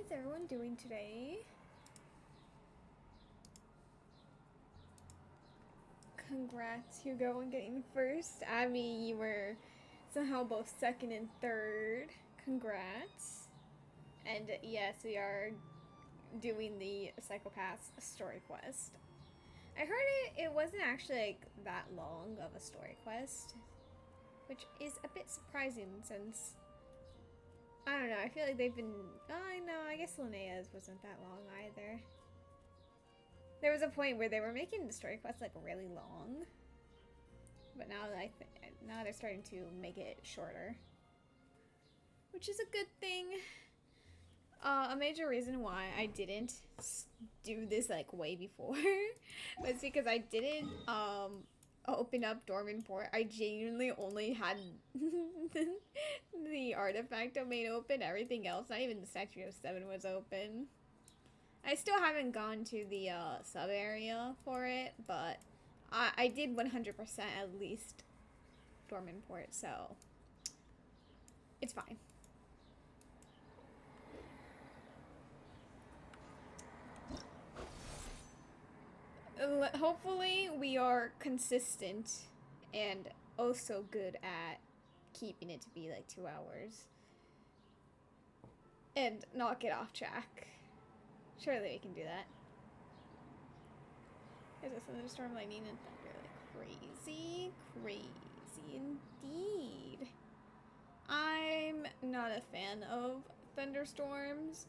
is everyone doing today? Congrats, Hugo, on getting first. Abby, you were somehow both second and third. Congrats. And yes, we are doing the Psychopaths story quest. I heard it wasn't actually like that long of a story quest, which is a bit surprising since I don't know. I feel like they've been. Oh no, I guess Linnea's wasn't that long either. There was a point where they were making the story quest like really long, but now now they're starting to make it shorter, which is a good thing. A major reason why I didn't do this like way before was because I didn't open up Dormant Port. I genuinely only had the artifact domain open. Everything else, not even the Statue of Seven, was open. I still haven't gone to the sub area for it, but I did 100% at least Dormant Port, so it's fine. Hopefully we are consistent and oh so good at keeping it to be like 2 hours and not get off track. Surely we can do that. There's a thunderstorm, lightning, and thunder like crazy indeed. I'm not a fan of thunderstorms,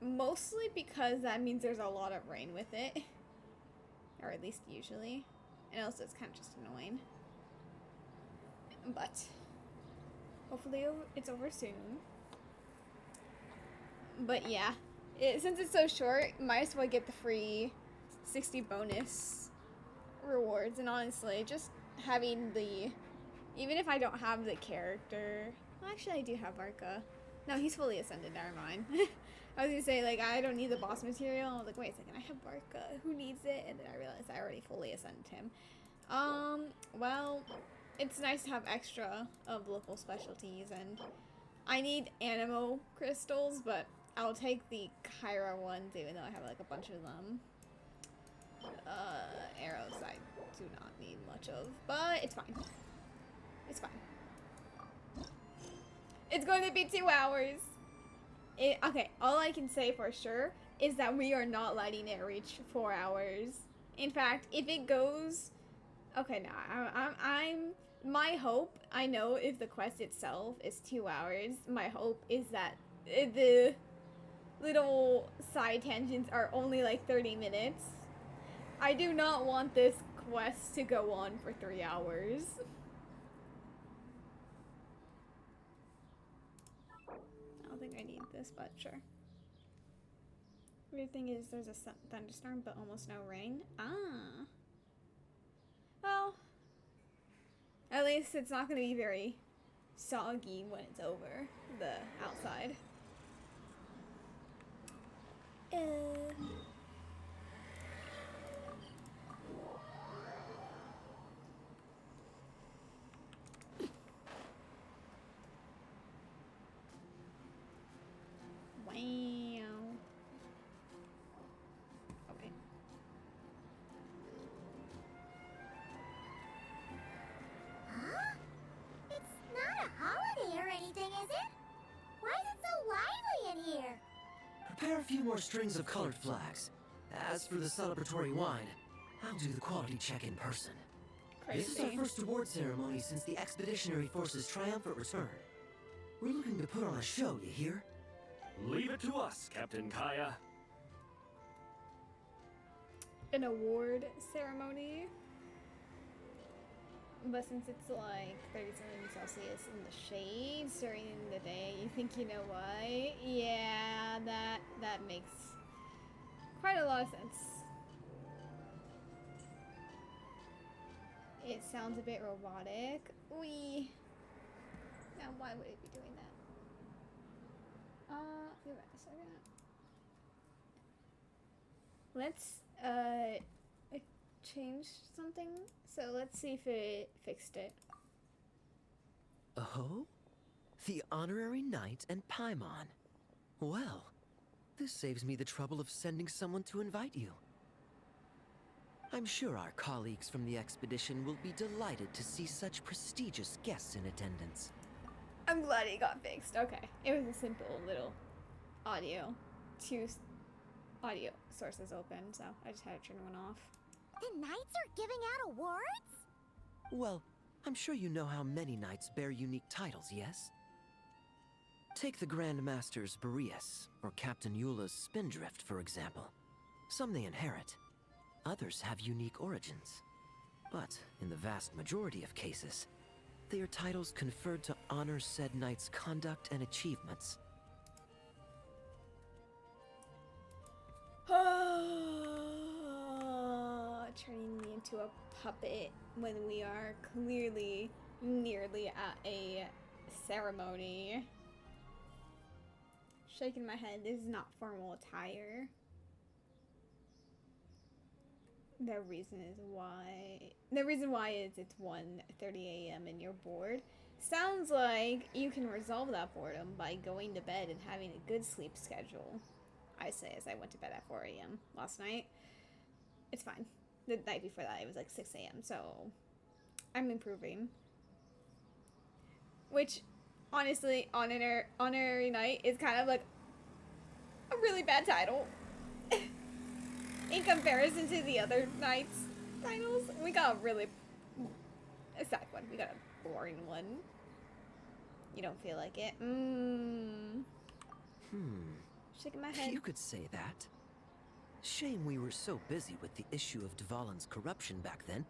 mostly because that means there's a lot of rain with it. Or at least usually. And also it's kind of just annoying. But hopefully it's over soon. But yeah, since it's so short, might as well get the free 60 bonus rewards. And honestly, just having the... Even if I don't have the character... Well, actually, I do have Varka. No, he's fully ascended, never mind. I was gonna say, like, I don't need the boss material. I was like, wait a second, I have Varka. Who needs it? And then I realized I already fully ascended him. Well, it's nice to have extra of local specialties, and I need Animo crystals, but I'll take the Kyra ones, even though I have, like, a bunch of them. Arrows I do not need much of, but it's fine. It's fine. It's going to be 2 hours. Okay, all I can say for sure is that we are not letting it reach 4 hours. In fact, if it goes... Okay, no, I'm... My hope, I know if the quest itself is 2 hours, my hope is that the little side tangents are only like 30 minutes. I do not want this quest to go on for 3 hours. I don't think I need this, but sure. Weird thing is there's a thunderstorm, but almost no rain. Ah. Well, at least it's not going to be very soggy when it's over the outside. Wow. Okay. Huh? It's not a holiday or anything, is it? Why is it so lively in here? Prepare a few more strings of colored flags. As for the celebratory wine, I'll do the quality check in person. Crazy. This is our first award ceremony since the Expeditionary Force's triumphant return. We're looking to put on a show, you hear? Leave it to us, Captain Kaya. An award ceremony. But since it's like 37 Celsius in the shades during the day, you think you know why? Yeah, that makes quite a lot of sense. It sounds a bit robotic. Now why would it be doing that? Give it a second. Let's change something. So let's see if it fixed it. Oh? The Honorary Knight and Paimon. Well, This saves me the trouble of sending someone to invite you. I'm sure our colleagues from the expedition will be delighted to see such prestigious guests in attendance. I'm glad it got fixed. Okay. It was a simple little audio. Two audio sources open, so I just had to turn one off. The knights are giving out awards? Well, I'm sure you know how many knights bear unique titles, yes? Take the Grand Master's Boreas, or Captain Eula's Spindrift, for example. Some they inherit. Others have unique origins. But in the vast majority of cases, they are titles conferred to honor said knight's conduct and achievements. Turning me into a puppet when we are clearly nearly at a ceremony. Shaking my head, this is not formal attire. The reason why is it's 1:30 a.m. and you're bored. Sounds like you can resolve that boredom by going to bed and having a good sleep schedule. I say as I went to bed at 4 a.m. last night. It's fine. The night before that it was like 6 a.m. so I'm improving. Which honestly, honorary night is kind of like a really bad title. In comparison to the other nights titles, we got a really sad one. We got a boring one. You don't feel like it? Shaking my head. You could say that. Shame we were so busy with the issue of Dvalin's corruption back then,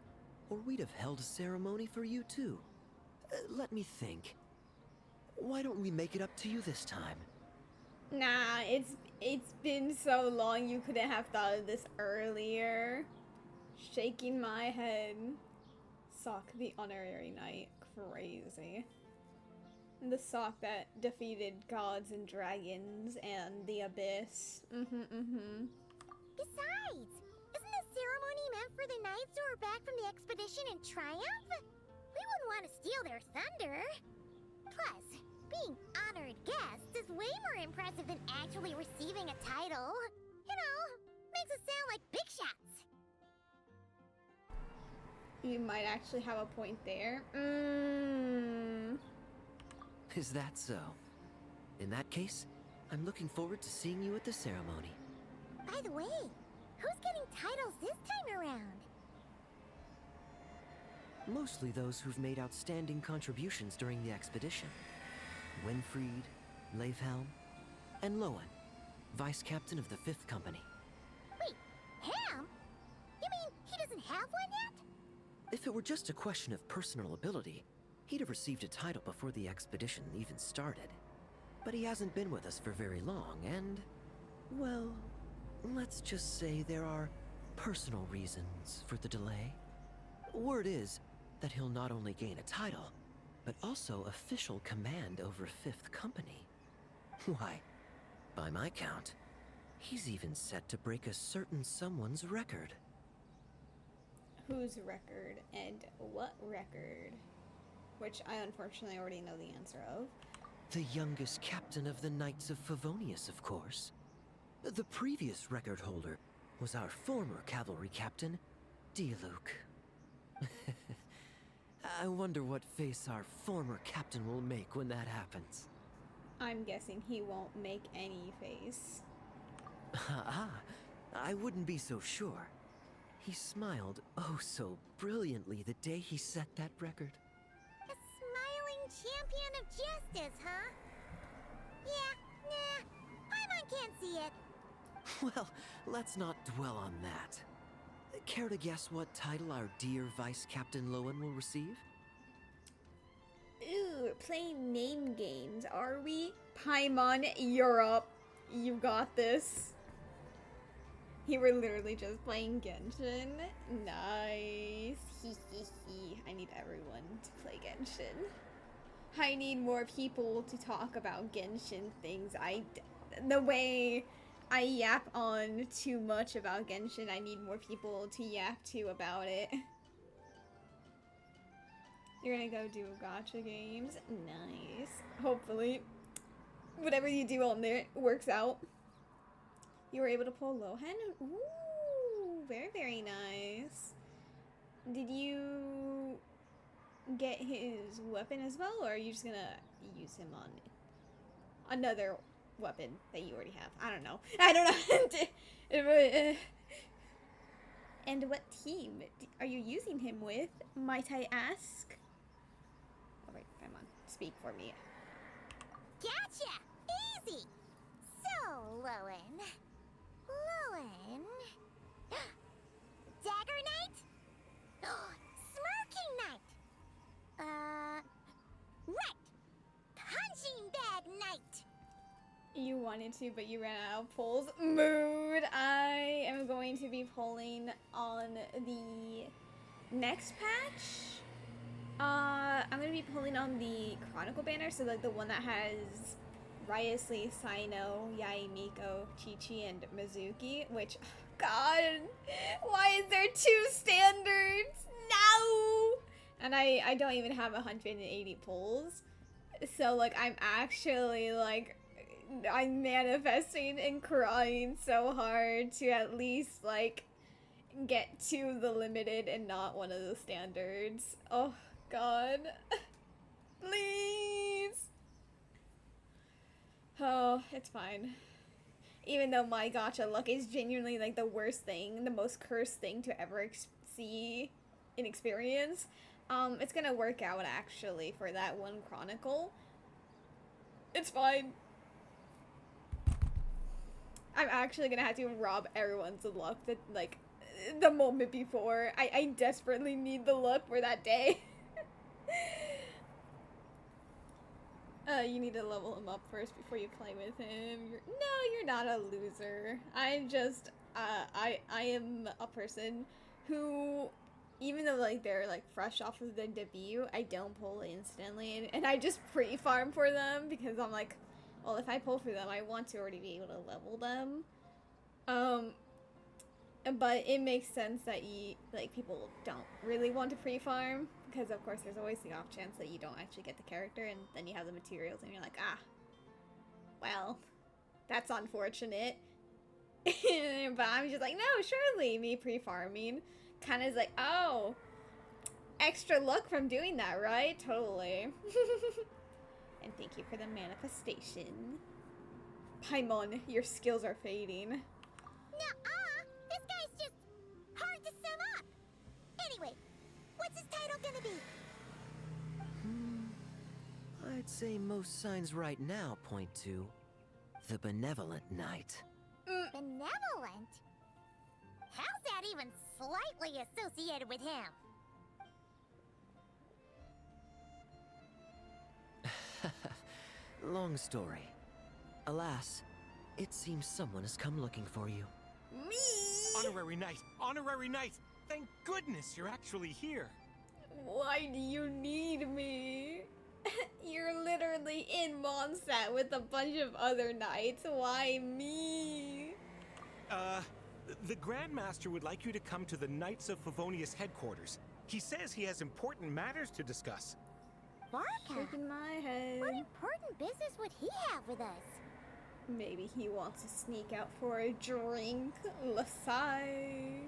or we'd have held a ceremony for you too. Let me think. Why don't we make it up to you this time? Nah, it's been so long you couldn't have thought of this earlier. Shaking my head. Sock the honorary knight. Crazy. The sock that defeated gods and dragons and the abyss. Besides, isn't the ceremony meant for the knights who are back from the expedition in triumph? We wouldn't want to steal their thunder. Plus, being honored guests is way more impressive than actually receiving a title. You know, makes us sound like big shots. You might actually have a point there. Is that so? In that case, I'm looking forward to seeing you at the ceremony. By the way, who's getting titles this time around? Mostly those who've made outstanding contributions during the expedition. Winfried, Lohen, and Lohen, Vice Captain of the 5th Company. Wait, Ham? You mean he doesn't have one yet? If it were just a question of personal ability, he'd have received a title before the expedition even started. But he hasn't been with us for very long, and, well, let's just say there are personal reasons for the delay. Word is that he'll not only gain a title, but also official command over 5th Company. Why, by my count, he's even set to break a certain someone's record. Whose record and what record? Which I unfortunately already know the answer of. The youngest captain of the Knights of Favonius, of course. The previous record holder was our former cavalry captain, Diluc. I wonder what face our former captain will make when that happens. I'm guessing he won't make any face. I wouldn't be so sure. He smiled oh so brilliantly the day he set that record. A smiling champion of justice, huh? Yeah, nah, Paimon can't see it. Well, let's not dwell on that. Care to guess what title our dear Vice Captain Lohen will receive? Ooh, playing name games, are we? Paimon, Europe. You got this. You were literally just playing Genshin. Nice. I need everyone to play Genshin. I need more people to talk about Genshin things. The way I yap on too much about Genshin, I need more people to yap to about it. You're gonna go do gacha games? Nice. Hopefully, whatever you do on there works out. You were able to pull Lohen? Ooh, very, very nice. Did you get his weapon as well, or are you just gonna use him on another weapon that you already have? I don't know. I don't know. And what team are you using him with, might I ask? Oh, wait, come on. Speak for me. Gotcha! Easy! So, Lohen. Dagger Knight? Smirking Knight! Right! Punching Bag Knight! You wanted to, but you ran out of pulls. Mood! I am going to be pulling on the next patch. I'm gonna be pulling on the Chronicle banner, so like the one that has Ryosley, Sino, Yai, Miko, Chi-Chi, and Mizuki, which, God, why is there 2 standards? No! And I don't even have 180 pulls. So, like, I'm actually, like, I'm manifesting and crying so hard to at least, like, get to the limited and not one of the standards. Oh, God. Please! Oh, it's fine. Even though my gacha luck is genuinely, like, the worst thing, the most cursed thing to ever see in experience, it's gonna work out, actually, for that one Chronicle. It's fine. I'm actually gonna have to rob everyone's luck that, like, the moment before. I desperately need the luck for that day. You need to level him up first before you play with him. You're not a loser. I'm just, I am a person who, even though, like, they're, like, fresh off of the debut, I don't pull instantly, and I just pre-farm for them, because I'm like, well, if I pull for them, I want to already be able to level them. But it makes sense that people don't really want to pre-farm, because of course there's always the off chance that you don't actually get the character, and then you have the materials and you're like, ah, well, that's unfortunate. But I'm just like, no, surely me pre-farming kind of is like, oh, extra luck from doing that, right? Totally. And thank you for the manifestation. Paimon, your skills are fading. Nuh-uh! This guy's just hard to sum up! Anyway, what's his title gonna be? I'd say most signs right now point to the Benevolent Knight. Benevolent? How's that even slightly associated with him? Long story. Alas, it seems someone has come looking for you. Me? Honorary Knight! Honorary Knight! Thank goodness you're actually here! Why do you need me? You're literally in Mondstadt with a bunch of other knights. Why me? The Grandmaster would like you to come to the Knights of Favonius headquarters. He says he has important matters to discuss. Varka? Shaking my head. What important business would he have with us? Maybe he wants to sneak out for a drink. Lasai.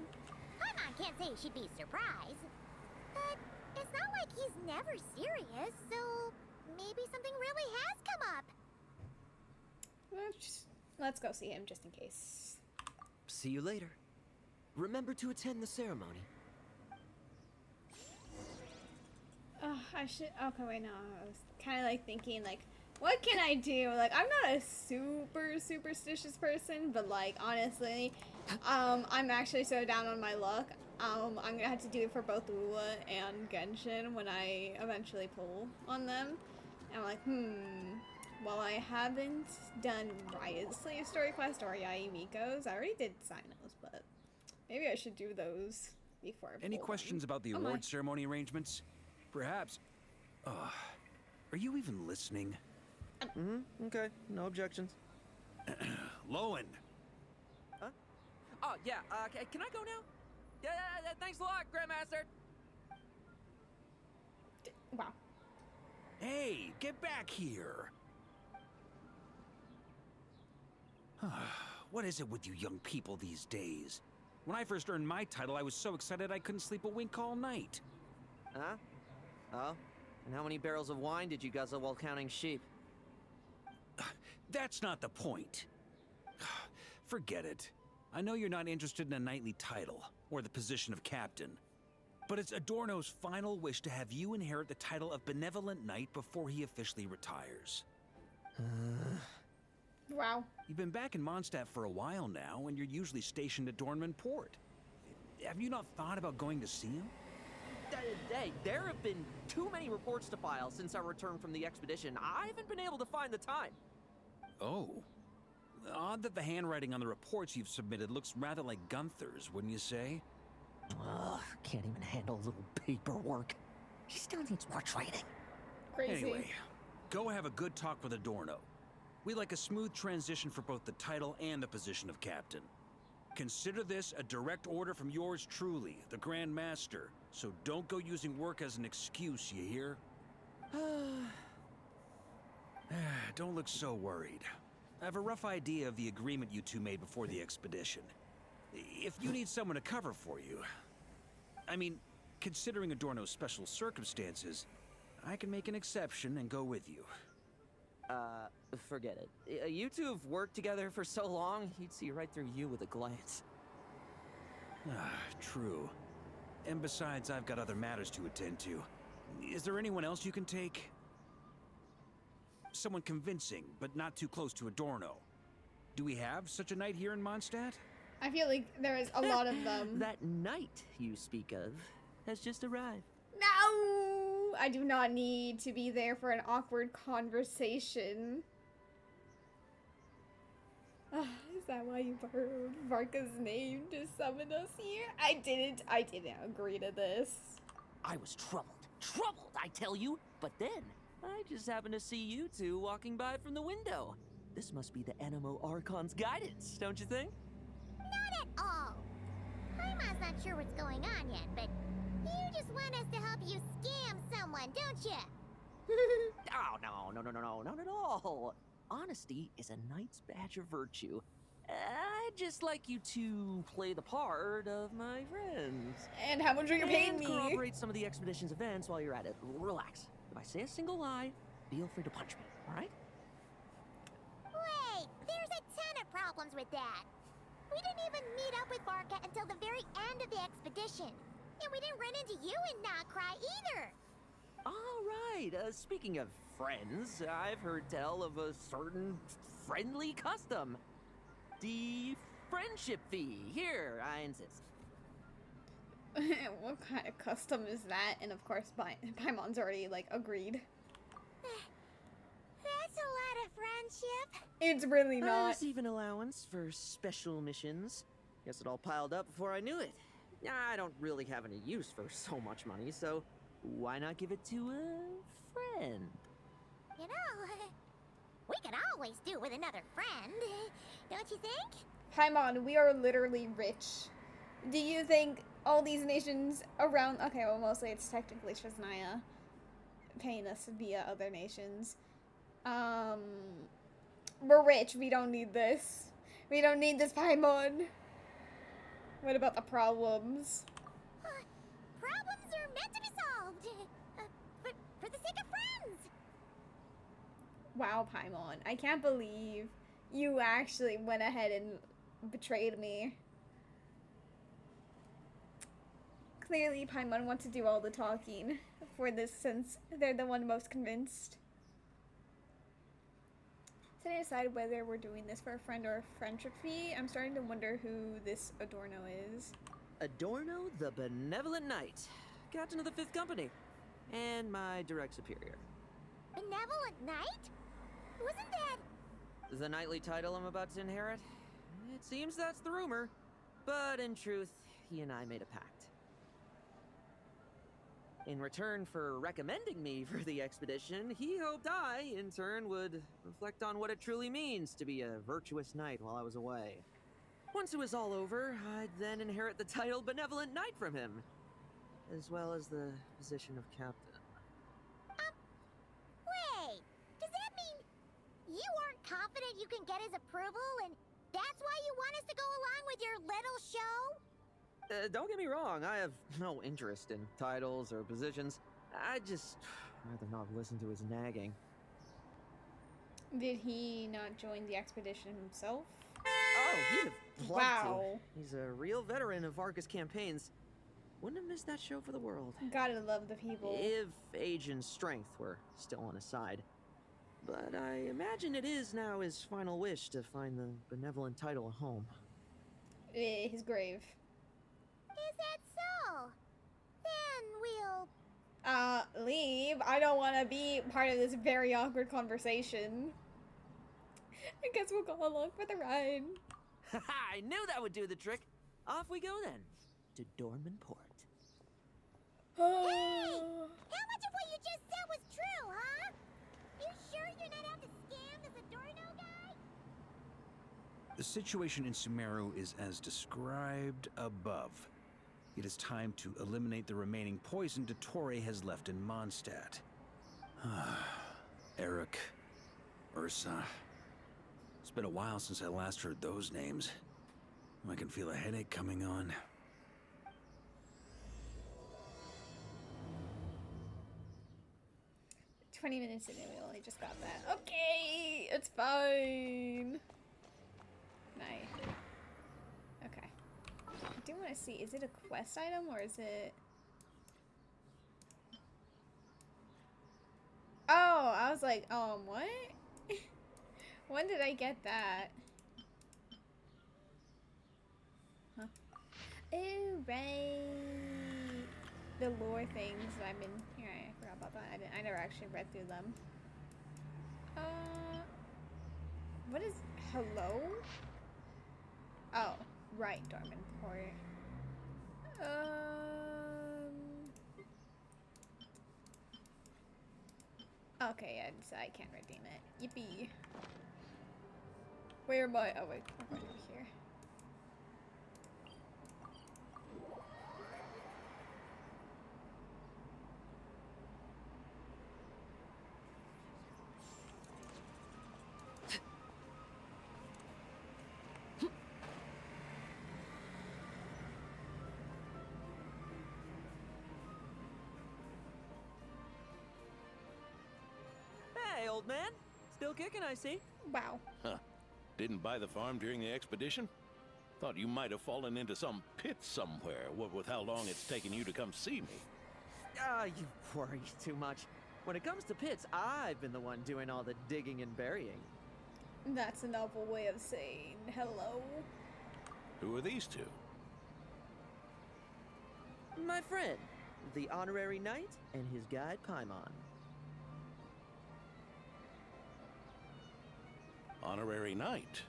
Paimon can't say she'd be surprised. But it's not like he's never serious, so maybe something really has come up. Let's go see him just in case. See you later. Remember to attend the ceremony. Oh, I should. Okay, wait, no. I was kind of like thinking, like, what can I do? Like, I'm not a super superstitious person, but like, honestly, I'm actually so down on my luck. I'm gonna have to do it for both Lula and Genshin when I eventually pull on them. And I'm like, well, I haven't done Riot's Slave Story Quest or Yai Miko's. I already did Sino's, but maybe I should do those before I Any pull questions them. about the Oh my. award ceremony arrangements? Perhaps. Are you even listening? Okay, no objections. Lohen! Oh, yeah, can I go now? Yeah, thanks a lot, Grandmaster. Wow. Hey, get back here! What is it with you young people these days? When I first earned my title, I was so excited I couldn't sleep a wink all night. Huh? Oh? And how many barrels of wine did you guzzle while counting sheep? That's not the point. Forget it. I know you're not interested in a knightly title, or the position of captain. But it's Adorno's final wish to have you inherit the title of Benevolent Knight before he officially retires. Wow. You've been back in Mondstadt for a while now, and you're usually stationed at Dornman Port. Have you not thought about going to see him? Hey, there have been too many reports to file since our return from the expedition. I haven't been able to find the time. Oh. Odd that the handwriting on the reports you've submitted looks rather like Gunther's, wouldn't you say? Ugh, can't even handle a little paperwork. He still needs more training. Crazy. Anyway, go have a good talk with Adorno. We'd like a smooth transition for both the title and the position of captain. Consider this a direct order from yours truly, the Grand Master. So don't go using work as an excuse, you hear? Don't look so worried. I have a rough idea of the agreement you two made before the expedition. If you need someone to cover for you... I mean, considering Adorno's special circumstances, I can make an exception and go with you. Forget it. You two have worked together for so long, he'd see right through you with a glance. True. And besides, I've got other matters to attend to. Is there anyone else you can take? Someone convincing, but not too close to Adorno. Do we have such a knight here in Mondstadt? I feel like there is a lot of them. That knight you speak of has just arrived. No! I do not need to be there for an awkward conversation. Is that why you heard Varka's name to summon us here? I didn't agree to this. I was troubled, I tell you. But then, I just happened to see you two walking by from the window. This must be the Animo Archon's guidance, don't you think? Not at all. Paimon's not sure what's going on yet, but you just want us to help you scam someone, don't you? Oh, no, not at all. Honesty is a knight's badge of virtue. I'd just like you to play the part of my friends. And how much are you paying And me? corroborate some of the expedition's events while you're at it. Relax. If I say a single lie, feel free to punch me, alright? Wait, there's a ton of problems with that. We didn't even meet up with Varka until the very end of the expedition. And we didn't run into you in Nokrai either. Alright, speaking of friends, I've heard tell of a certain friendly custom. The friendship fee. Here, I insist. What kind of custom is that? And of course, Paimon's already, like, agreed. That's a lot of friendship. It's really not. There's even allowance for special missions. Guess it all piled up before I knew it. I don't really have any use for so much money, so why not give it to a friend? You know, we could always do with another friend, don't you think? Paimon, we are literally rich. Do you think all these nations around... Okay, well, mostly it's technically Shasnaya paying us via other nations. We're rich. We don't need this. We don't need this, Paimon. What about the problems? Problems are meant to be solved. For the sake of friends. Wow, Paimon. I can't believe you actually went ahead and betrayed me. Clearly, Paimon wants to do all the talking for this since they're the one most convinced. Setting aside whether we're doing this for a friend or a friendship fee, I'm starting to wonder who this Adorno is. Adorno the Benevolent Knight, captain of the 5th Company, and my direct superior. Benevolent Knight? Wasn't that... The knightly title I'm about to inherit? It seems that's the rumor, but in truth, he and I made a pact. In return for recommending me for the expedition, he hoped I, in turn, would reflect on what it truly means to be a virtuous knight while I was away. Once it was all over, I'd then inherit the title Benevolent Knight from him, as well as the position of captain. Wait, does that mean you aren't confident you can get his approval and That's why you want us to go along with your little show? Don't get me wrong, I have no interest in titles or positions. I just rather not listen to his nagging. Did he not join the expedition himself? Oh, he'd have loved Wow. to. He's a real veteran of Arcus campaigns. Wouldn't have missed that show for the world. Gotta love the people. If age and strength were still on his side. But I imagine it is now his final wish to find the benevolent title a home. His grave. Is that so? Then we'll... Leave. I don't want to be part of this very awkward conversation. I guess we'll go along for the ride. I knew that would do the trick. Off we go then. To Dorman Port. Hey! How much of what you just said was true, huh? You sure you're not out to scam this Adorno guy? The situation in Sumeru is as described above. It is time to eliminate the remaining poison Dottore has left in Mondstadt. Eric, Ursa. It's been a while since I last heard those names. I can feel a headache coming on. "20 minutes in, we only just got that. Okay, it's fine. Nice. Okay. I do want to see, is it a quest item or is it... Oh, I was like, what? When did I get that? Huh. Oh, right. The lore things that I've been... Here, I forgot about that. I never actually read through them. What is... Hello? Oh, right, Dorman Port. Okay, yeah, so I can't redeem it. Yippee. Where am I? Oh, wait, I'm right over here. Hey, old man. Still kicking, I see. Wow. Huh. Didn't buy the farm during the expedition? Thought you might have fallen into some pit somewhere, what with how long it's taken you to come see me. You worry too much. When it comes to pits, I've been the one doing all the digging and burying. That's a novel way of saying hello. Who are these two? My friend, the honorary knight, and his guide Paimon. Honorary Knight.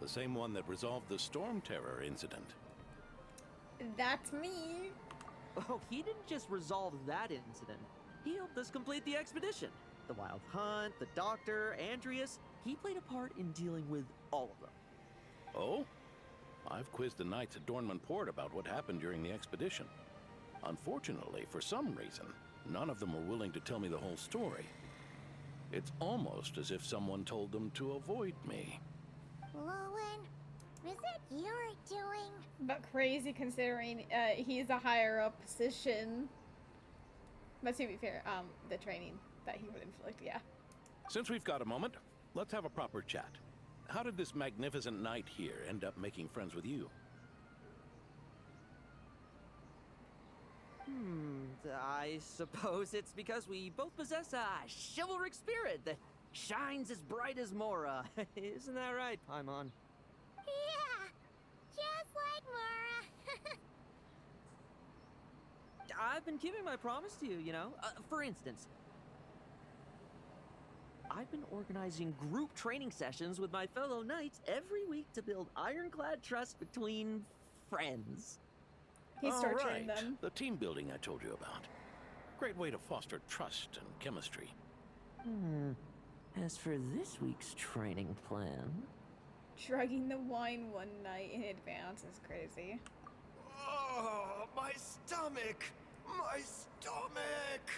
The same one that resolved the Storm Terror incident. That's me. Oh, he didn't just resolve that incident. He helped us complete the expedition. The Wild Hunt, the Doctor, Andreas. He played a part in dealing with all of them. Oh? I've quizzed the knights at Dorman Port about what happened during the expedition. Unfortunately, for some reason, none of them were willing to tell me the whole story. It's almost as if someone told them to avoid me. Lohen, is it your doing? But crazy considering he's a higher up position. But to be fair, the training that he would inflict, yeah. Since we've got a moment, let's have a proper chat. How did this magnificent knight here end up making friends with you? I suppose it's because we both possess a chivalric spirit that shines as bright as Mora. Isn't that right, Paimon? Yeah, just like Mara. I've been keeping my promise to you, you know. For instance, I've been organizing group training sessions with my fellow knights every week to build ironclad trust between friends. He's All torturing right, them. the team building I told you about. Great way to foster trust and chemistry. As for this week's training plan... Drugging the wine one night in advance is crazy. Oh, my stomach! My stomach!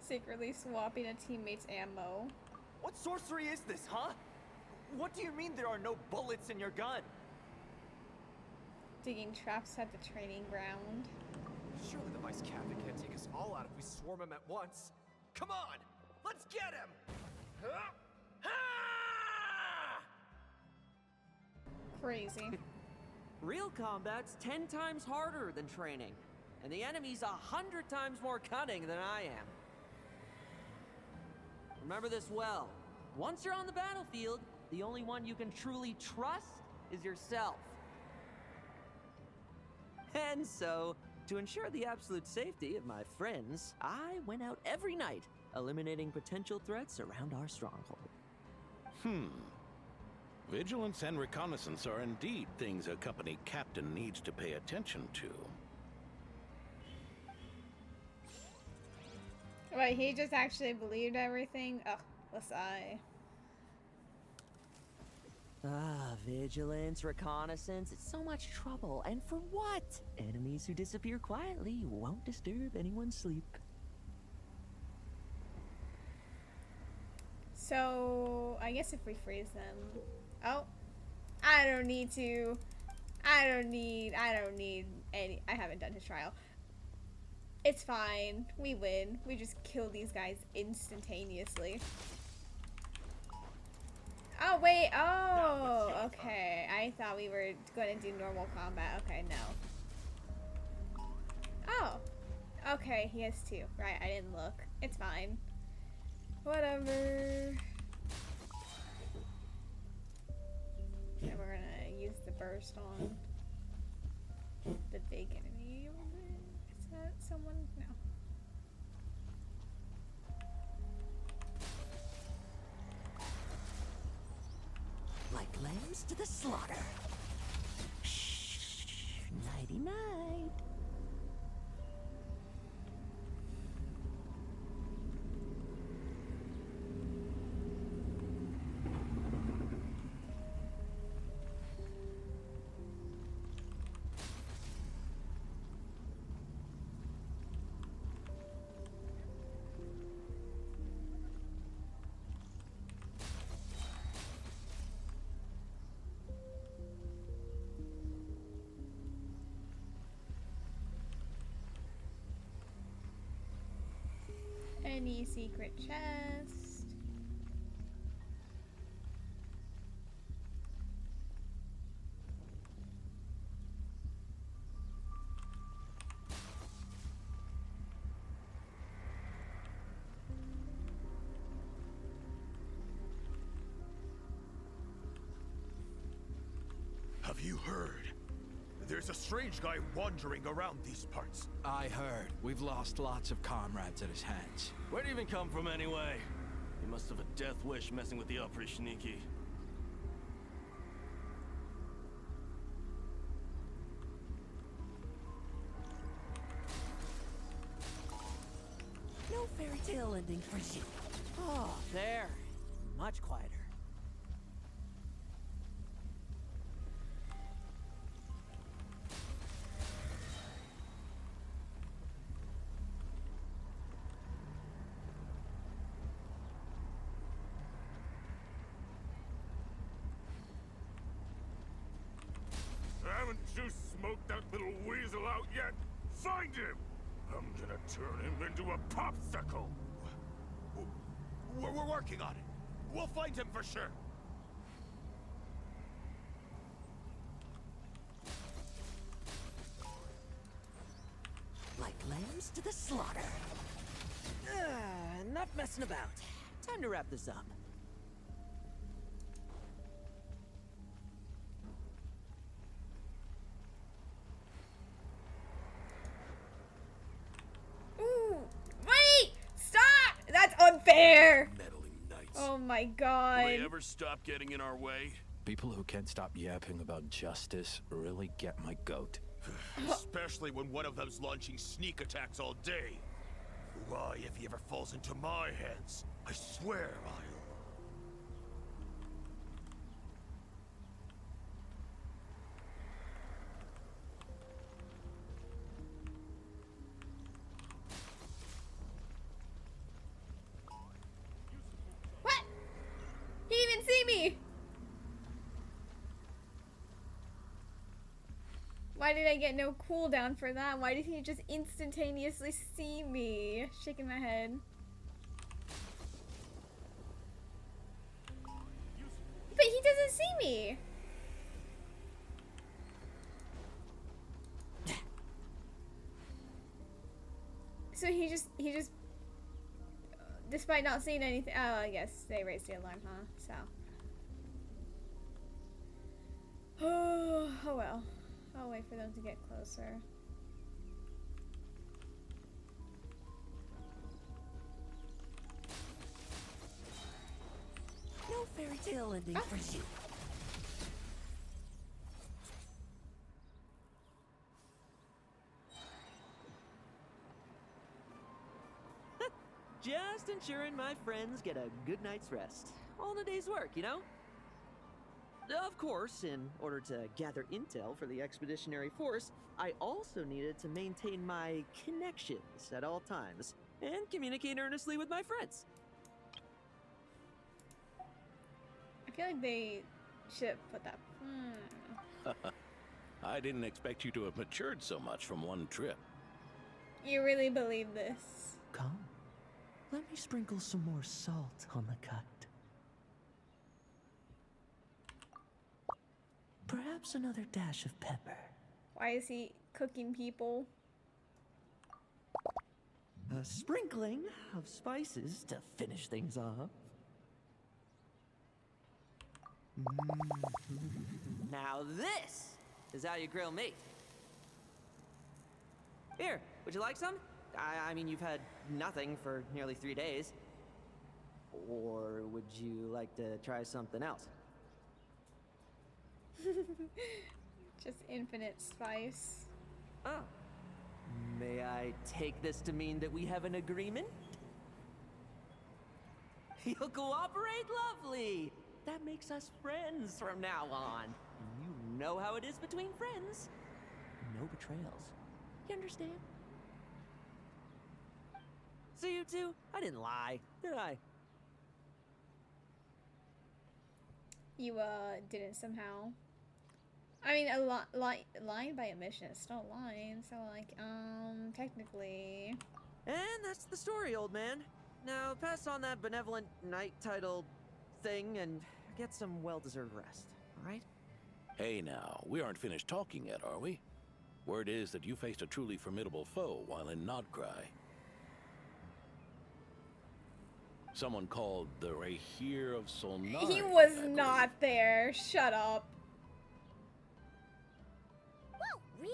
Secretly swapping a teammate's ammo. What sorcery is this, huh? What do you mean there are no bullets in your gun? Digging traps at the training ground. Surely the vice captain can't take us all out if we swarm him at once. Come on, let's get him! Huh? Ah! Crazy. Real combat's 10 times harder than training, and the enemy's 100 times more cunning than I am. Remember this well. Once you're on the battlefield, the only one you can truly trust is yourself. And so, to ensure the absolute safety of my friends, I went out every night, eliminating potential threats around our stronghold. Vigilance and reconnaissance are indeed things a company captain needs to pay attention to. Wait, he just actually believed everything? Ugh, was I? Vigilance, reconnaissance, it's so much trouble. And for what? Enemies who disappear quietly won't disturb anyone's sleep. So, I guess if we freeze them... Oh. I don't need any... I haven't done his trial. It's fine. We win. We just kill these guys instantaneously. Oh, wait. Oh, okay. I thought we were going to do normal combat. Okay, no. Oh. Okay, he has two. Right, I didn't look. It's fine. Whatever. Yeah, we're gonna use the burst on the big enemy. Is that someone? No. Like lambs to the slaughter. Shh. Nighty night. Any secret chest? Have you heard? There's a strange guy wandering around these parts. I heard. We've lost lots of comrades at his hands. Where'd he even come from anyway? He must have a death wish messing with the Oprishniki. No fairy tale ending for you. Oh, there. Much quieter. Haven't you smoked that little weasel out yet? Find him! I'm gonna turn him into a popsicle! We're working on it. We'll find him for sure. Like lambs to the slaughter. Enough messing about. Time to wrap this up. Ooh, wait! Stop! That's unfair! Meddling knights. Oh my god. Will they ever stop getting in our way? People who can't stop yapping about justice really get my goat. Especially when one of them's launching sneak attacks all day. Why, if he ever falls into my hands, I swear I'll... What? He didn't even see me! Why did I get no cooldown for that? Why did he just instantaneously see me? Shaking my head. But he doesn't see me! So he just, despite not seeing anything, oh, I guess they raised the alarm, huh? So. Oh well. I'll wait for them to get closer. No fairy tale ending for you. Just ensuring my friends get a good night's rest. All in a day's work, you know? Of course, in order to gather intel for the expeditionary force, I also needed to maintain my connections at all times and communicate earnestly with my friends. I feel like they should put that. I didn't expect you to have matured so much from one trip. You really believe this? Come, let me sprinkle some more salt on the cut. Perhaps another dash of pepper. Why is he cooking people? A sprinkling of spices to finish things off. Now this is how you grill meat. Here, would you like some? I mean, you've had nothing for nearly 3 days. Or would you like to try something else? Just infinite spice. Oh. May I take this to mean that we have an agreement? You'll cooperate? Lovely! That makes us friends from now on. You know how it is between friends. No betrayals. You understand? So you two, I didn't lie, did I? You, didn't somehow. I mean, lying by omission is still lying, so, like, technically. And that's the story, old man. Now, pass on that benevolent night title thing and get some well-deserved rest, alright? Hey now, we aren't finished talking yet, are we? Word is that you faced a truly formidable foe while in Nodcry. Someone called the Rahir of Solnari. He was not there. Shut up. Whoa, really?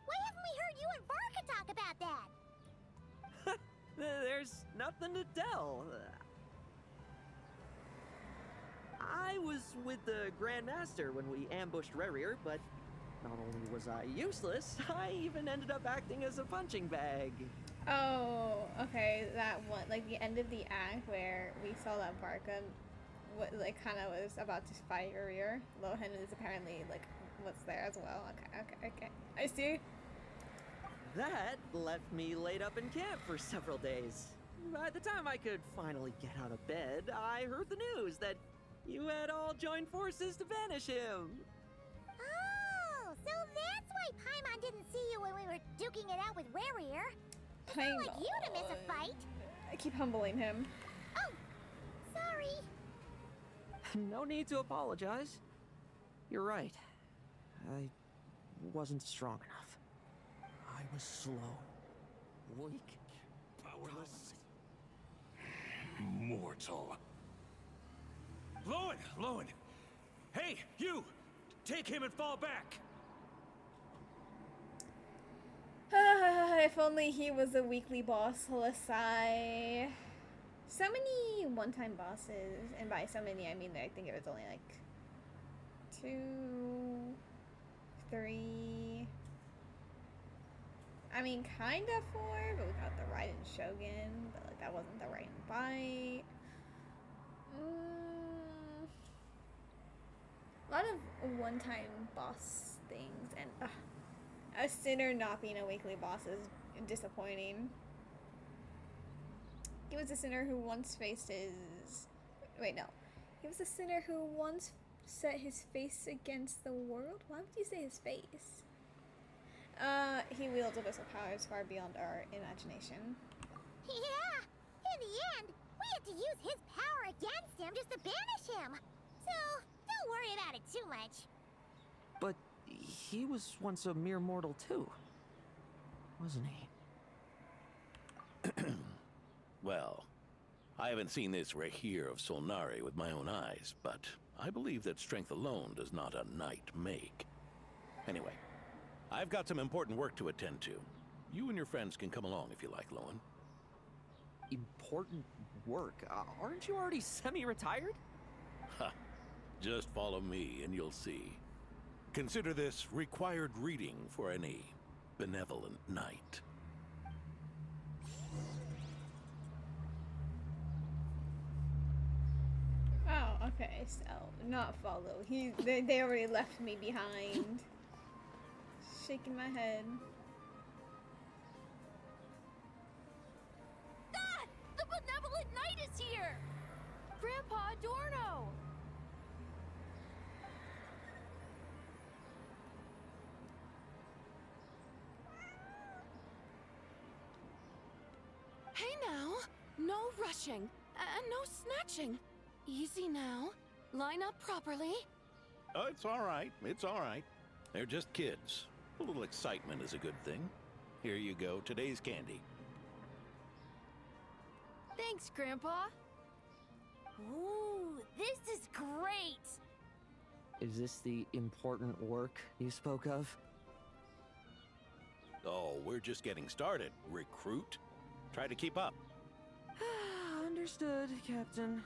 Why haven't we heard you and Varka talk about that? There's nothing to tell. I was with the Grand Master when we ambushed Rerir, but not only was I useless, I even ended up acting as a punching bag. Oh, okay, that one, like the end of the act where we saw that Barca, like, kind of was about to fight Urier. Lohen is apparently, like, what's there as well. Okay, I see. That left me laid up in camp for several days. By the time I could finally get out of bed, I heard the news that you had all joined forces to banish him. Oh, so that's why Paimon didn't see you when we were duking it out with Rerir. It's not like you to miss a fight. I keep humbling him. Oh, sorry. No need to apologize. You're right. I wasn't strong enough. I was slow, weak, Powerless. Mortal. Lohen! Hey, you! Take him and fall back! If only he was a weekly boss, Lasai. So many one-time bosses, and by so many I mean I think it was only like 2, 3. I mean, kind of 4, but we got the Raiden Shogun, but like that wasn't the Raiden Bite. A lot of one-time boss things, and a sinner not being a weekly boss is disappointing. He was a sinner who once faced his... Wait, no. He was a sinner who once set his face against the world? Why would you say his face? He wields abyssal powers far beyond our imagination. Yeah! In the end, we had to use his power against him just to banish him. So, don't worry about it too much. But he was once a mere mortal too, wasn't he? Well, I haven't seen this Rahir of Solnari with my own eyes, but I believe that strength alone does not a knight make. Anyway, I've got some important work to attend to. You and your friends can come along if you like, Lohen. Important work? Aren't you already semi-retired? Ha! Just follow me and you'll see. Consider this required reading for any benevolent knight. Oh, okay, so not follow. They already left me behind. Shaking my head. Ah! The benevolent knight is here! Grandpa Adorno! Hey now, no rushing, and no snatching. Easy now. Line up properly. Oh, it's all right. It's all right. They're just kids. A little excitement is a good thing. Here you go, today's candy. Thanks, Grandpa. Ooh, this is great! Is this the important work you spoke of? Oh, we're just getting started, recruit. Try to keep up. Understood, Captain.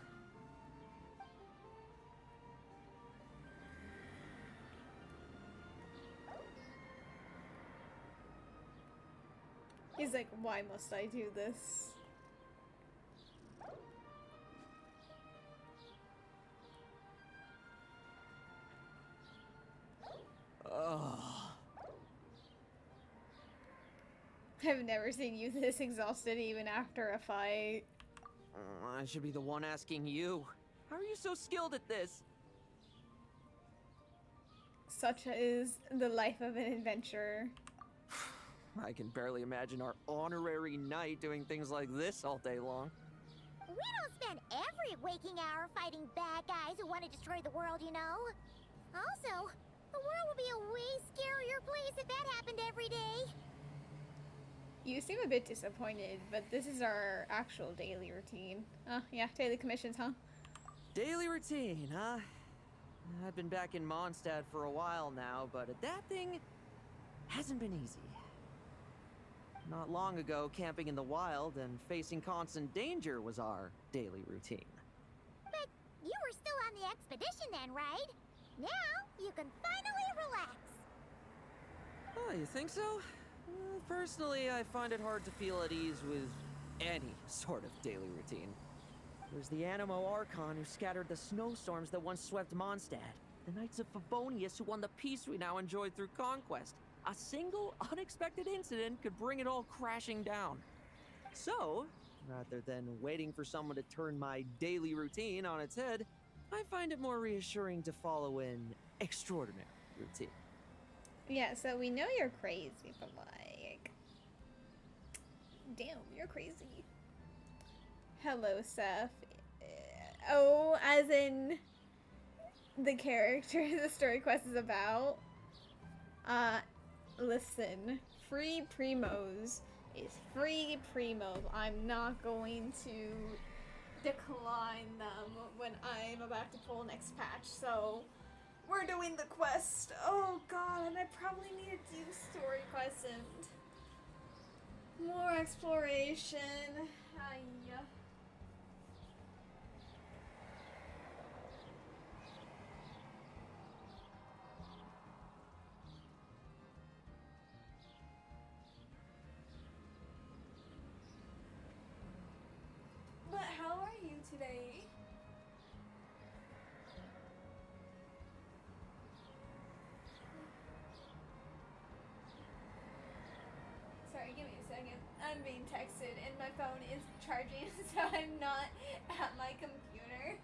He's like, why must I do this? Ugh. I've never seen you this exhausted even after a fight. I should be the one asking you. How are you so skilled at this? Such is the life of an adventurer. I can barely imagine our honorary knight doing things like this all day long. We don't spend every waking hour fighting bad guys who want to destroy the world, you know? Also, the world would be a way scarier place if that happened every day. You seem a bit disappointed, but this is our actual daily routine. Oh, yeah, daily commissions, huh? Daily routine, huh? I've been back in Mondstadt for a while now, but adapting hasn't been easy. Not long ago, camping in the wild and facing constant danger was our daily routine. But you were still on the expedition then, right? Now, you can finally relax. Oh, you think so? Personally, I find it hard to feel at ease with any sort of daily routine. There's the Animo Archon who scattered the snowstorms that once swept Mondstadt. The Knights of Favonius who won the peace we now enjoy through conquest. A single, unexpected incident could bring it all crashing down. So, rather than waiting for someone to turn my daily routine on its head, I find it more reassuring to follow an extraordinary routine. Yeah, so we know you're crazy, but like... Damn, you're crazy. Hello, Seth. Oh, as in... the character the story quest is about? Listen. Free Primos is free Primos. I'm not going to decline them when I'm about to pull next patch, so... We're doing the quest. Oh god, and I probably need to do story quests and more exploration. Hiya. But how are you today? Sorry, give me a second. I'm being texted and my phone is charging, so I'm not at my computer.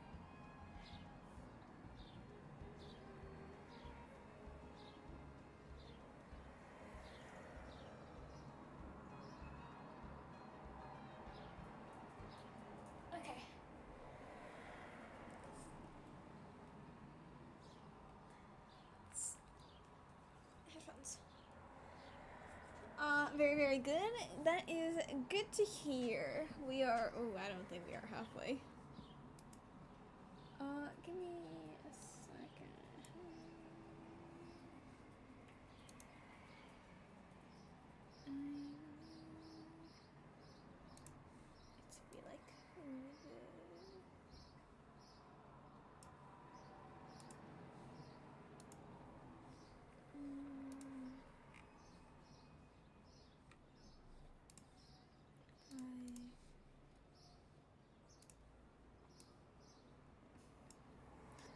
very, very good. That is good to hear. We are. Oh, I don't think we are halfway. Give me a second. It's be like.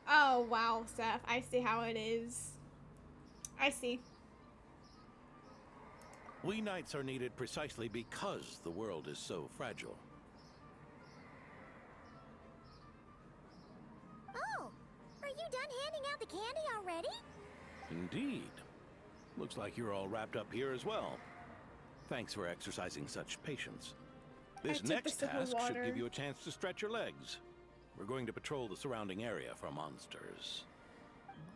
Oh, wow, Seth. I see how it is. I see. We knights are needed precisely because the world is so fragile. Oh, are you done handing out the candy already? Indeed. Looks like you're all wrapped up here as well. Thanks for exercising such patience. This next task should give you a chance to stretch your legs. We're going to patrol the surrounding area for monsters.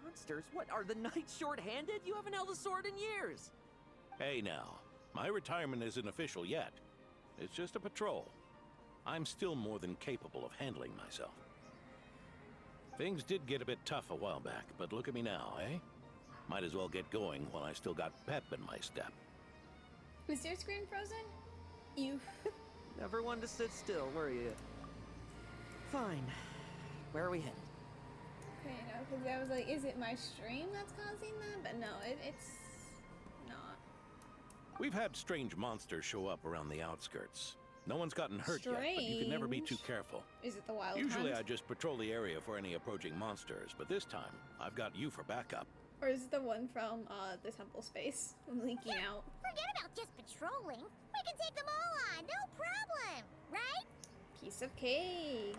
Monsters? What, are the knights short-handed? You haven't held a sword in years! Hey now, my retirement isn't official yet. It's just a patrol. I'm still more than capable of handling myself. Things did get a bit tough a while back, but look at me now, eh? Might as well get going while I still got pep in my step. Was your screen frozen? You. Never one to sit still, were you? Fine. Where are we headed? Okay, no, because I was like, is it my stream that's causing that? But no, it's not. We've had strange monsters show up around the outskirts. No one's gotten hurt yet, but you can never be too careful. Is it the wild Usually hunt? I just patrol the area for any approaching monsters, but this time, I've got you for backup. Or is it the one from the temple space leaking out? Forget about just patrolling. We can take them all on, no problem, right? Piece of cake.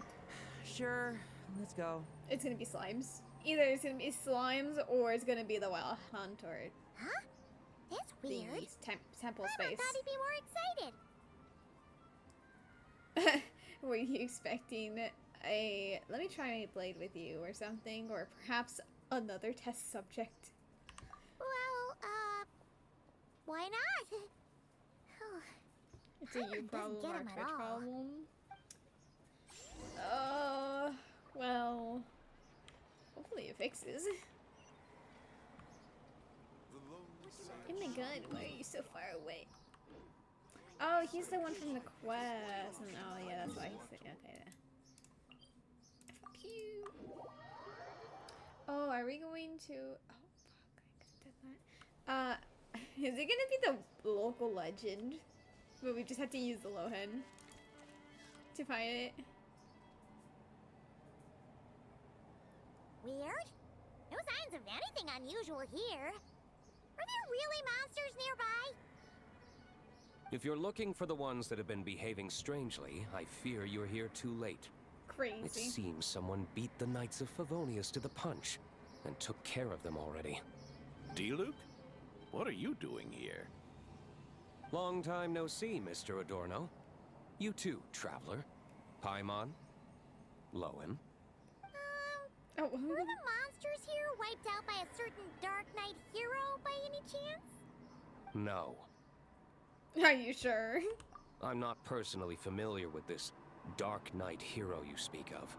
Sure, let's go. It's gonna be slimes. Either it's gonna be slimes or it's gonna be the wild hunt or Huh? That's weird. the temple I space. thought he'd be more excited. Were you expecting a let me try my blade with you or something, or perhaps another test subject? Well, why not? It's a you problem get or a him at Twitch all. problem. Well, hopefully it fixes. Oh my god, why are you so far away? Oh, he's the one from the quest. And, oh yeah, that's why he's the, okay. Fuck you. Oh, are we going to? Oh fuck, I could have done that. Is it gonna be the local legend? But we just have to use the Lohen to find it. Weird? No signs of anything unusual here. Are there really monsters nearby? If you're looking for the ones that have been behaving strangely, I fear you're here too late. Crazy. It seems someone beat the Knights of Favonius to the punch and took care of them already. D-Luke? What are you doing here? Long time no see, Mr. Adorno. You too, traveler. Paimon. Lohen. Were the monsters here wiped out by a certain Dark Knight hero by any chance? No. Are you sure? I'm not personally familiar with this Dark Knight hero you speak of.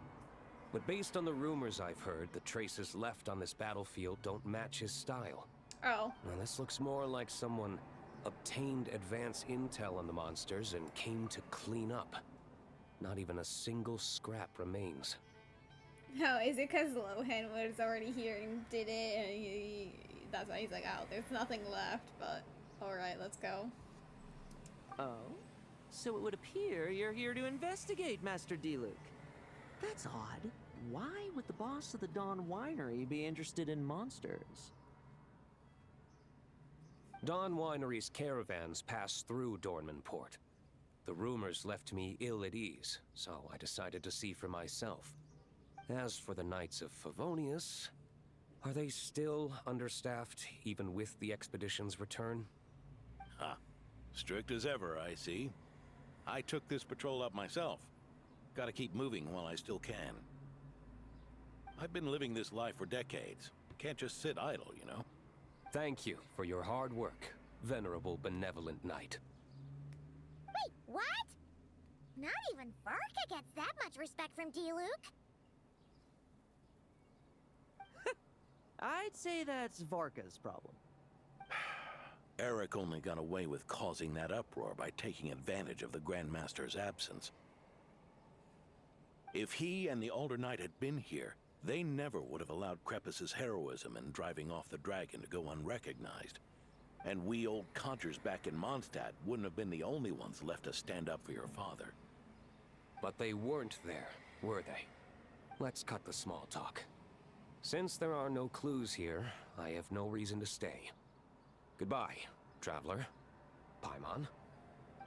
But based on the rumors I've heard, the traces left on this battlefield don't match his style. Oh. Now this looks more like someone obtained advance intel on the monsters and came to clean up. Not even a single scrap remains. No, is it because Lohen was already here and did it, and that's why he's like, oh, there's nothing left, but alright, let's go. Oh? So it would appear you're here to investigate, Master D-Luke. That's odd. Why would the boss of the Dawn Winery be interested in monsters? Dawn Winery's caravans pass through Dornman Port. The rumors left me ill at ease, so I decided to see for myself. As for the Knights of Favonius, are they still understaffed, even with the expedition's return? Ha. Strict as ever, I see. I took this patrol up myself. Gotta keep moving while I still can. I've been living this life for decades. Can't just sit idle, you know? Thank you for your hard work. venerable, benevolent knight. Wait, what? Not even Varka gets that much respect from D-Luke. I'd say that's Varka's problem. Eric only got away with causing that uproar by taking advantage of the Grandmaster's absence. If he and the Alder Knight had been here, they never would have allowed Krepus's heroism in driving off the dragon to go unrecognized. And we old codgers back in Mondstadt wouldn't have been the only ones left to stand up for your father. But they weren't there, were they? Let's cut the small talk. Since there are no clues here, I have no reason to stay. Goodbye, traveler, Paimon,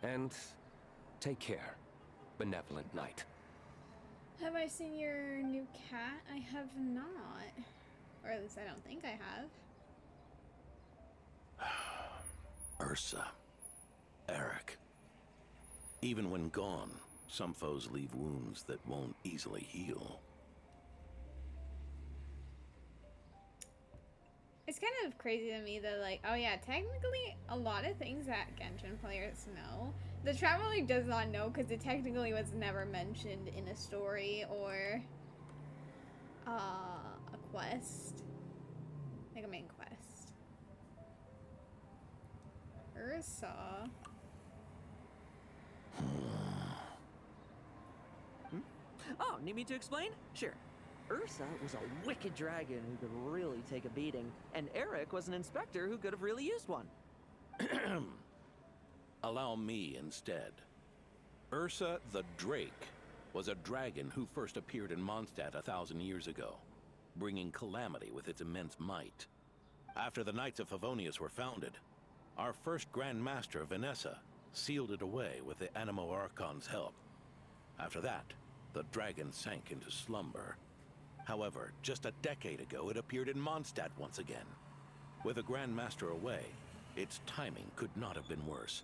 and take care, benevolent knight. Have I seen your new cat? I have not. Or at least I don't think I have. Ursa. Eric. Even when gone, some foes leave wounds that won't easily heal. It's kind of crazy to me that, like, oh yeah, technically a lot of things that Genshin players know, the Traveler does not know because it technically was never mentioned in a story or a quest, like a main quest. Ursa. Oh, need me to explain? Sure. Ursa was a wicked dragon who could really take a beating, and Eric was an inspector who could have really used one. Allow me instead. Ursa the Drake was a dragon who first appeared in Mondstadt 1,000 years ago, bringing calamity with its immense might. After the Knights of Favonius were founded, our first Grand Master, Vanessa, sealed it away with the Animo Archon's help. After that, the dragon sank into slumber. However, just a decade ago, it appeared in Mondstadt once again. With the Grand Master away, its timing could not have been worse.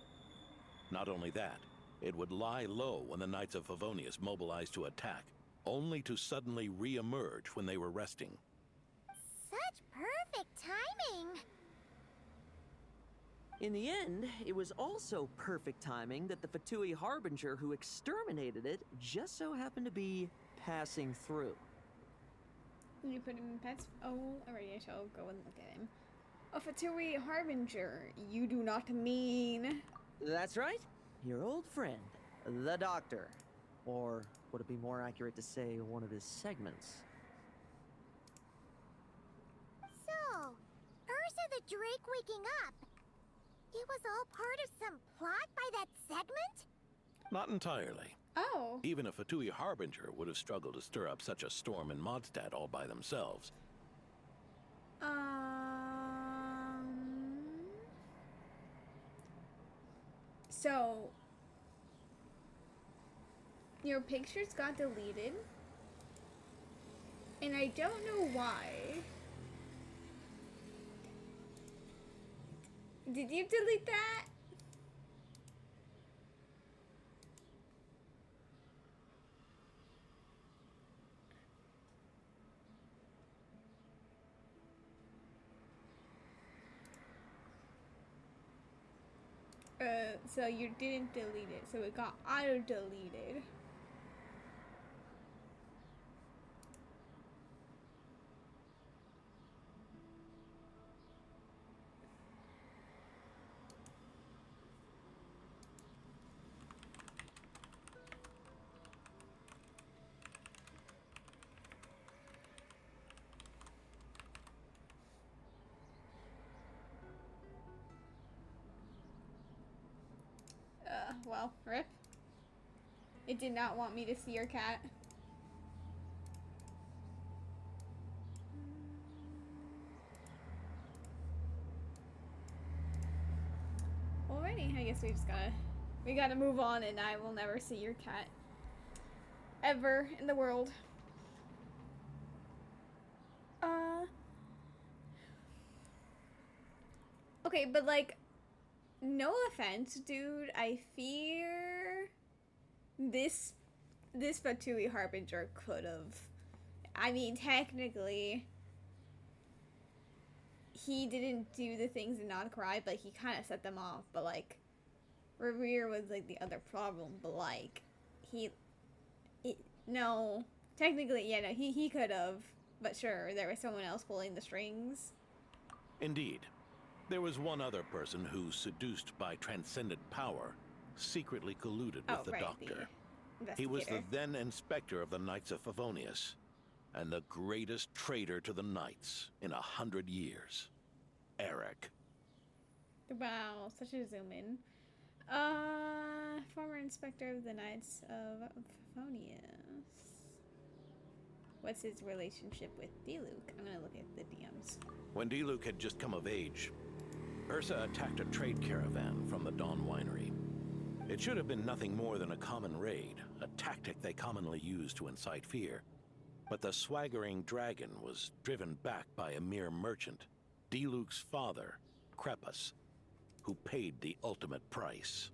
Not only that, it would lie low when the Knights of Favonius mobilized to attack, only to suddenly re-emerge when they were resting. Such perfect timing! In the end, it was also perfect timing that the Fatui Harbinger who exterminated it just so happened to be passing through. You put him in pets? Oh, alright, I shall go and look at him. A Fatui Harbinger, you do not mean... That's right. Your old friend, the Doctor. Or would it be more accurate to say one of his segments? So, Ursa the Drake waking up. It was all part of some plot by that segment? Not entirely. Oh. Even a Fatui Harbinger would have struggled to stir up such a storm in Mondstadt all by themselves. So, your pictures got deleted, and I don't know why. Did you delete that? So you didn't delete it, so it got auto-deleted. Well, rip. It did not want me to see your cat. Alrighty, I guess we gotta move on, and I will never see your cat ever in the world. Okay, but like, no offense, dude. I fear this Fatui Harbinger could have. I mean, technically, he didn't do the things and not cry, but he kind of set them off. But like, Revere was like the other problem. But like, no, technically, yeah, no, he could have. But sure, there was someone else pulling the strings. Indeed. There was one other person who, seduced by transcendent power, secretly colluded with the Doctor. He was the then Inspector of the Knights of Favonius, and the greatest traitor to the Knights in 100 years. Eric. Wow, such a zoom in. Former Inspector of the Knights of Favonius. What's his relationship with D-Luke? I'm gonna look at the DMs. When D-Luke had just come of age, Ursa attacked a trade caravan from the Dawn Winery. It should have been nothing more than a common raid, a tactic they commonly use to incite fear. But the swaggering dragon was driven back by a mere merchant, D-Luke's father, Crepus, who paid the ultimate price.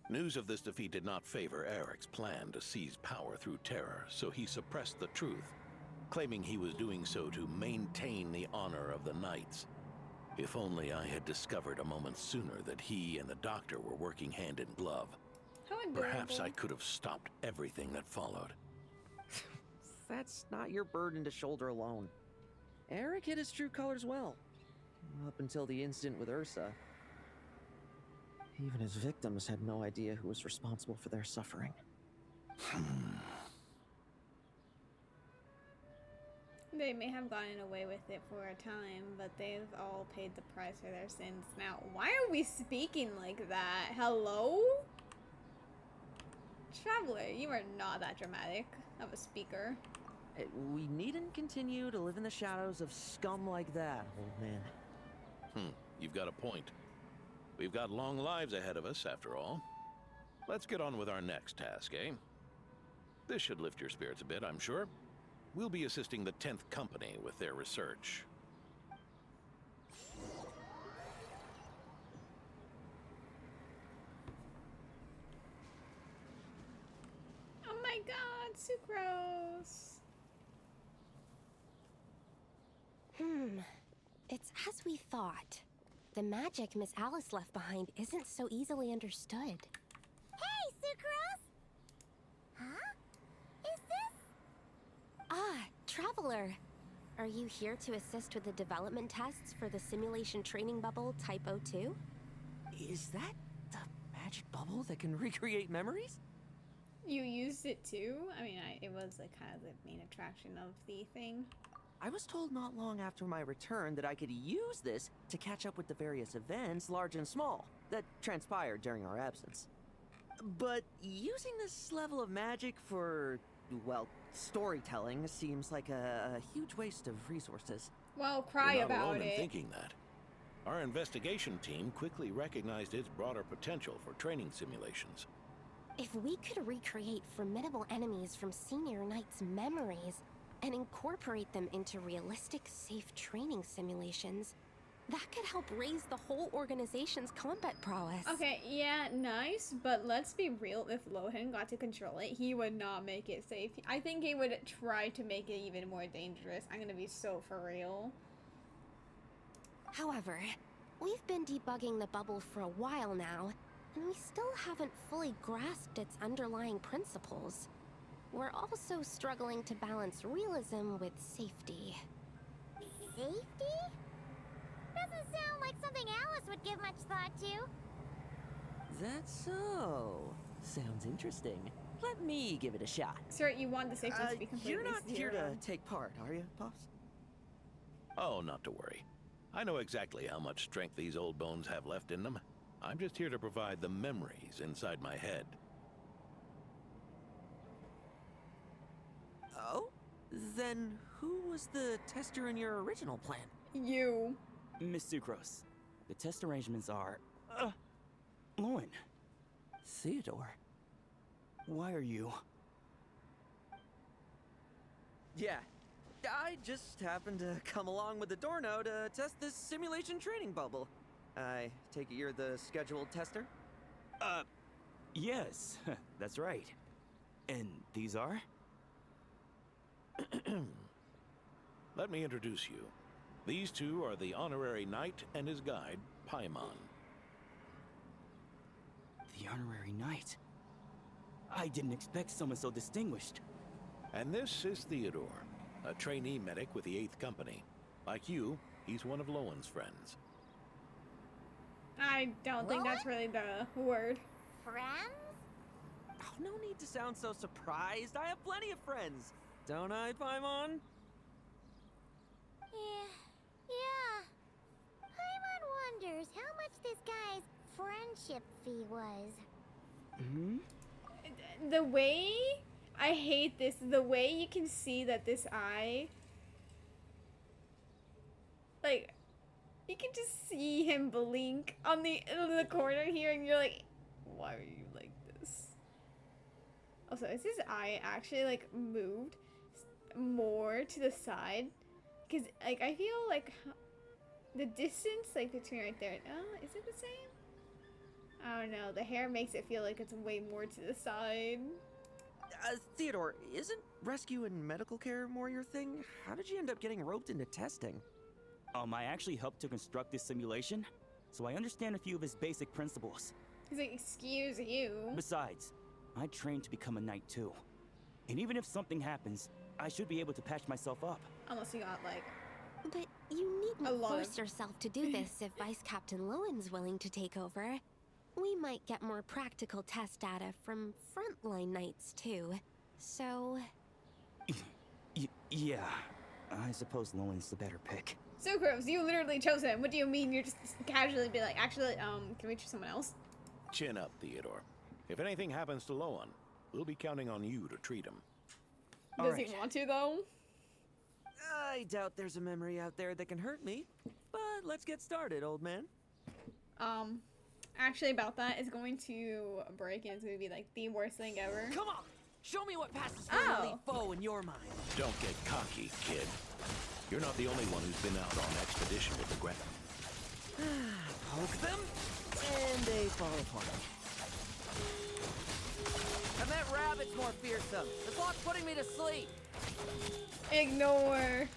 News of this defeat did not favor Eric's plan to seize power through terror, so he suppressed the truth, claiming he was doing so to maintain the honor of the Knights. If only I had discovered a moment sooner that he and the Doctor were working hand in glove. Perhaps I could have stopped everything that followed. That's not your burden to shoulder alone. Eric hid his true colors well. Up until the incident with Ursa. Even his victims had no idea who was responsible for their suffering. They may have gotten away with it for a time, but they've all paid the price for their sins. Now, why are we speaking like that? Hello? Traveler, you are not that dramatic of a speaker. We needn't continue to live in the shadows of scum like that, old man. You've got a point. We've got long lives ahead of us, after all. Let's get on with our next task, eh? This should lift your spirits a bit, I'm sure. We'll be assisting the 10th Company with their research. Oh my god, Sucrose! It's as we thought. The magic Miss Alice left behind isn't so easily understood. Hey, Sucrose! Huh? Is this? Ah, Traveler. Are you here to assist with the development tests for the simulation training bubble Type 02? Is that the magic bubble that can recreate memories? You used it too? I mean, it was like kind of the main attraction of the thing. I was told not long after my return that I could use this to catch up with the various events, large and small, that transpired during our absence. But using this level of magic for, well, storytelling seems like a huge waste of resources. Well, cry You're not about alone it. in thinking that. Our investigation team quickly recognized its broader potential for training simulations. If we could recreate formidable enemies from Senior Knight's memories and incorporate them into realistic, safe training simulations, that could help raise the whole organization's combat prowess. Okay, yeah, nice, but let's be real, if Lohen got to control it, he would not make it safe. I think he would try to make it even more dangerous. I'm gonna be so for real. However, we've been debugging the bubble for a while now, and we still haven't fully grasped its underlying principles. We're also struggling to balance realism with safety. Safety? Doesn't sound like something Alice would give much thought to. That's so. Sounds interesting. Let me give it a shot. Sir, you want the safety to be completely You're not here to zero. take part, are you, Pops? Oh, not to worry. I know exactly how much strength these old bones have left in them. I'm just here to provide the memories inside my head. Oh? Then who was the tester in your original plan? You. Miss Sucrose, the test arrangements are... Lohen. Theodore. Why are you... Yeah. I just happened to come along with the Dorno to test this simulation training bubble. I take it you're the scheduled tester? Yes, that's right. And these are? Let me introduce you. These two are the honorary knight and his guide, Paimon. The honorary knight? I didn't expect someone so distinguished. And this is Theodore, a trainee medic with the 8th Company. Like you, he's one of Lohen's friends. I don't think that's really the word. Friends? Oh, no need to sound so surprised. I have plenty of friends. Don't I, Paimon? Yeah. Paimon wonders how much this guy's friendship fee was. Hmm? The way I hate this, the way you can see that this eye, like, you can just see him blink on the corner here, and you're like, why are you like this? Also, is his eye actually like moved more to the side? Because like I feel like the distance like between right there, is it the same? I don't know. The hair makes it feel like it's way more to the side. Theodore, isn't rescue and medical care more your thing? How did you end up getting roped into testing? I actually helped to construct this simulation, so I understand a few of his basic principles. He's like, excuse you. Besides, I trained to become a knight too. And even if something happens, I should be able to patch myself up. Unless you got like... But you needn't force yourself to do this if Vice Captain Lowen's willing to take over. We might get more practical test data from frontline knights too. So... Yeah, I suppose Lowen's the better pick. So gross, you literally chose him. What do you mean you're just casually be like, actually, can we choose someone else? Chin up, Theodore. If anything happens to Lohen, we'll be counting on you to treat him. Does he want to, though? I doubt there's a memory out there that can hurt me. But let's get started, old man. Actually, about that, is going to break and it's going to be like the worst thing ever. Come on! Show me what passes for an elite foe in your mind. Don't get cocky, kid. You're not the only one who's been out on expedition with the Gren. Poke them, and they fall apart. I meant rabbits more fearsome. The clock's putting me to sleep. Ignore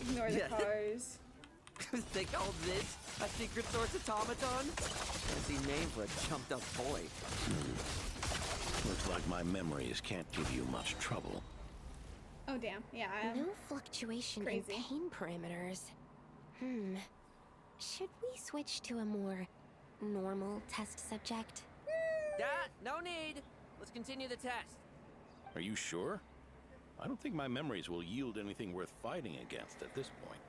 the cars. They called this a secret source automaton? Fancy name for a chumped up boy. Looks like my memories can't give you much trouble. Oh damn, yeah. No fluctuation in pain parameters. Should we switch to a more normal test subject? No need. Let's continue the test. Are you sure? I don't think my memories will yield anything worth fighting against at this point.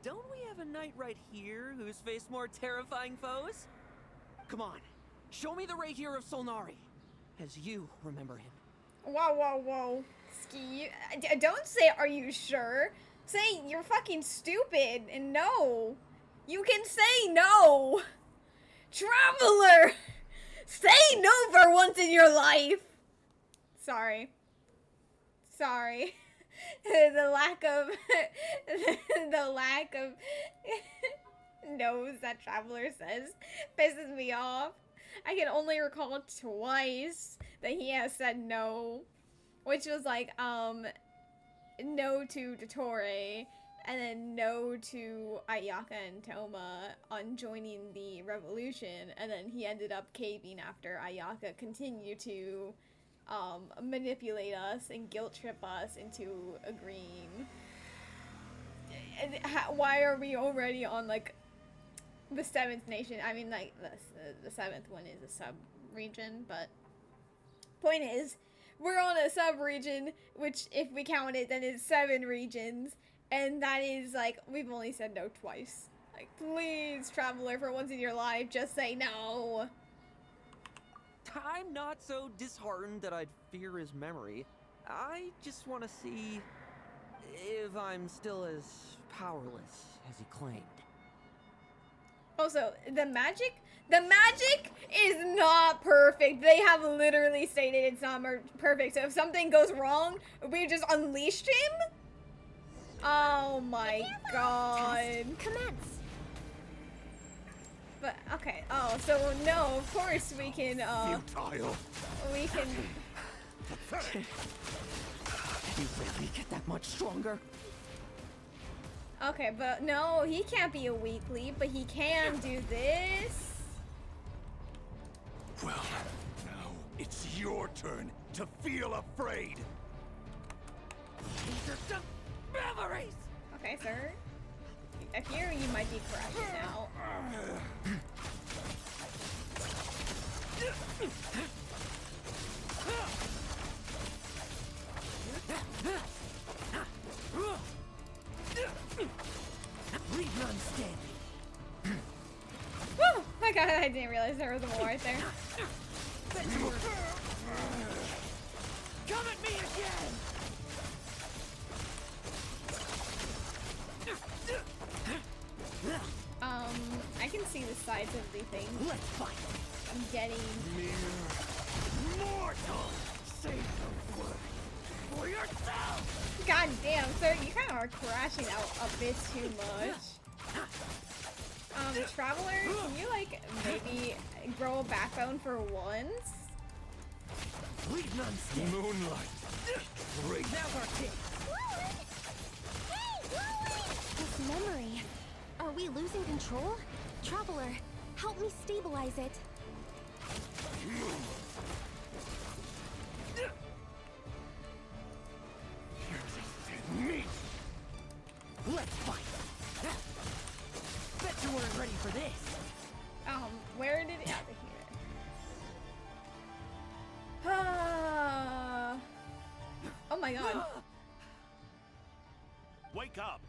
Don't we have a knight right here who's faced more terrifying foes? Come on, show me the Rahier of Solnari, as you remember him. Whoa. Ski. Don't say, are you sure? Say, you're fucking stupid, and no. You can say no. Traveler! Say no for once in your life. Sorry. The lack of no's that Traveler says pisses me off. I can only recall twice that he has said no, which was like no to Dottore and then no to Ayaka and Toma on joining the revolution, and then he ended up caving after Ayaka continued to manipulate us and guilt trip us into agreeing. And why are we already on like the 7th nation? I mean, like the 7th one is a sub-region, but point is, we're on a sub-region, which if we count it, then it's 7 regions, and that is like, we've only said no twice. Like, please, Traveler, for once in your life, just say no. I'm not so disheartened that I'd fear his memory. I just want to see if I'm still as powerless as he claimed. Also, the magic is not perfect. They have literally stated it's not perfect. So if something goes wrong, we just unleashed him? Oh my god. Test commence. But, okay, oh, so no, of course we can, Futile. we can... You really get that much stronger? Okay, but no, he can't be a weekly, but he can do this. Well, now it's your turn to feel afraid. These are just memories! Okay, sir. I fear you might be crashing out. Leave unsteady. Woo! My god, I didn't realize there was a wall right there. Come at me again! I can see the sides of the thing. Let's fight. I'm getting... Mortal! Save the word for yourself! God damn, sir, you kind of are crashing out a bit too much. Traveler, can you, like, maybe grow a backbone for once? Leave none stay. Moonlight. Great. Now's our chance. This memory. Are we losing control? Traveler, help me stabilize it. Me. Let's fight. Bet you weren't ready for this. Where did it... Out of here. Oh my god. Wake up!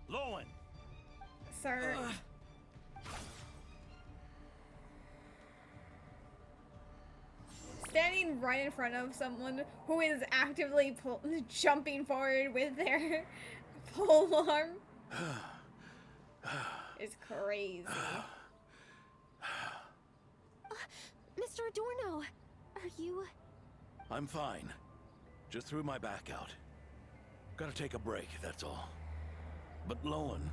Lohen! Sir. Standing right in front of someone who is actively jumping forward with their pole arm is crazy. Mr. Adorno, are you... I'm fine. Just threw my back out. Gotta take a break, that's all. But Lohen...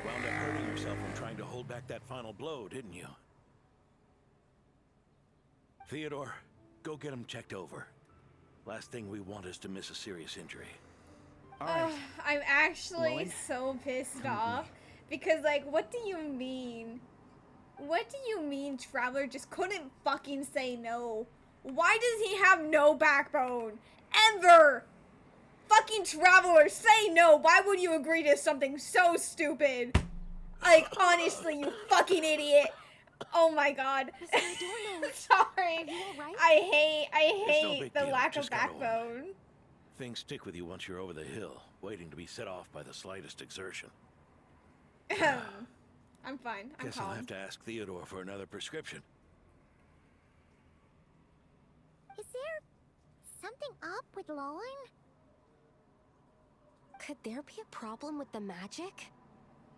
wound up hurting yourself when trying to hold back that final blow, didn't you? Theodore, go get him checked over. Last thing we want is to miss a serious injury. I'm actually so pissed off because, like, what do you mean? What do you mean Traveler just couldn't fucking say no? Why does he have no backbone? Ever! Fucking Traveler, say no! Why would you agree to something so stupid? Like, honestly, you fucking idiot! Oh my god. Sorry. I hate the lack of backbone. Things stick with you once you're over the hill, waiting to be set off by the slightest exertion. I'm fine. I'm Guess calm. I'll have to ask Theodore for another prescription. Is there something up with Lohen? Could there be a problem with the magic?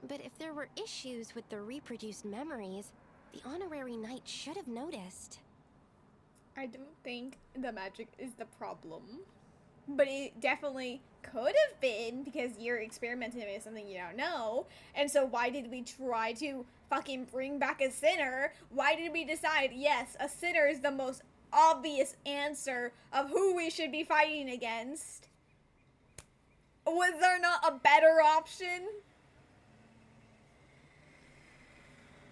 But if there were issues with the reproduced memories, the honorary knight should have noticed. I don't think the magic is the problem. But it definitely could have been because you're experimenting with something you don't know. And so why did we try to fucking bring back a sinner? Why did we decide, yes, a sinner is the most obvious answer of who we should be fighting against? Was there not a better option?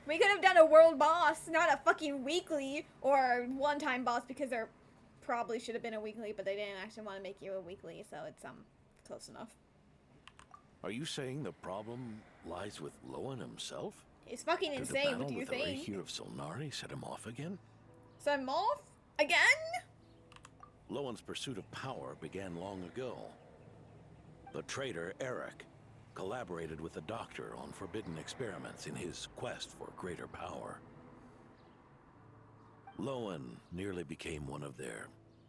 We could have done a world boss, not a fucking weekly or one-time boss, because there probably should have been a weekly, but they didn't actually want to make you a weekly, so it's close enough. Are you saying the problem lies with Lohen himself? It's fucking insane. What do you think? Did the battle with the Reiki of Solnari set him off again? So I'm off again? Lohen's pursuit of power began long ago. The traitor Eric collaborated with the Doctor on forbidden experiments in his quest for greater power. Lohen nearly became one of their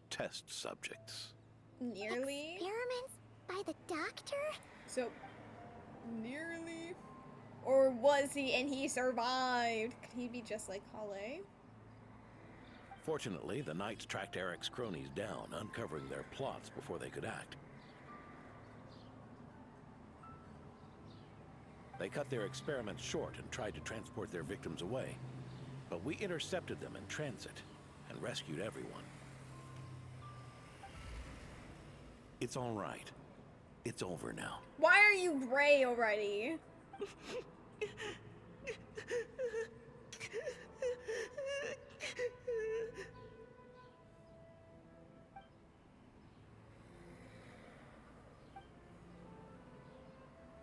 test subjects. Nearly? Experiments by the Doctor? So, nearly? Or was he and he survived? Could he be just like Halle? Fortunately, the Knights tracked Eric's cronies down, uncovering their plots before they could act. They cut their experiments short and tried to transport their victims away. But we intercepted them in transit and rescued everyone. It's all right. It's over now. Why are you gray already?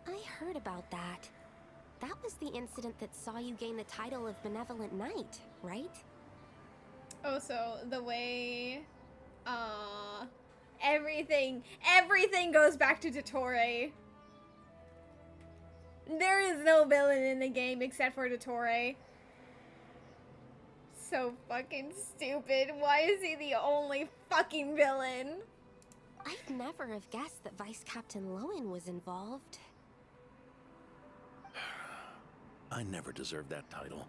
I heard about that. That was the incident that saw you gain the title of Benevolent Knight, right? Oh, so the way, everything goes back to Dottore. There is no villain in the game except for Dottore. So fucking stupid. Why is he the only fucking villain? I'd never have guessed that Vice Captain Lohen was involved. I never deserved that title.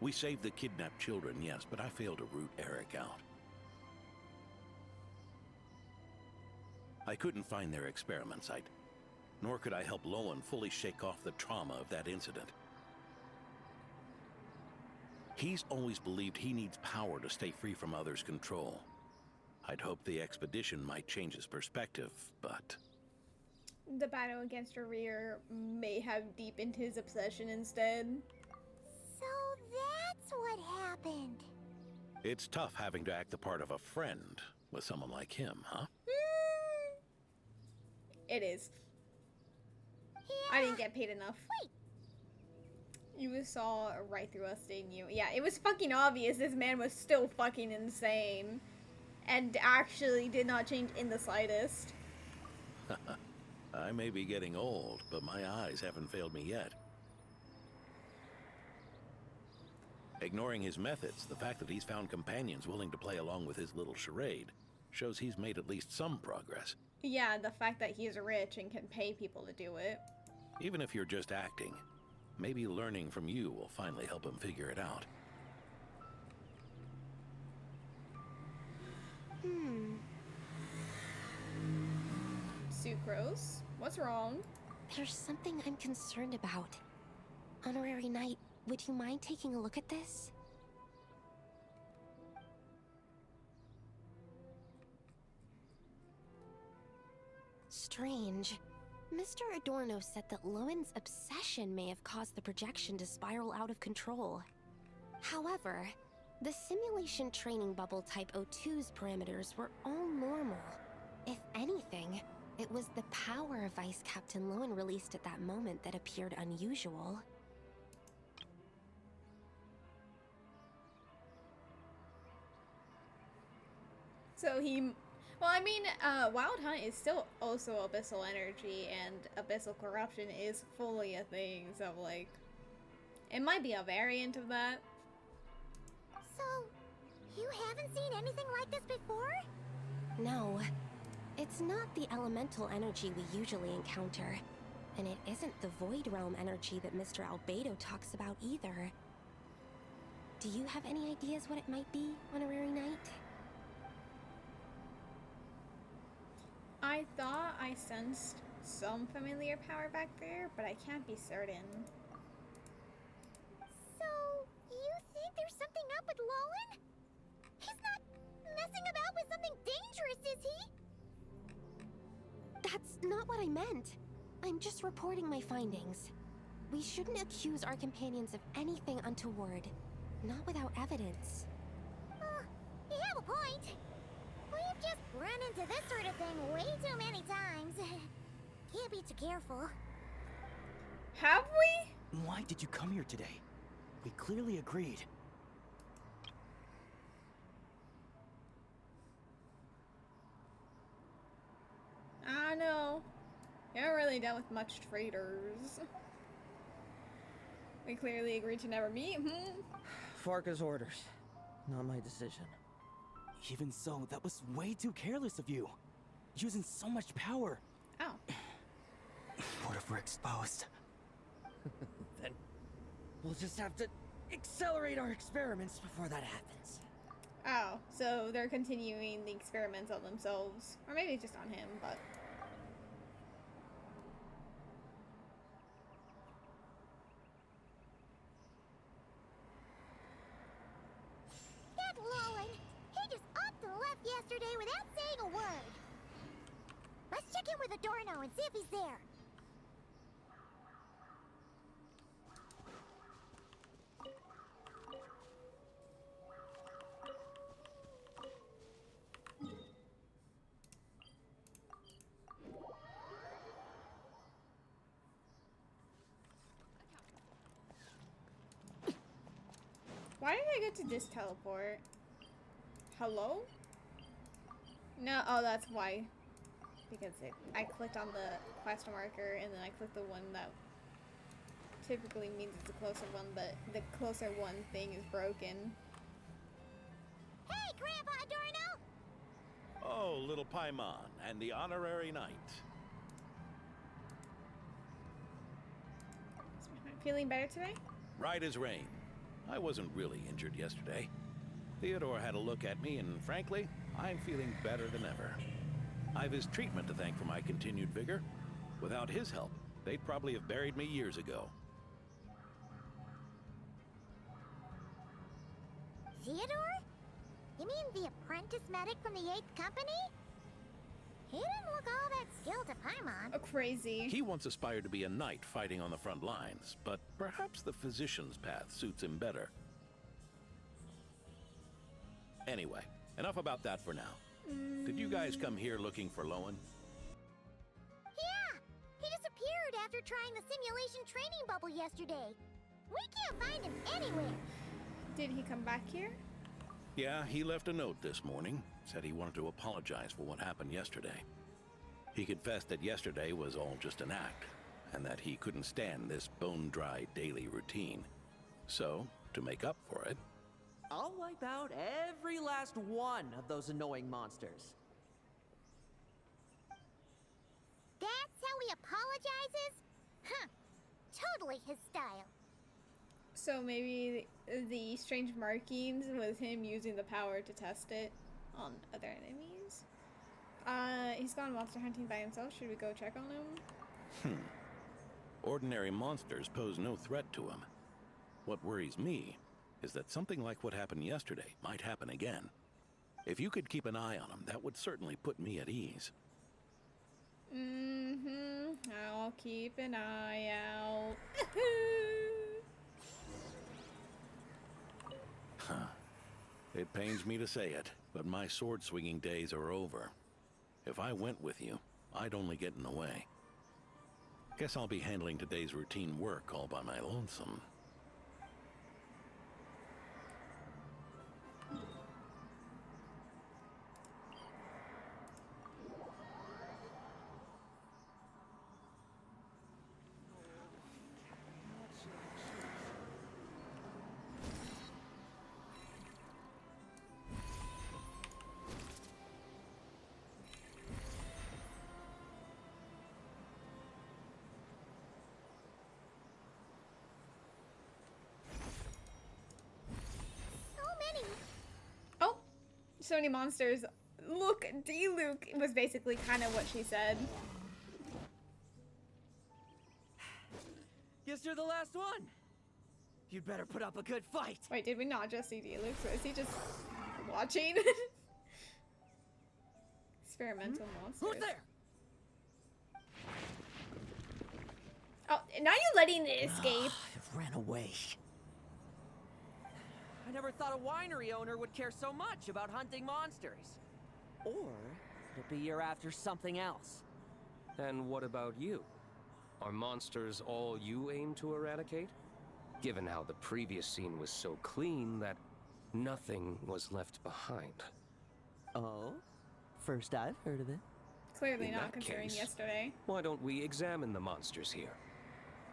We saved the kidnapped children, yes, but I failed to root Eric out. I couldn't find their experiment site, nor could I help Lohen fully shake off the trauma of that incident. He's always believed he needs power to stay free from others' control. I'd hoped the expedition might change his perspective, but... The battle against Rear may have deepened his obsession instead. So that's what happened. It's tough having to act the part of a friend with someone like him, huh? It is. Yeah. I didn't get paid enough. Wait. You saw right through us, didn't you? Yeah, it was fucking obvious this man was still fucking insane. And actually did not change in the slightest. I may be getting old, but my eyes haven't failed me yet. Ignoring his methods, the fact that he's found companions willing to play along with his little charade shows he's made at least some progress. Yeah, the fact that he's rich and can pay people to do it. Even if you're just acting, maybe learning from you will finally help him figure it out. Sucrose, what's wrong? There's something I'm concerned about. Honorary Knight, would you mind taking a look at this? Strange. Mr. Adorno said that Lowen's obsession may have caused the projection to spiral out of control. However, the simulation training bubble type O2's parameters were all normal. If anything, it was the power Vice Captain Lohen released at that moment that appeared unusual. So well, I mean, Wild Hunt is still also abyssal energy, and abyssal corruption is fully a thing, so, like, it might be a variant of that. So, you haven't seen anything like this before? No. It's not the elemental energy we usually encounter, and it isn't the Void Realm energy that Mr. Albedo talks about either. Do you have any ideas what it might be, Honorary Knight? I thought I sensed some familiar power back there, but I can't be certain. So, you think there's something up with Lohen? He's not messing about with something dangerous, is he? That's not what I meant. I'm just reporting my findings. We shouldn't accuse our companions of anything untoward. Not without evidence. You have a point. We've just run into this sort of thing way too many times. Can't be too careful. Have we? Why did you come here today? We clearly agreed. I know. You haven't really dealt with much traitors. We clearly agreed to never meet. Farka's orders, not my decision. Even so, that was way too careless of you. Using so much power. Oh. What if we're exposed? Then we'll just have to accelerate our experiments before that happens. Oh, so they're continuing the experiments on themselves. Or maybe just on him, but... That Lohen, he just upped and left yesterday without saying a word. check in with Adorno and see if he's there. Why did I get to just teleport? Hello? No, oh, that's why. Because I clicked on the quest marker and then I clicked the one that typically means it's a closer one, but the closer one thing is broken. Hey, Grandpa Adorno! Oh, little Paimon, and the honorary knight. Feeling better today? Right as rain. I wasn't really injured yesterday. Theodore had a look at me, and frankly, I'm feeling better than ever. I've his treatment to thank for my continued vigor. Without his help, they'd probably have buried me years ago. Theodore? You mean the apprentice medic from the 8th Company? He didn't look all that skilled to Paimon. Oh, crazy. He once aspired to be a knight fighting on the front lines, but perhaps the physician's path suits him better. Anyway, enough about that for now. Did you guys come here looking for Lohen? Yeah! He disappeared after trying the simulation training bubble yesterday. We can't find him anywhere. Did he come back here? Yeah, he left a note this morning. Said he wanted to apologize for what happened yesterday. He confessed that yesterday was all just an act, and that he couldn't stand this bone-dry daily routine. So, to make up for it, I'll wipe out every last one of those annoying monsters. That's how he apologizes? Huh. Totally his style. So maybe the strange markings was him using the power to test it on other enemies. He's gone monster hunting by himself. Should we go check on him? Ordinary monsters pose no threat to him. What worries me is that something like what happened yesterday might happen again. If you could keep an eye on him, that would certainly put me at ease. I'll keep an eye out. It pains me to say it, but my sword-swinging days are over. If I went with you, I'd only get in the way. Guess I'll be handling today's routine work all by my lonesome. So many monsters. Look, D-Luke was basically kind of what she said. Guess you're the last one. You'd better put up a good fight. Wait, did we not just see D-Luke? So is he just watching? Experimental monsters. Who's there? Oh, now you're letting it escape. It ran away. I never thought a winery owner would care so much about hunting monsters. Or maybe you're after something else. And what about you? Are monsters all you aim to eradicate? Given how the previous scene was so clean that nothing was left behind. Oh? First I've heard of it. Clearly In not, that considering case, yesterday. Why don't we examine the monsters here?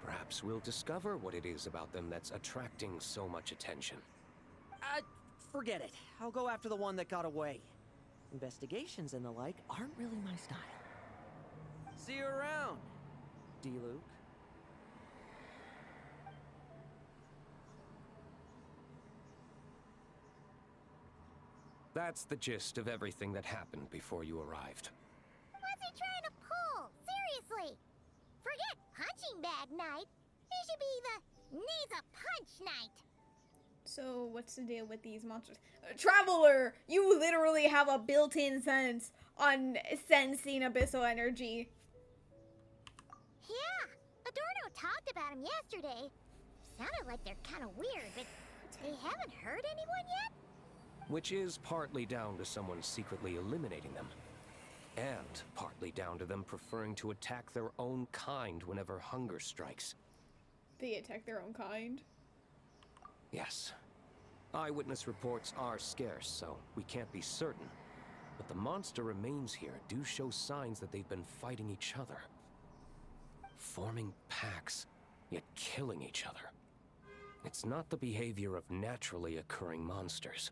Perhaps we'll discover what it is about them that's attracting so much attention. Forget it. I'll go after the one that got away. Investigations and the like aren't really my style. See you around, D-Luke. That's the gist of everything that happened before you arrived. What's he trying to pull? Seriously. Forget punching bag night. He should be the needs a punch night. So what's the deal with these monsters? Traveler, you literally have a built-in sense on sensing abyssal energy. Yeah, Adorno talked about him yesterday. Sounded like they're kind of weird, but they haven't hurt anyone yet? Which is partly down to someone secretly eliminating them. And partly down to them preferring to attack their own kind whenever hunger strikes. They attack their own kind? Yes. Eyewitness reports are scarce, so we can't be certain. But the monster remains here do show signs that they've been fighting each other. Forming packs, yet killing each other. It's not the behavior of naturally occurring monsters.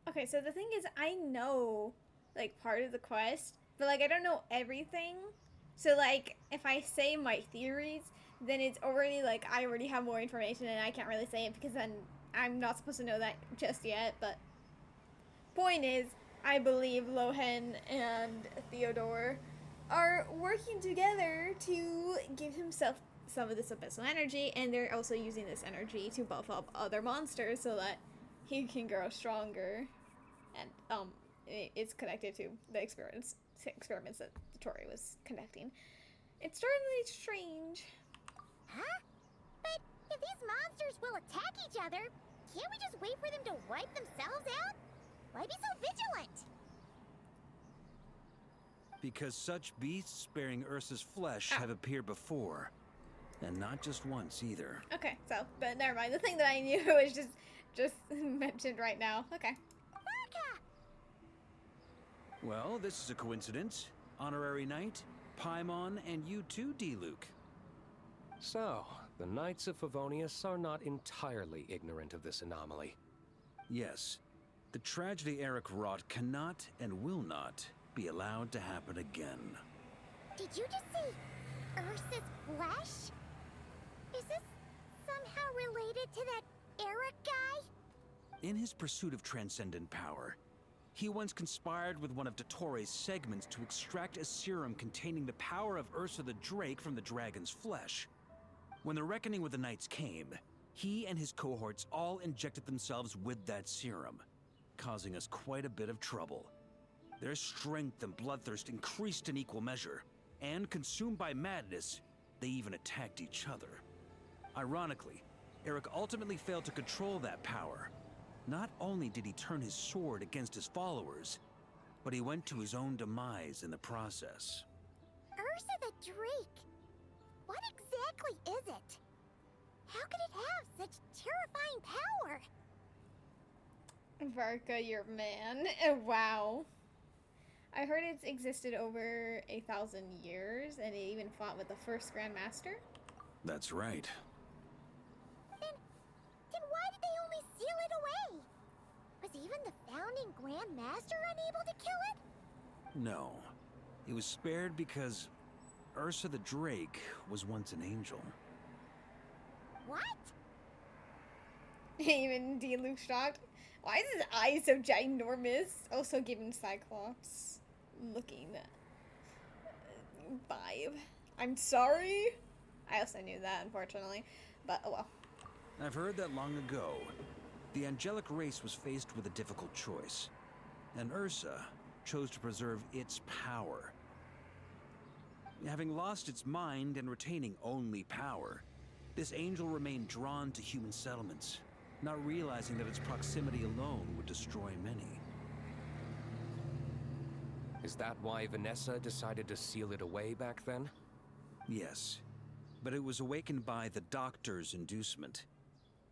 Okay, so the thing is, I know, like, part of the quest, but, like, I don't know everything. So, like, if I say my theories, then it's already, like, I already have more information and I can't really say it because then I'm not supposed to know that just yet, but point is, I believe Lohen and Theodore are working together to give himself some of this abyssal energy, and they're also using this energy to buff up other monsters so that he can grow stronger. And it's connected to the experiments that Tori was conducting. It's certainly strange. Huh? But if these monsters will attack each other, can't we just wait for them to wipe themselves out? Why be so vigilant? Because such beasts bearing Ursa's flesh have appeared before. And not just once either. Okay, so, but never mind. The thing that I knew was just mentioned right now. Okay. Well, this is a coincidence. Honorary Knight, Paimon, and you too, D-Luke. So, the Knights of Favonius are not entirely ignorant of this anomaly. Yes. The tragedy Eric wrought cannot and will not be allowed to happen again. Did you just see Ursa's flesh? Is this somehow related to that Eric guy? In his pursuit of transcendent power, he once conspired with one of Dottoro's segments to extract a serum containing the power of Ursa the Drake from the dragon's flesh. When the reckoning with the Knights came, he and his cohorts all injected themselves with that serum, causing us quite a bit of trouble. Their strength and bloodthirst increased in equal measure, and consumed by madness, they even attacked each other. Ironically, Eric ultimately failed to control that power. Not only did he turn his sword against his followers, but he went to his own demise in the process. Ursa the Drake? What exactly is it? How could it have such terrifying power? Varka, your man. Wow. I heard it's existed over 1,000 years, and it even fought with the first Grand Master. That's right. Then why did they only seal it away? Was even the founding Grand Master unable to kill it? No. It was spared because Ursa the Drake was once an angel. What? Even D-Luke shocked. Why is his eye so ginormous? Also giving Cyclops looking vibe. I'm sorry. I also knew that, unfortunately. But, oh well. I've heard that long ago, the angelic race was faced with a difficult choice. And Ursa chose to preserve its power. Having lost its mind and retaining only power, this angel remained drawn to human settlements, not realizing that its proximity alone would destroy many. Is that why Vanessa decided to seal it away back then? Yes, but it was awakened by the Doctor's inducement,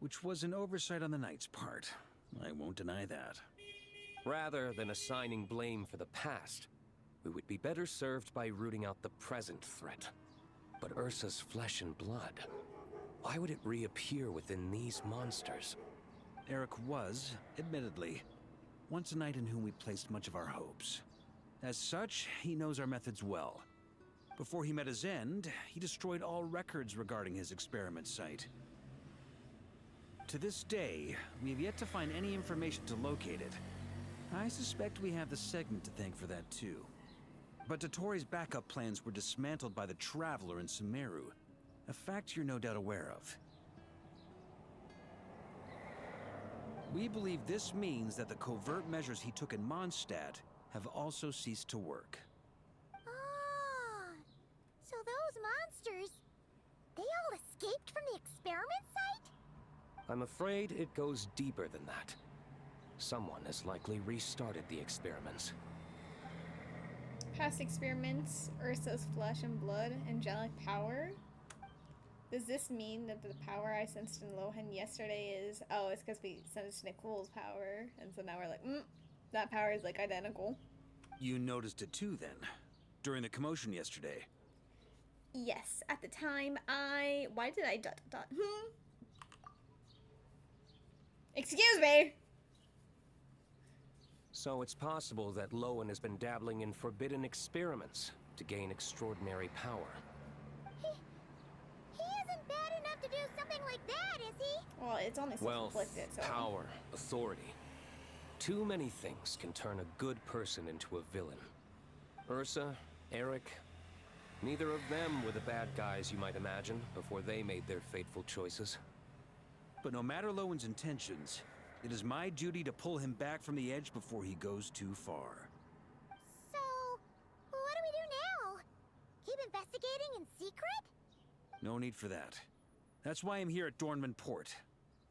which was an oversight on the Knight's part. I won't deny that. Rather than assigning blame for the past, we would be better served by rooting out the present threat. But Ursa's flesh and blood, why would it reappear within these monsters? Eric was, admittedly, once a knight in whom we placed much of our hopes. As such, he knows our methods well. Before he met his end, he destroyed all records regarding his experiment site. To this day, we have yet to find any information to locate it. I suspect we have the segment to thank for that too. But Dottoro's backup plans were dismantled by the Traveler in Sumeru, a fact you're no doubt aware of. We believe this means that the covert measures he took in Mondstadt have also ceased to work. Ah, so those monsters, they all escaped from the experiment site? I'm afraid it goes deeper than that. Someone has likely restarted the experiments. Past experiments, Ursa's flesh and blood, angelic power. Does this mean that the power I sensed in Lohen yesterday is... Oh, it's because we sensed Nicole's power. And so now we're like, that power is like identical. You noticed it too then, during the commotion yesterday. Yes, at the time I... Why did I ... Excuse me! So it's possible that Lohen has been dabbling in forbidden experiments to gain extraordinary power. He isn't bad enough to do something like that, is he? Well, it's only Wealth, self-inflicted, so... power, authority. Too many things can turn a good person into a villain. Ursa, Eric, neither of them were the bad guys you might imagine before they made their fateful choices. But no matter Lowen's intentions, it is my duty to pull him back from the edge before he goes too far. So, what do we do now? Keep investigating in secret? No need for that. That's why I'm here at Dornman Port.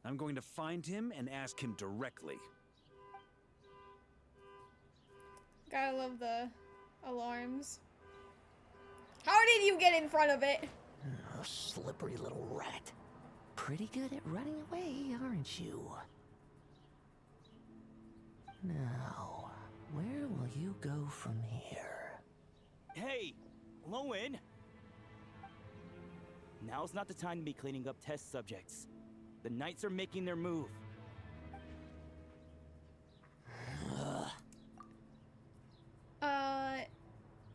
I'm going to find him and ask him directly. Gotta love the alarms. How did you get in front of it? Oh, slippery little rat. Pretty good at running away, aren't you? Now, where will you go from here? Hey, Lohen! Now's not the time to be cleaning up test subjects. The Knights are making their move.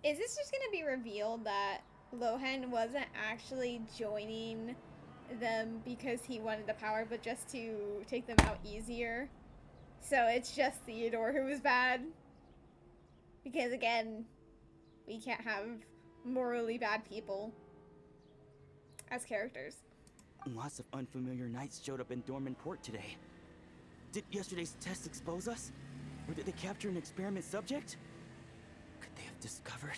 Is this just gonna be revealed that Lohen wasn't actually joining them because he wanted the power, but just to take them out easier? So it's just Theodore who was bad? Because again, we can't have morally bad people as characters. Lots of unfamiliar Knights showed up in Dorman Port today. Did yesterday's test expose us? Or did they capture an experiment subject? Could they have discovered?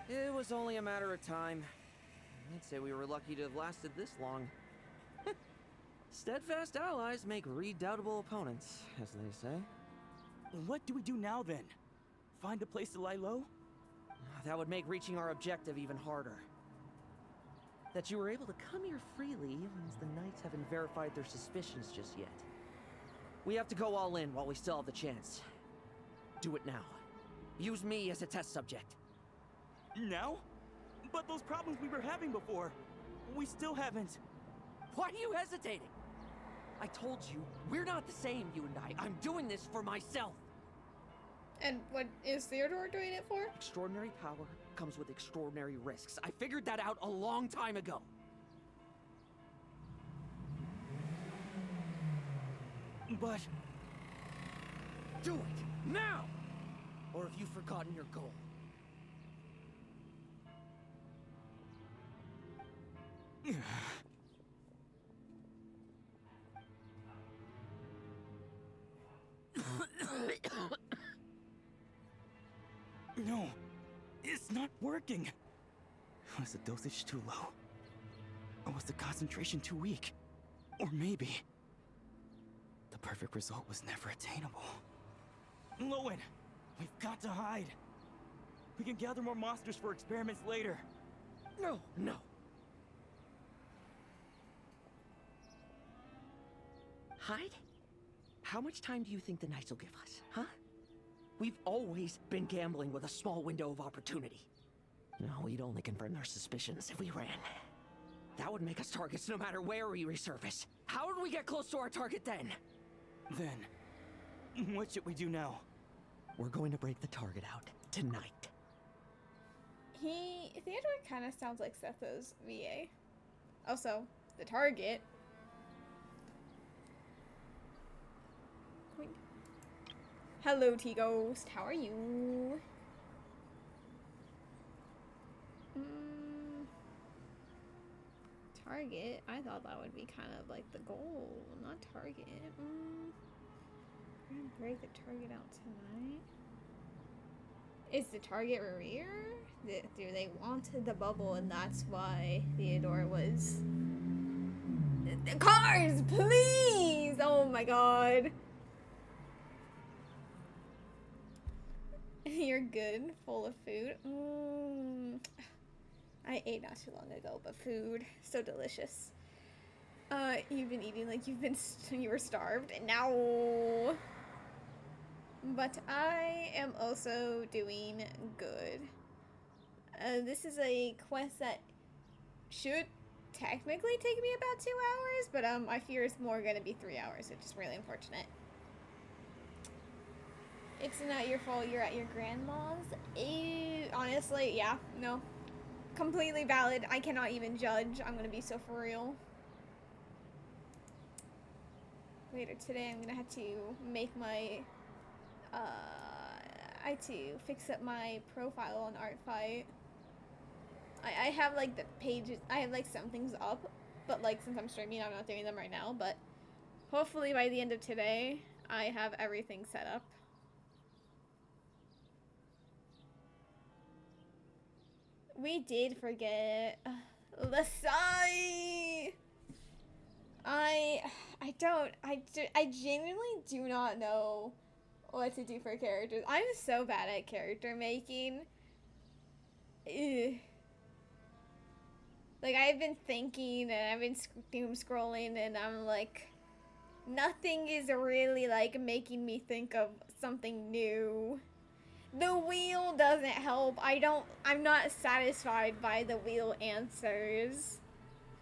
It was only a matter of time. I'd say we were lucky to have lasted this long. Steadfast allies make redoubtable opponents, as they say. What do we do now then? Find a place to lie low? That would make reaching our objective even harder. That you were able to come here freely means the Knights haven't verified their suspicions just yet. We have to go all in while we still have the chance. Do it now. Use me as a test subject. Now? But those problems we were having before, we still haven't. Why are you hesitating? I told you, we're not the same, you and I. I'm doing this for myself. And what is Theodore doing it for? Extraordinary power comes with extraordinary risks. I figured that out a long time ago. But... do it, now! Or have you forgotten your goal? No, it's not working. Was the dosage too low? Or was the concentration too weak? Or maybe the perfect result was never attainable. Lohen, we've got to hide. We can gather more monsters for experiments later. No. Hide? How much time do you think the Knights will give us, huh? We've always been gambling with a small window of opportunity. No, we'd only confirm their suspicions if we ran. That would make us targets no matter where we resurface. How would we get close to our target then? Then, what should we do now? We're going to break the target out tonight. Theodore kind of sounds like Setho's VA. Also, the target. Hello, T-Ghost. How are you? Target? I thought that would be kind of like the goal, not target. We're gonna break the target out tonight. Is the target Rear? Do they want the bubble, and that's why Theodore was... Cars, please! Oh my god. You're good, full of food. I ate not too long ago, but food, so delicious. You've been eating like you were starved, and now... But I am also doing good. This is a quest that should technically take me about 2 hours, but I fear it's more gonna be 3 hours, which is really unfortunate. It's not your fault you're at your grandma's. Honestly, yeah, no. Completely valid. I cannot even judge. I'm gonna be so for real. Later today, I'm gonna have to make my, I had to fix up my profile on Artfight. I have like the pages, I have like some things up, but like since I'm streaming, I'm not doing them right now, but hopefully by the end of today, I have everything set up. We did forget Lasai. I genuinely do not know what to do for characters. I'm so bad at character making. Ugh. Like, I've been thinking and I've been doom scrolling, and I'm like, nothing is really like making me think of something new. The wheel doesn't help. I'm not satisfied by the wheel answers.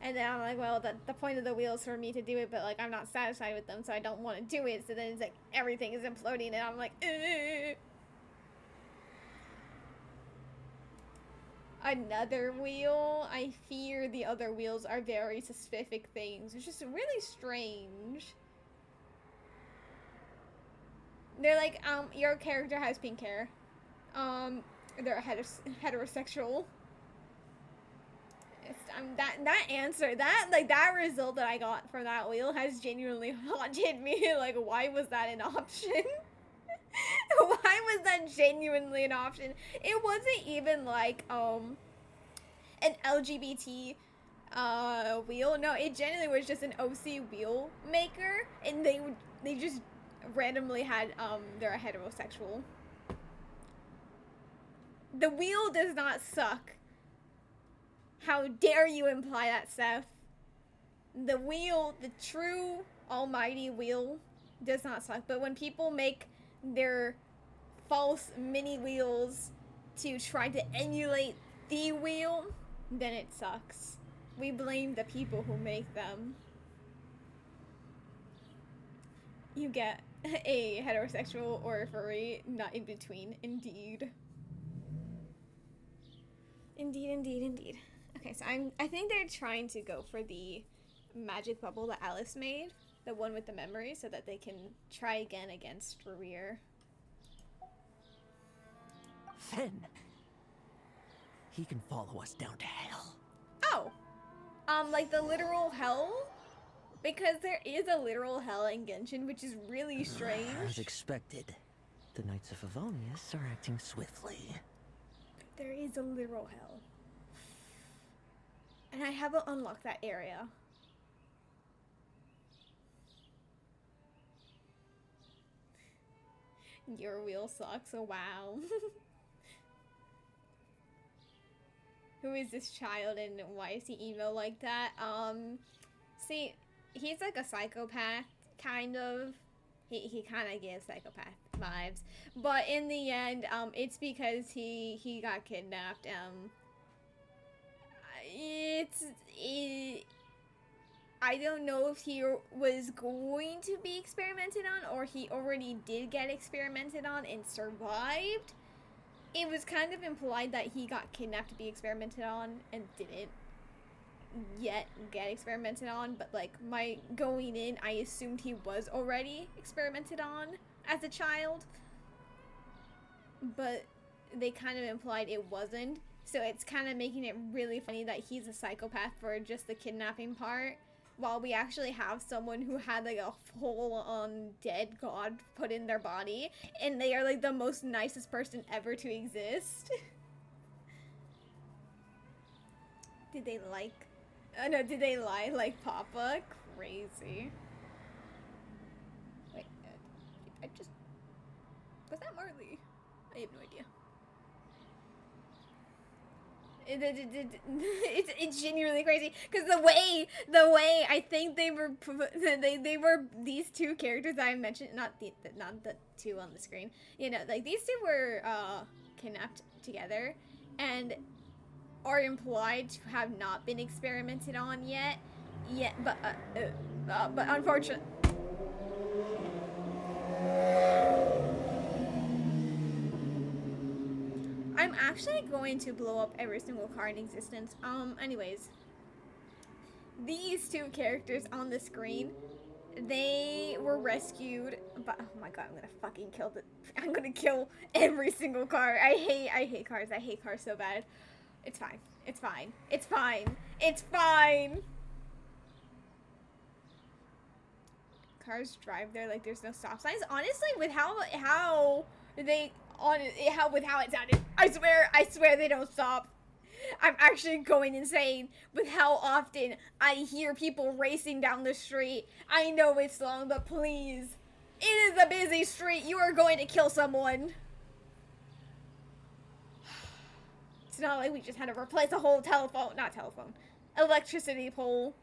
And then I'm like, well, the point of the wheel is for me to do it, but like I'm not satisfied with them, so I don't want to do it. So then it's like everything is imploding, and I'm like, ugh. Another wheel? I fear the other wheels are very specific things. It's just really strange. They're like, your character has pink hair. They're heterosexual. That answer, that result that I got from that wheel has genuinely haunted me. Like, why was that an option? Why was that genuinely an option? It wasn't even like, an LGBT, wheel. No, it genuinely was just an OC wheel maker, and they just randomly had, they're a heterosexual. The wheel does not suck. How dare you imply that, Seth? The wheel, the true almighty wheel, does not suck. But when people make their false mini wheels to try to emulate the wheel, then it sucks. We blame the people who make them. You get a heterosexual or a furry, not in between. Indeed. Indeed, indeed, indeed. Okay, so I think they're trying to go for the magic bubble that Alice made, the one with the memory, so that they can try again against Rear. Finn. He can follow us down to hell. Oh! Like the literal hell? Because there is a literal hell in Genshin, which is really strange. As expected, the Knights of Favonius are acting swiftly. There is a literal hell. And I haven't unlocked that area. Your wheel sucks, oh wow. Who is this child and why is he emo like that? See, he's like a psychopath, kind of. He kind of gives psychopath vibes. But in the end, it's because he got kidnapped. I don't know if he was going to be experimented on or he already did get experimented on and survived. It was kind of implied that he got kidnapped to be experimented on and didn't yet get experimented on, but like my going in, I assumed he was already experimented on as a child, but they kind of implied it wasn't. So it's kind of making it really funny that he's a psychopath for just the kidnapping part, while we actually have someone who had like a full-on dead god put in their body, and they are like the most nicest person ever to exist. Did they like... no, did they lie like Papa? Crazy. Wait, I just... Was that Marley? I have no idea. It's genuinely crazy because the way I think they were these two characters that I mentioned, not the two on the screen, you know, like these two were kidnapped together and are implied to have not been experimented on yet, but unfortunately. I'm actually going to blow up every single car in existence. Anyways. These two characters on the screen, they were rescued, but oh my god, I'm gonna kill every single car. I hate cars. I hate cars so bad. It's fine. It's fine. It's fine. It's fine. Cars drive there like there's no stop signs. Honestly, with how it sounded, I swear they don't stop. I'm actually going insane with how often I hear people racing down the street. I know it's long, but please, it is a busy street. You are going to kill someone. It's not like we just had to replace a whole electricity pole.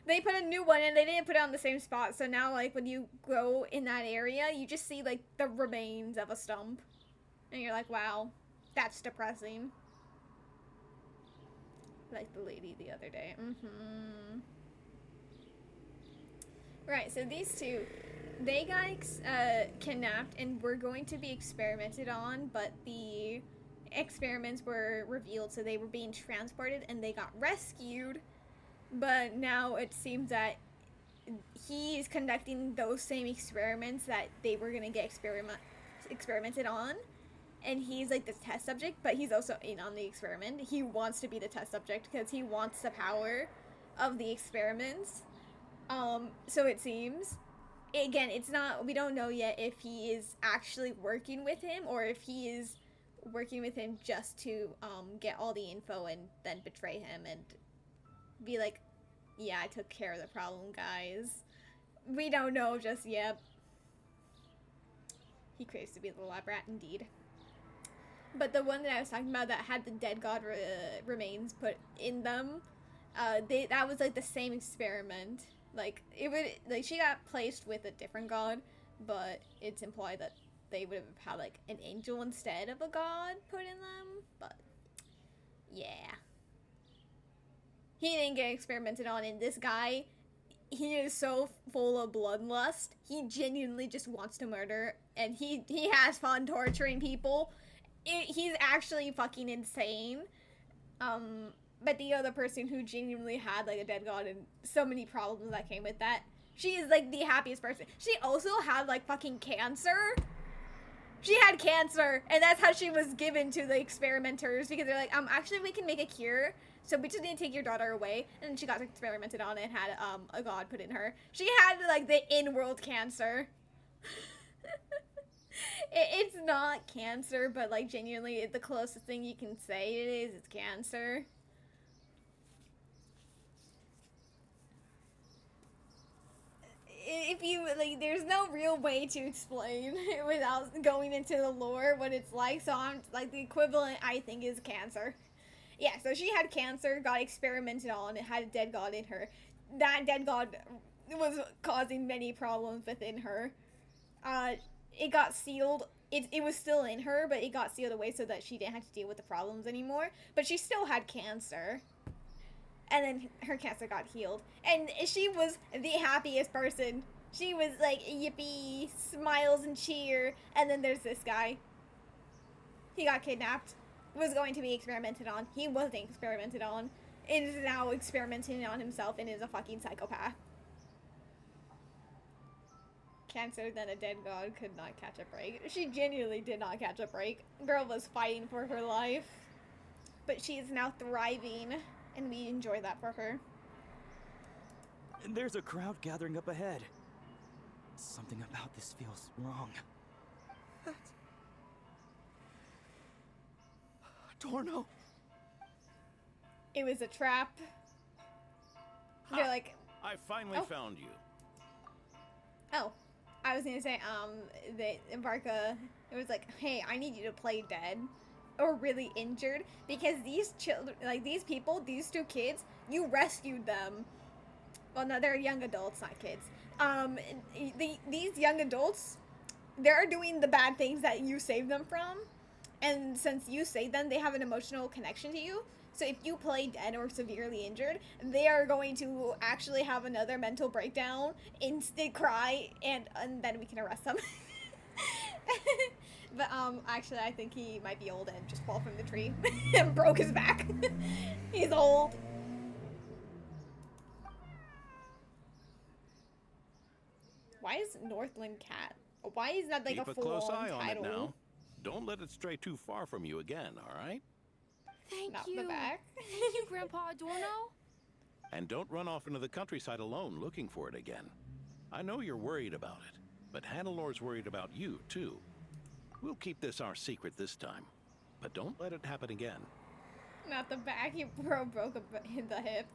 They put a new one and they didn't put it on the same spot, so now like when you go in that area, you just see like the remains of a stump. And you're like, wow, that's depressing. Like the lady the other day. Right, so these two, they got kidnapped and were going to be experimented on, but the experiments were revealed, so they were being transported and they got rescued. But now it seems that he's conducting those same experiments that they were gonna get experimented on. And he's like the test subject, but he's also in on the experiment. He wants to be the test subject because he wants the power of the experiments. So it seems. Again, we don't know yet if he is actually working with him or if he is working with him just to get all the info and then betray him and be like, yeah, I took care of the problem, guys. We don't know just yet. He craves to be the lab rat, indeed. But the one that I was talking about that had the dead god remains put in them, that was like the same experiment. Like she got placed with a different god, but it's implied that they would have had like an angel instead of a god put in them. But yeah, he didn't get experimented on, and this guy, he is so full of bloodlust. He genuinely just wants to murder, and he has fun torturing people. He's actually fucking insane. But the other person who genuinely had like a dead god and so many problems that came with that, she is like the happiest person. She also had like fucking cancer. She had cancer, and that's how she was given to the experimenters, because they're like, actually we can make a cure, so we just need to take your daughter away. And she got experimented on and had a god put in her. She had like the in-world cancer. It's not cancer, but like genuinely the closest thing you can say it is cancer. If you like, there's no real way to explain without going into the lore what it's like, so I'm like, the equivalent I think is cancer. Yeah, so she had cancer, got experimented on, and had a dead god in her. That dead god was causing many problems within her. It got sealed. It was still in her, but it got sealed away so that she didn't have to deal with the problems anymore. But she still had cancer. And then her cancer got healed. And she was the happiest person. She was like, yippee, smiles and cheer. And then there's this guy. He got kidnapped. Was going to be experimented on. He wasn't experimented on. Is now experimenting on himself and is a fucking psychopath. Cancer, then a dead god, could not catch a break. She genuinely did not catch a break. Girl was fighting for her life. But she is now thriving, and we enjoy that for her. There's a crowd gathering up ahead. Something about this feels wrong. Dorno! It was a trap. They're like, I finally found you. oh, I was gonna say, the Varka, it was like, hey, I need you to play dead or really injured because these children, like these people, these two kids, you rescued them. Well, no, they're young adults, not kids. These young adults, they're doing the bad things that you saved them from, and since you saved them, they have an emotional connection to you. So if you play dead or severely injured, they are going to actually have another mental breakdown, instant cry, and then we can arrest them. But actually, I think he might be old and just fall from the tree and broke his back. He's old. Why is Northland Cat? Why is that like Keep a a close full-on eye on title? it now. Don't let it stray too far from you again, all right? Thank Not you. the back. Thank you, Grandpa Adorno. And don't run off into the countryside alone looking for it again. I know you're worried about it, but Hannelor's worried about you, too. We'll keep this our secret this time, but don't let it happen again. Not the back. He broke the hip.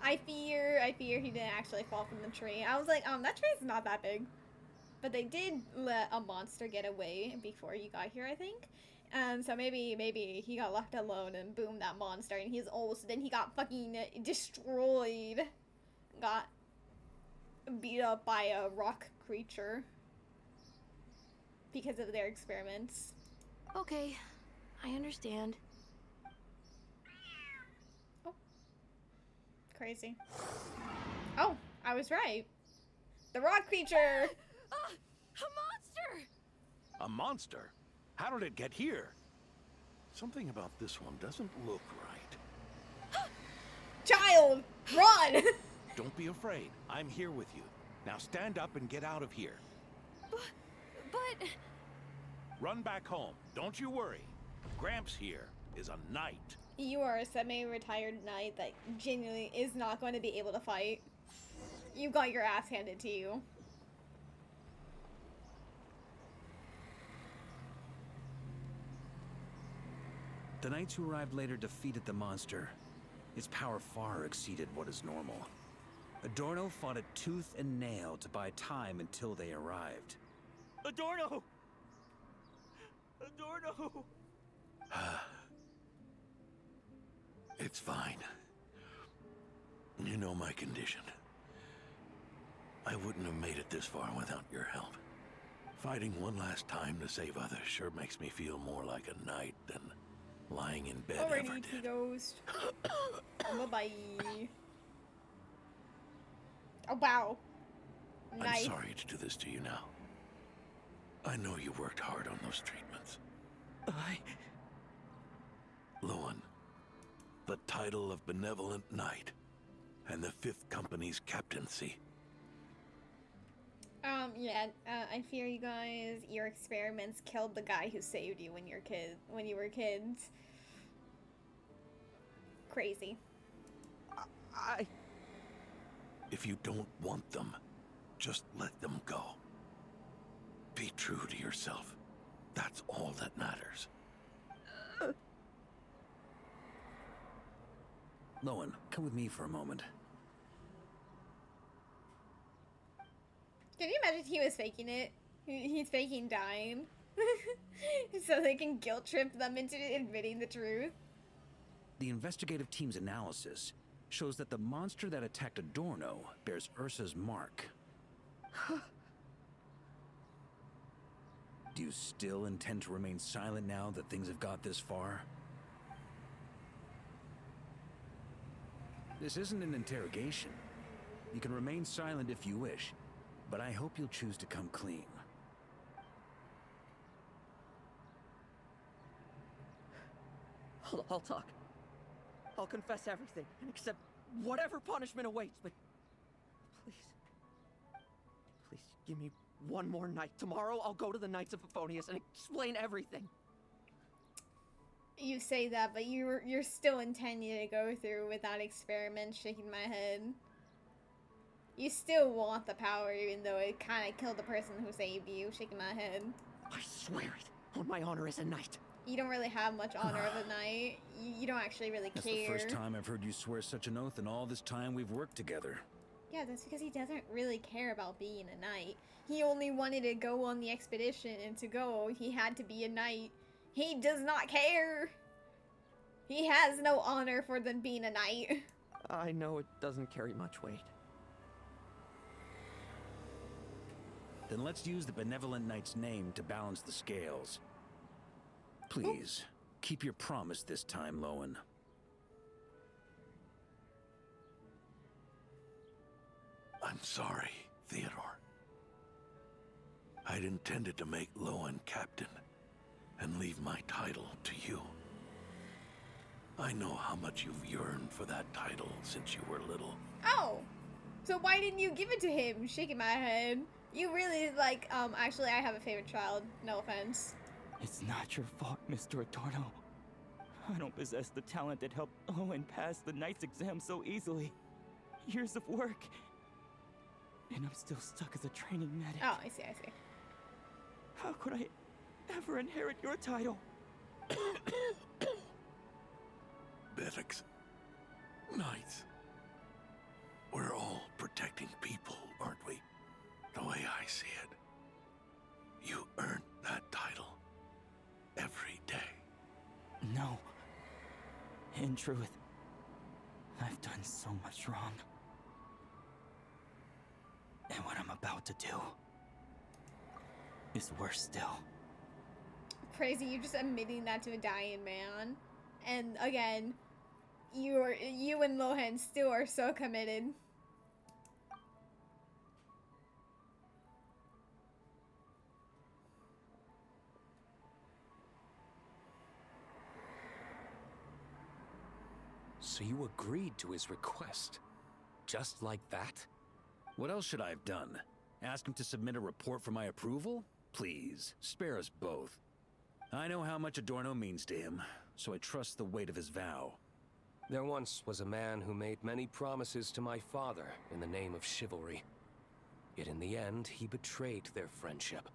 I fear he didn't actually fall from the tree. I was like, that tree's not that big. But they did let a monster get away before he got here, I think. So maybe he got left alone and boom, that monster, and he's old, so then he got fucking destroyed. Got beat up by a rock creature because of their experiments. Okay, I understand. Oh. Crazy. Oh, I was right. The rock creature! A monster! A monster? How did it get here? Something about this one doesn't look right. Child! Run! Don't be afraid. I'm here with you. Now stand up and get out of here. But... Run back home. Don't you worry. Gramps here is a knight. You are a semi-retired knight that genuinely is not going to be able to fight. You got your ass handed to you. The knights who arrived later defeated the monster. Its power far exceeded what is normal. Adorno fought it tooth and nail to buy time until they arrived. Adorno! Adorno! It's fine. You know my condition. I wouldn't have made it this far without your help. Fighting one last time to save others sure makes me feel more like a knight than lying in bed ever Alrighty, did. Ghost. Bye-bye. Oh, wow. Nice. I'm sorry to do this to you now. I know you worked hard on those treatments. Lohen, the title of Benevolent Knight, and the 5th Company's captaincy. Yeah, I fear you guys, your experiments killed the guy who saved you when you were kids. Crazy. If you don't want them, just let them go. Be true to yourself. That's all that matters. Lohen, come with me for a moment. Can you imagine if he was faking it? He's faking dying. So they can guilt trip them into admitting the truth. The investigative team's analysis shows that the monster that attacked Adorno bears Ursa's mark. Do you still intend to remain silent now that things have got this far? This isn't an interrogation. You can remain silent if you wish, but I hope you'll choose to come clean. I'll talk. I'll confess everything and accept whatever punishment awaits, but please, please give me one more night. Tomorrow I'll go to the Knights of Favonius and explain everything. You say that, but you're still intending to go through with that experiment. Shaking my head. You still want the power, even though it kind of killed the person who saved you. Shaking my head. I swear it, on my honor as a knight. You don't really have much honor of a knight. You don't actually really That's care. the first time I've heard you swear such an oath in all this time we've worked together. Yeah, that's because he doesn't really care about being a knight. He only wanted to go on the expedition, and to go, he had to be a knight. He does not care. He has no honor for them being a knight. I know it doesn't carry much weight. Then let's use the benevolent knight's name to balance the scales. Please, keep your promise this time, Lohen. I'm sorry, Theodore. I'd intended to make Lohen captain and leave my title to you. I know how much you've yearned for that title since you were little. Oh, so why didn't you give it to him? Shaking my head. You really like, actually I have a favorite child. No offense. It's not your fault, Mr. Adorno. I don't possess the talent that helped Owen pass the knight's exam so easily. Years of work. And I'm still stuck as a training medic. Oh, I see, I see. How could I ever inherit your title? Medics, knights, we're all protecting people, aren't we? The way I see it, you earned that title every day. No. In truth, I've done so much wrong. And what I'm about to do is worse still. Crazy, you're just admitting that to a dying man. And again, you and Lohen still are so committed. So you agreed to his request? Just like that? What else should I have done? Ask him to submit a report for my approval? Please, spare us both. I know how much Adorno means to him, so I trust the weight of his vow. There once was a man who made many promises to my father in the name of chivalry. Yet in the end, he betrayed their friendship.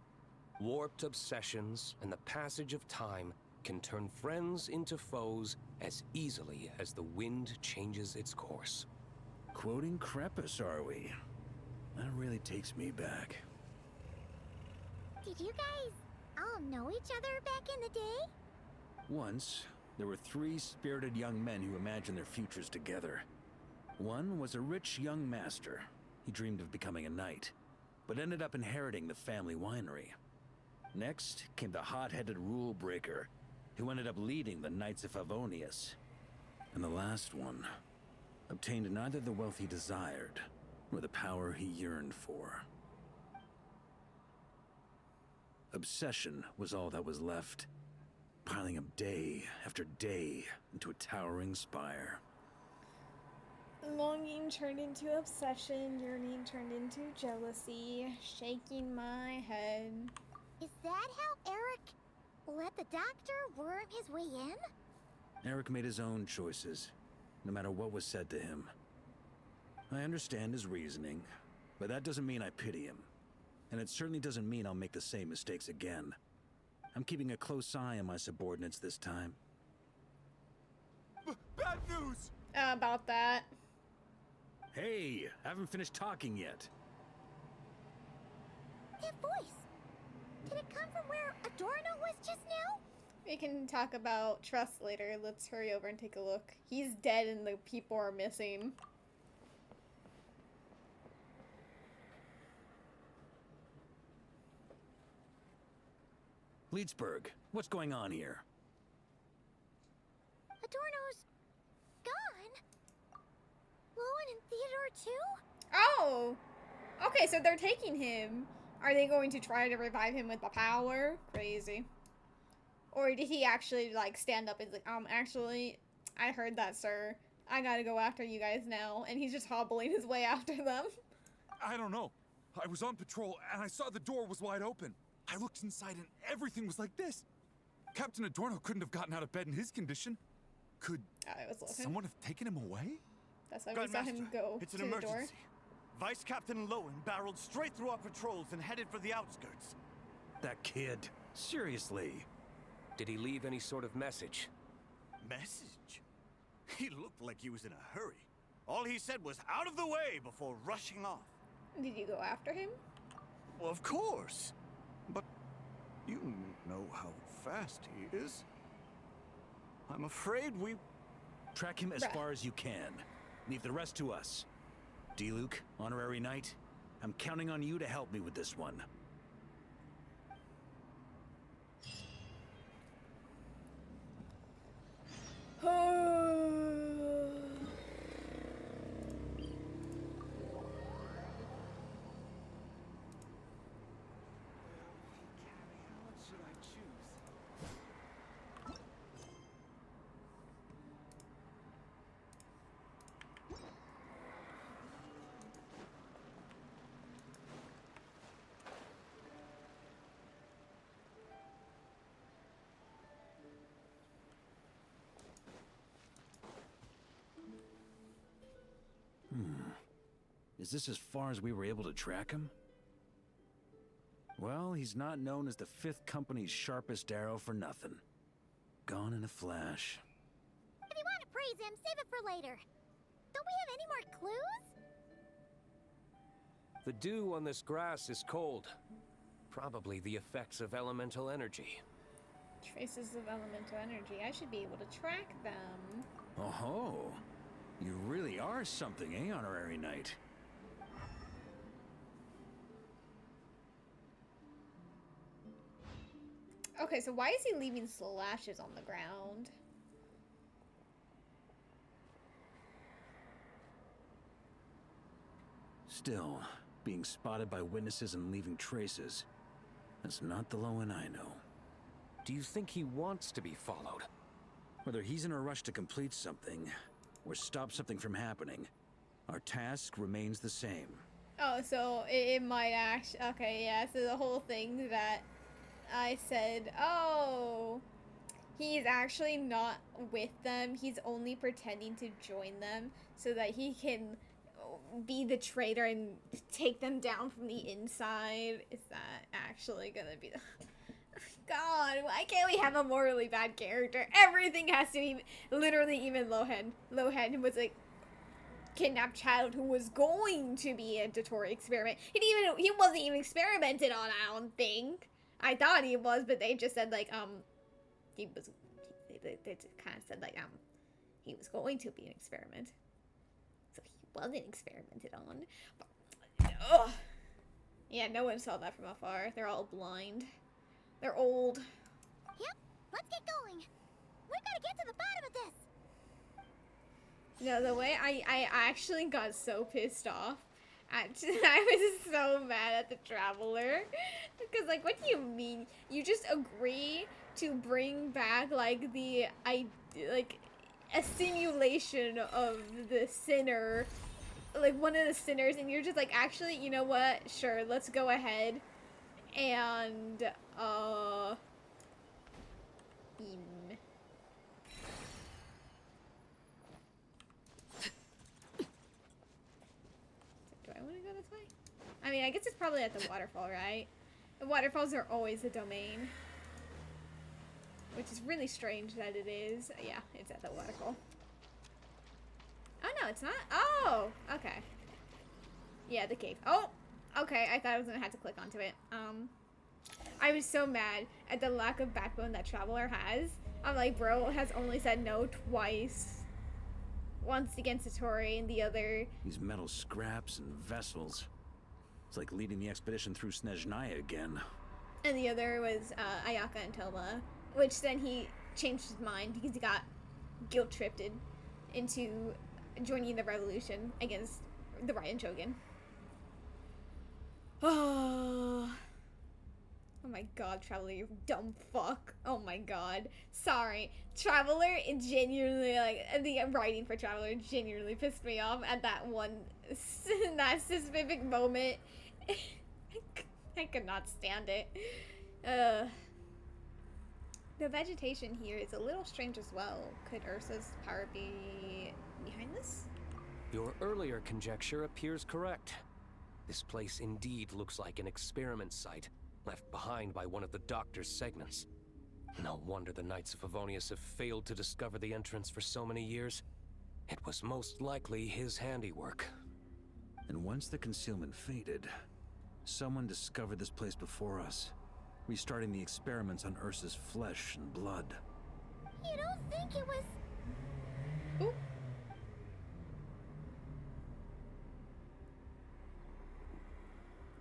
Warped obsessions and the passage of time can turn friends into foes as easily as the wind changes its course. Quoting Crepus, are we? That really takes me back. Did you guys all know each other back in the day? Once, there were 3 spirited young men who imagined their futures together. One was a rich young master. He dreamed of becoming a knight, but ended up inheriting the family winery. Next came the hot-headed rule breaker, who ended up leading the Knights of Favonius. And the last one obtained neither the wealth he desired, nor the power he yearned for. Obsession was all that was left, piling up day after day into a towering spire. Longing turned into obsession, yearning turned into jealousy, shaking my head. Is that how Eric let the doctor worm his way in? Eric made his own choices, no matter what was said to him. I understand his reasoning, but that doesn't mean I pity him. And it certainly doesn't mean I'll make the same mistakes again. I'm keeping a close eye on my subordinates this time. Bad news! About that. Hey, haven't finished talking yet. That voice. Did it come from where Adorno was just now? We can talk about trust later. Let's hurry over and take a look. He's dead and the people are missing. Leedsburg, what's going on here? Adorno's gone. Lohen and Theodore too? Oh! Okay, so they're taking him. Are they going to try to revive him with the power? Crazy. Or did he actually, like, stand up and like, actually, I heard that, sir. I gotta go after you guys now. And he's just hobbling his way after them. I don't know. I was on patrol and I saw the door was wide open. I looked inside and everything was like this. Captain Adorno couldn't have gotten out of bed in his condition. Could it was Lohen. someone have taken him away? That's why we saw him go it's to an the door. emergency. Vice Captain Lohen barreled straight through our patrols and headed for the outskirts. That kid. Seriously. Did he leave any sort of message? Message? He looked like he was in a hurry. All he said was out of the way before rushing off. Did you go after him? Well, of course. But you know how fast he is. I'm afraid we... Track him as far as you can. Leave the rest to us. D-Luke, Honorary Knight, I'm counting on you to help me with this one. Is this as far as we were able to track him? Well, he's not known as the 5th Company's sharpest arrow for nothing. Gone in a flash. If you want to praise him, save it for later. Don't we have any more clues? The dew on this grass is cold. Probably the effects of elemental energy. Traces of elemental energy. I should be able to track them. Oh-ho. You really are something, eh, Honorary Knight? Okay, so why is he leaving slashes on the ground? Still, being spotted by witnesses and leaving traces. That's not the Lohen I know. Do you think he wants to be followed? Whether he's in a rush to complete something, or stop something from happening, our task remains the same. Oh, so it might actually... Okay, yeah, so the whole thing that I said, oh, he's actually not with them. He's only pretending to join them so that he can be the traitor and take them down from the inside. Is that actually gonna be the... God, why can't we have a morally bad character? Everything has to be... Literally, even Lohen. Lohen was a kidnapped child who was going to be a Dotori experiment. He wasn't even experimented on, I don't think. I thought he was, but they just said, like, they just kind of said, like, he was going to be an experiment. So he wasn't experimented on. But, ugh. Yeah, no one saw that from afar. They're all blind. They're old. Yep, let's get going. We've got to get to the bottom of this. No, the way I actually got so pissed off. I was so mad at the Traveler. Because, like, what do you mean? You just agree to bring back, like, a simulation of the sinner. Like, one of the sinners. And you're just like, actually, you know what? Sure, let's go ahead. And, Do I want to go this way? I mean, I guess it's probably at the waterfall, right? The waterfalls are always a domain. Which is really strange that it is. Yeah, it's at the waterfall. Oh, no, it's not? Oh, okay. Yeah, the cave. Oh, okay, I thought I was gonna have to click onto it. I was so mad at the lack of backbone that Traveler has. I'm like, bro has only said no twice. Once against Satori and the other... These metal scraps and vessels. It's like leading the expedition through Snezhnaya again. And the other was Ayaka and Toma. Which then he changed his mind because he got guilt-tripped into joining the revolution against the Ryan Shogun. Oh my god, Traveler, you dumb fuck. Oh my god. Sorry. Traveler, it genuinely, like, the writing for Traveler genuinely pissed me off at that one, that specific moment. I could not stand it. The vegetation here is a little strange as well. Could Ursa's power be behind this? Your earlier conjecture appears correct. This place indeed looks like an experiment site, left behind by one of the Doctor's segments. No wonder the Knights of Favonius have failed to discover the entrance for so many years. It was most likely his handiwork. And once the concealment faded, someone discovered this place before us, restarting the experiments on Ursa's flesh and blood. You don't think it was... Ooh.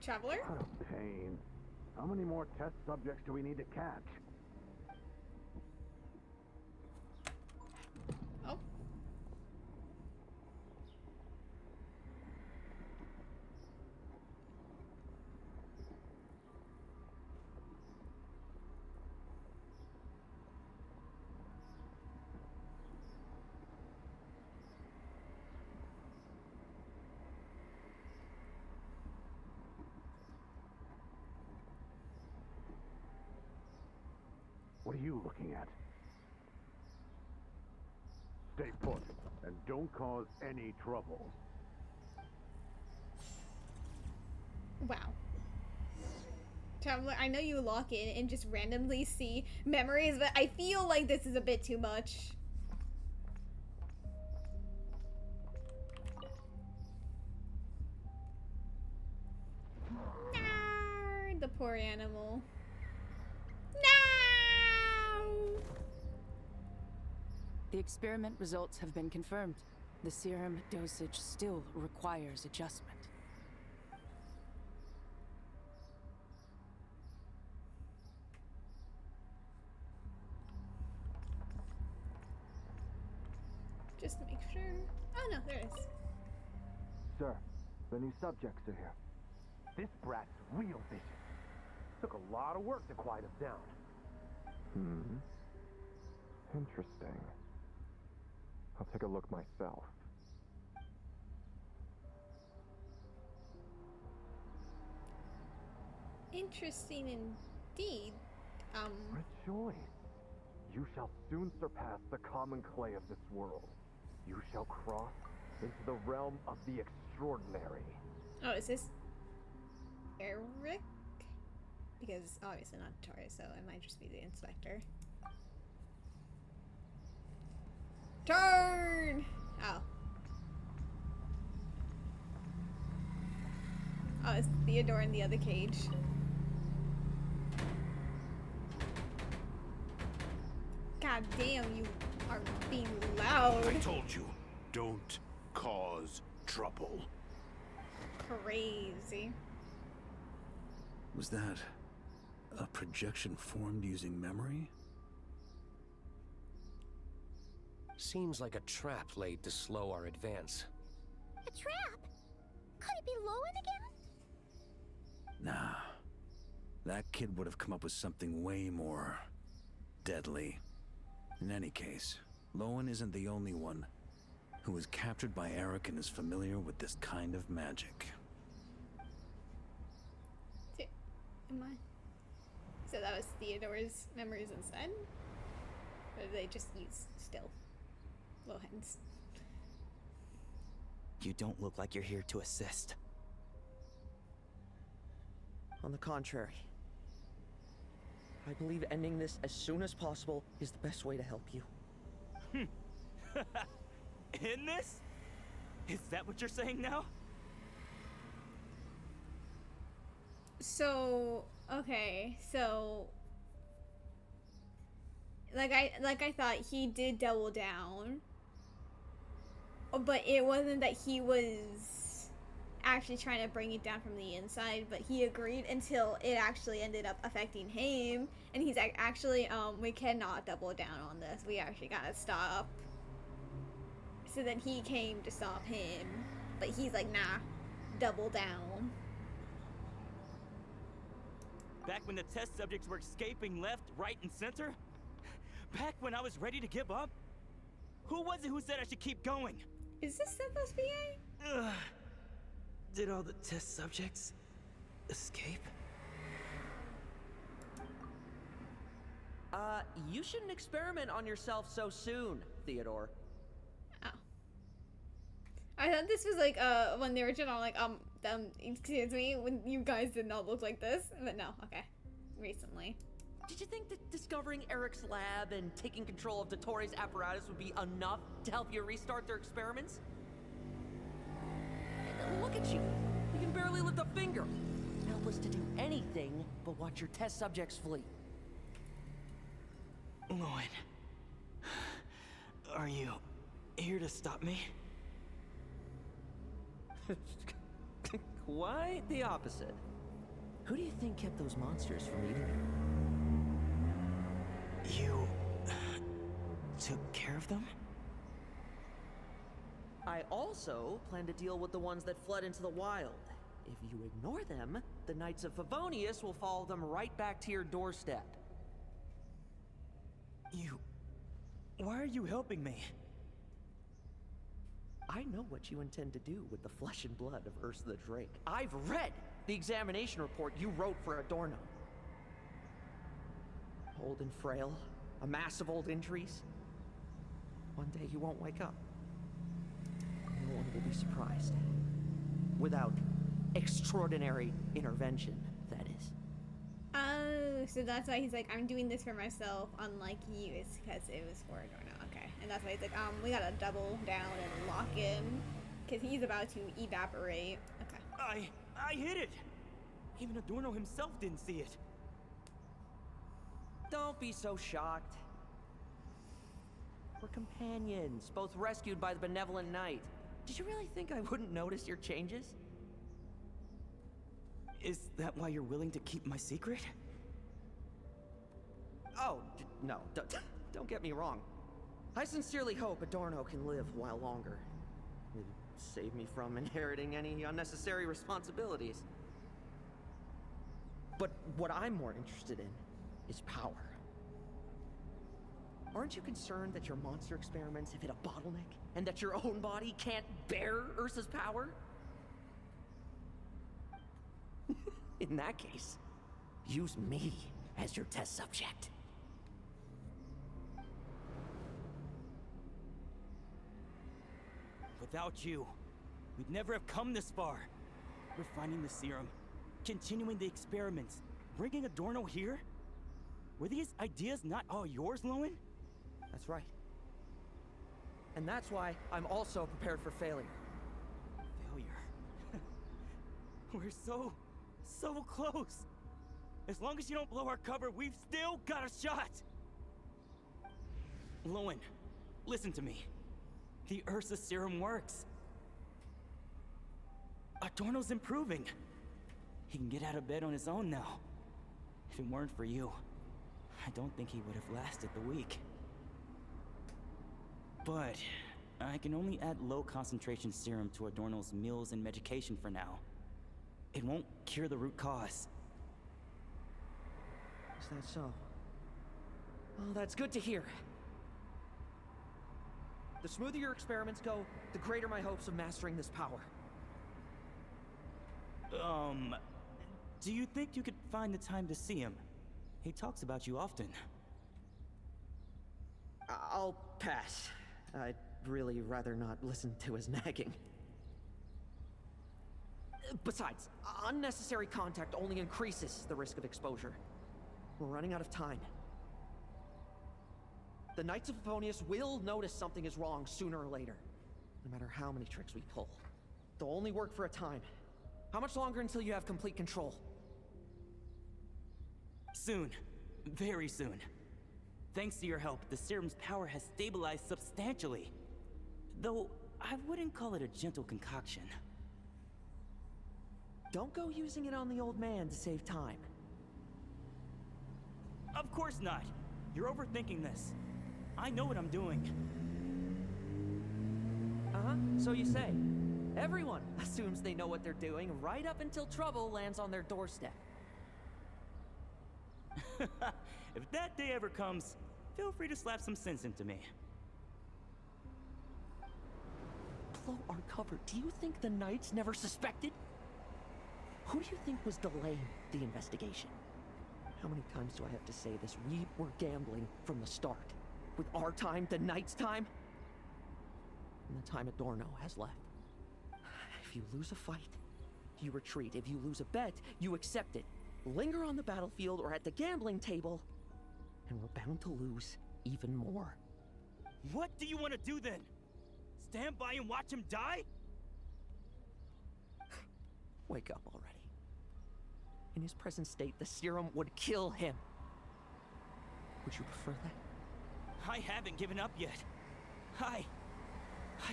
Traveler? What a pain. How many more test subjects do we need to catch? Oh. What are you looking at? Stay put, and don't cause any trouble. Wow. Traveler, I know you lock in and just randomly see memories, but I feel like this is a bit too much. No, the poor animal. No! The experiment results have been confirmed. The serum dosage still requires adjustment. Just make sure. Oh no, there it is. Sir, the new subjects are here. This brat's real vicious. Took a lot of work to quiet him down. Interesting. I'll take a look myself. Interesting indeed. Rejoice. You shall soon surpass the common clay of this world. You shall cross into the realm of the extraordinary. Oh, is this Eric? Because obviously not Tori, so it might just be the inspector. Turn! Oh. Oh, it's Theodore in the other cage. God damn, you are being loud. I told you, don't cause trouble. Crazy. Was that a projection formed using memory? Seems like a trap laid to slow our advance. A trap? Could it be Lohen again? Nah. That kid would have come up with something way more deadly. In any case, Lohen isn't the only one who was captured by Eric and is familiar with this kind of magic. Am I? So that was Theodore's memories instead? Or did they just use still Lohen's? You don't look like you're here to assist. On the contrary, I believe ending this as soon as possible is the best way to help you. In this? Is that what you're saying now? So, okay, so like I thought he did double down, but it wasn't that he was actually trying to bring it down from the inside, but he agreed until it actually ended up affecting him, and he's like, actually, we cannot double down on this, we actually gotta stop. So then he came to stop him, but he's like, nah, double down. Back when the test subjects were escaping left, right, and center? Back when I was ready to give up? Who was it who said I should keep going? Is this Synthos VA? Ugh. Did all the test subjects escape? You shouldn't experiment on yourself so soon, Theodore. Oh. I I thought this was like when the original excuse me, when you guys did not look like this, but no, okay, recently. Did you think that discovering Eric's lab and taking control of Dottores' apparatus would be enough to help you restart their experiments? Look at you. You can barely lift a finger. Helpless to do anything but watch your test subjects flee. Lohen, are you here to stop me? Quite the opposite. Who do you think kept those monsters from eating you? You took care of them? I also plan to deal with the ones that fled into the wild. If you ignore them, the Knights of Favonius will follow them right back to your doorstep. Why are you helping me? I know what you intend to do with the flesh and blood of Ursa the Drake. I've read the examination report you wrote for Adorno. Old and frail, a mass of old injuries. One day you won't wake up. No one will be surprised. Without extraordinary intervention, that is. Oh, so that's why he's like, I'm doing this for myself, unlike you, is because it was for Adorno. Okay, and that's why he's like, we gotta double down and lock in, because he's about to evaporate. Okay. I hit it! Even Adorno himself didn't see it. Don't be so shocked. We're companions, both rescued by the benevolent knight. Did you really think I wouldn't notice your changes? Is that why you're willing to keep my secret? Oh, no, don't get me wrong. I sincerely hope Adorno can live a while longer. It'd save me from inheriting any unnecessary responsibilities. But what I'm more interested in is power. Aren't you concerned that your monster experiments have hit a bottleneck, and that your own body can't bear Ursa's power? In that case, use me as your test subject. Without you, we'd never have come this far. Refining the serum, continuing the experiments, bringing Adorno here? Were these ideas not all yours, Lohen? That's right. And that's why I'm also prepared for failure. Failure? We're so close. As long as you don't blow our cover, we've still got a shot. Lohen, listen to me. The Ursa serum works. Adorno's improving. He can get out of bed on his own now. If it weren't for you, I don't think he would have lasted the week. But I can only add low concentration serum to Adorno's meals and medication for now. It won't cure the root cause. Is that so? Well, that's good to hear. The smoother your experiments go, the greater my hopes of mastering this power. Do you think you could find the time to see him? He talks about you often. I'll pass. I'd really rather not listen to his nagging. Besides, unnecessary contact only increases the risk of exposure. We're running out of time. The Knights of Favonius will notice something is wrong sooner or later, no matter how many tricks we pull. They'll only work for a time. How much longer until you have complete control? Soon. Very soon. Thanks to your help, the serum's power has stabilized substantially. Though, I wouldn't call it a gentle concoction. Don't go using it on the old man to save time. Of course not. You're overthinking this. I know what I'm doing. Uh-huh, so you say. Everyone assumes they know what they're doing right up until trouble lands on their doorstep. If that day ever comes, feel free to slap some sense into me. Blow our cover. Do you think the Knights never suspected? Who do you think was delaying the investigation? How many times do I have to say this? We were gambling from the start. With our time, the Knights' time, and the time Adorno has left. you lose a fight, you retreat. If you lose a bet, you accept it. Linger on the battlefield or at the gambling table, and we're bound to lose even more. What do you want to do then? Stand by and watch him die? Wake up already. In his present state, the serum would kill him. Would you prefer that? I haven't given up yet. I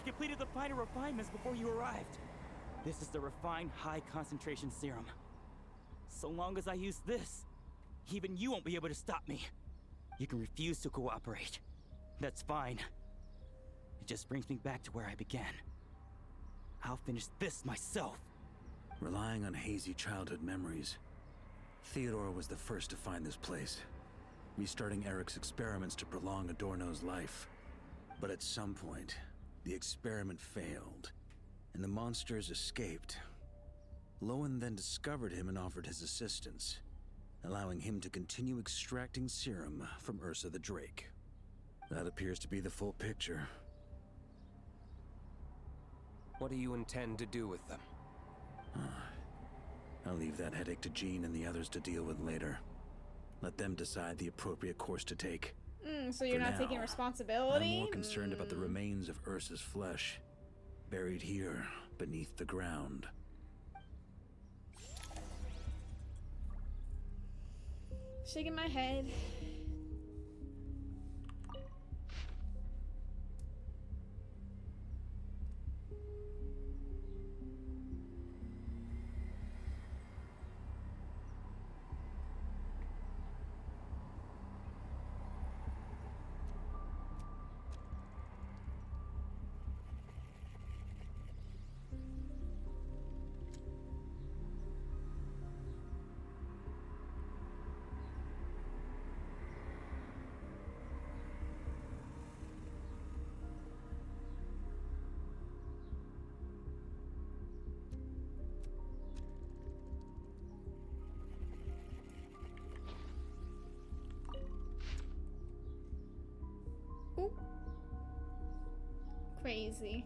completed the finer refinements before you arrived. This is the refined high concentration serum. So long as I use this, even you won't be able to stop me. You can refuse to cooperate. That's fine. It just brings me back to where I began. I'll finish this myself. Relying on hazy childhood memories, Theodore was the first to find this place, restarting Eric's experiments to prolong Adorno's life. But at some point, the experiment failed, and the monsters escaped. Lohen then discovered him and offered his assistance, allowing him to continue extracting serum from Ursa the Drake. That appears to be the full picture. What do you intend to do with them? I'll leave that headache to Jean and the others to deal with later. Let them decide the appropriate course to take. So you're For not now, taking responsibility? I'm more concerned about the remains of Ursa's flesh, buried here beneath the ground. Shaking my head. Ooh. Crazy.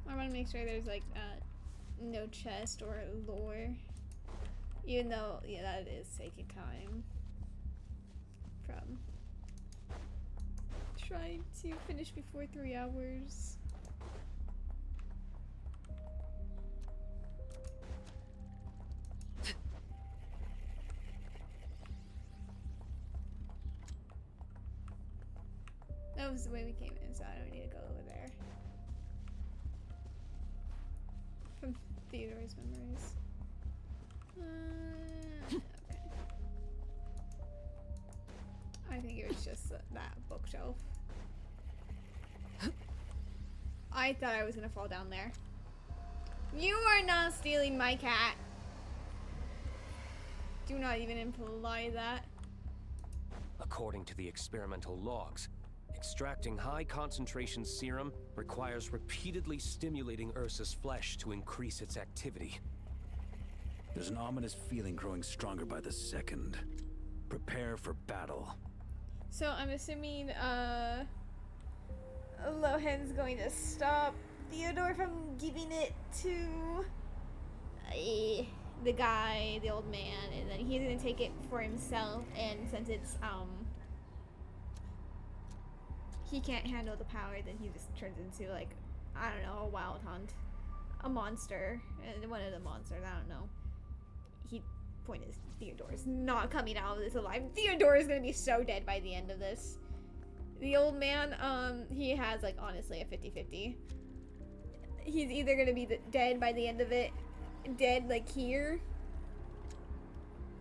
I want to make sure there's like no chest or lore, even though yeah, that is taking time from trying to finish before 3 hours. That was the way we came in, so I don't need to go over there. From Theodore's memories. Okay. I think it was just that bookshelf. I thought I was gonna fall down there. You are not stealing my cat. Do not even imply that. According to the experimental logs, extracting high concentration serum requires repeatedly stimulating Ursa's flesh to increase its activity. There's an ominous feeling growing stronger by the second. Prepare for battle. So I'm assuming Lohen's going to stop Theodore from giving it to the guy, the old man, and then he's gonna take it for himself, and since it's he can't handle the power, then he just turns into like, I don't know, a wild hunt. A monster. And one of the monsters, I don't know. Point is, Theodore's not coming out of this alive. Theodore is gonna be so dead by the end of this. The old man, he has like honestly a 50-50. He's either gonna be dead by the end of it, dead like here,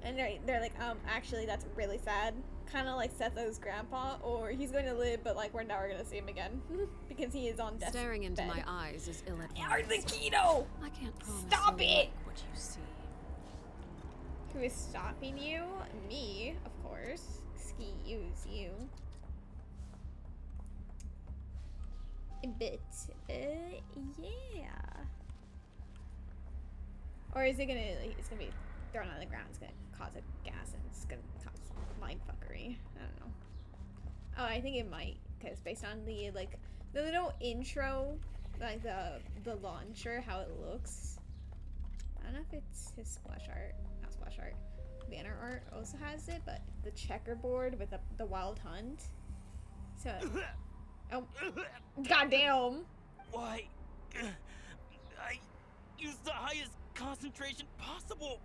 and they're like, actually that's really sad, kind of like Setho's grandpa, or he's going to live, but like we're never gonna see him again because he is on death's Staring into bed. my eyes is ill-advised. Arthakito! I can't promise Stop you'll it! like what you see. Who is stopping you? Me, of course. Excuse you. But, yeah. Or is it gonna, like, it's gonna be thrown on the ground, it's gonna cause a gas and it's gonna cause mind fuckery. I don't know. Oh, I think it might, because based on the, like, the little intro, like the launcher, how it looks. I don't know if it's his splash art, not splash art. Banner art also has it, but the checkerboard with the wild hunt. So, oh, goddamn! Why? I used the highest concentration possible.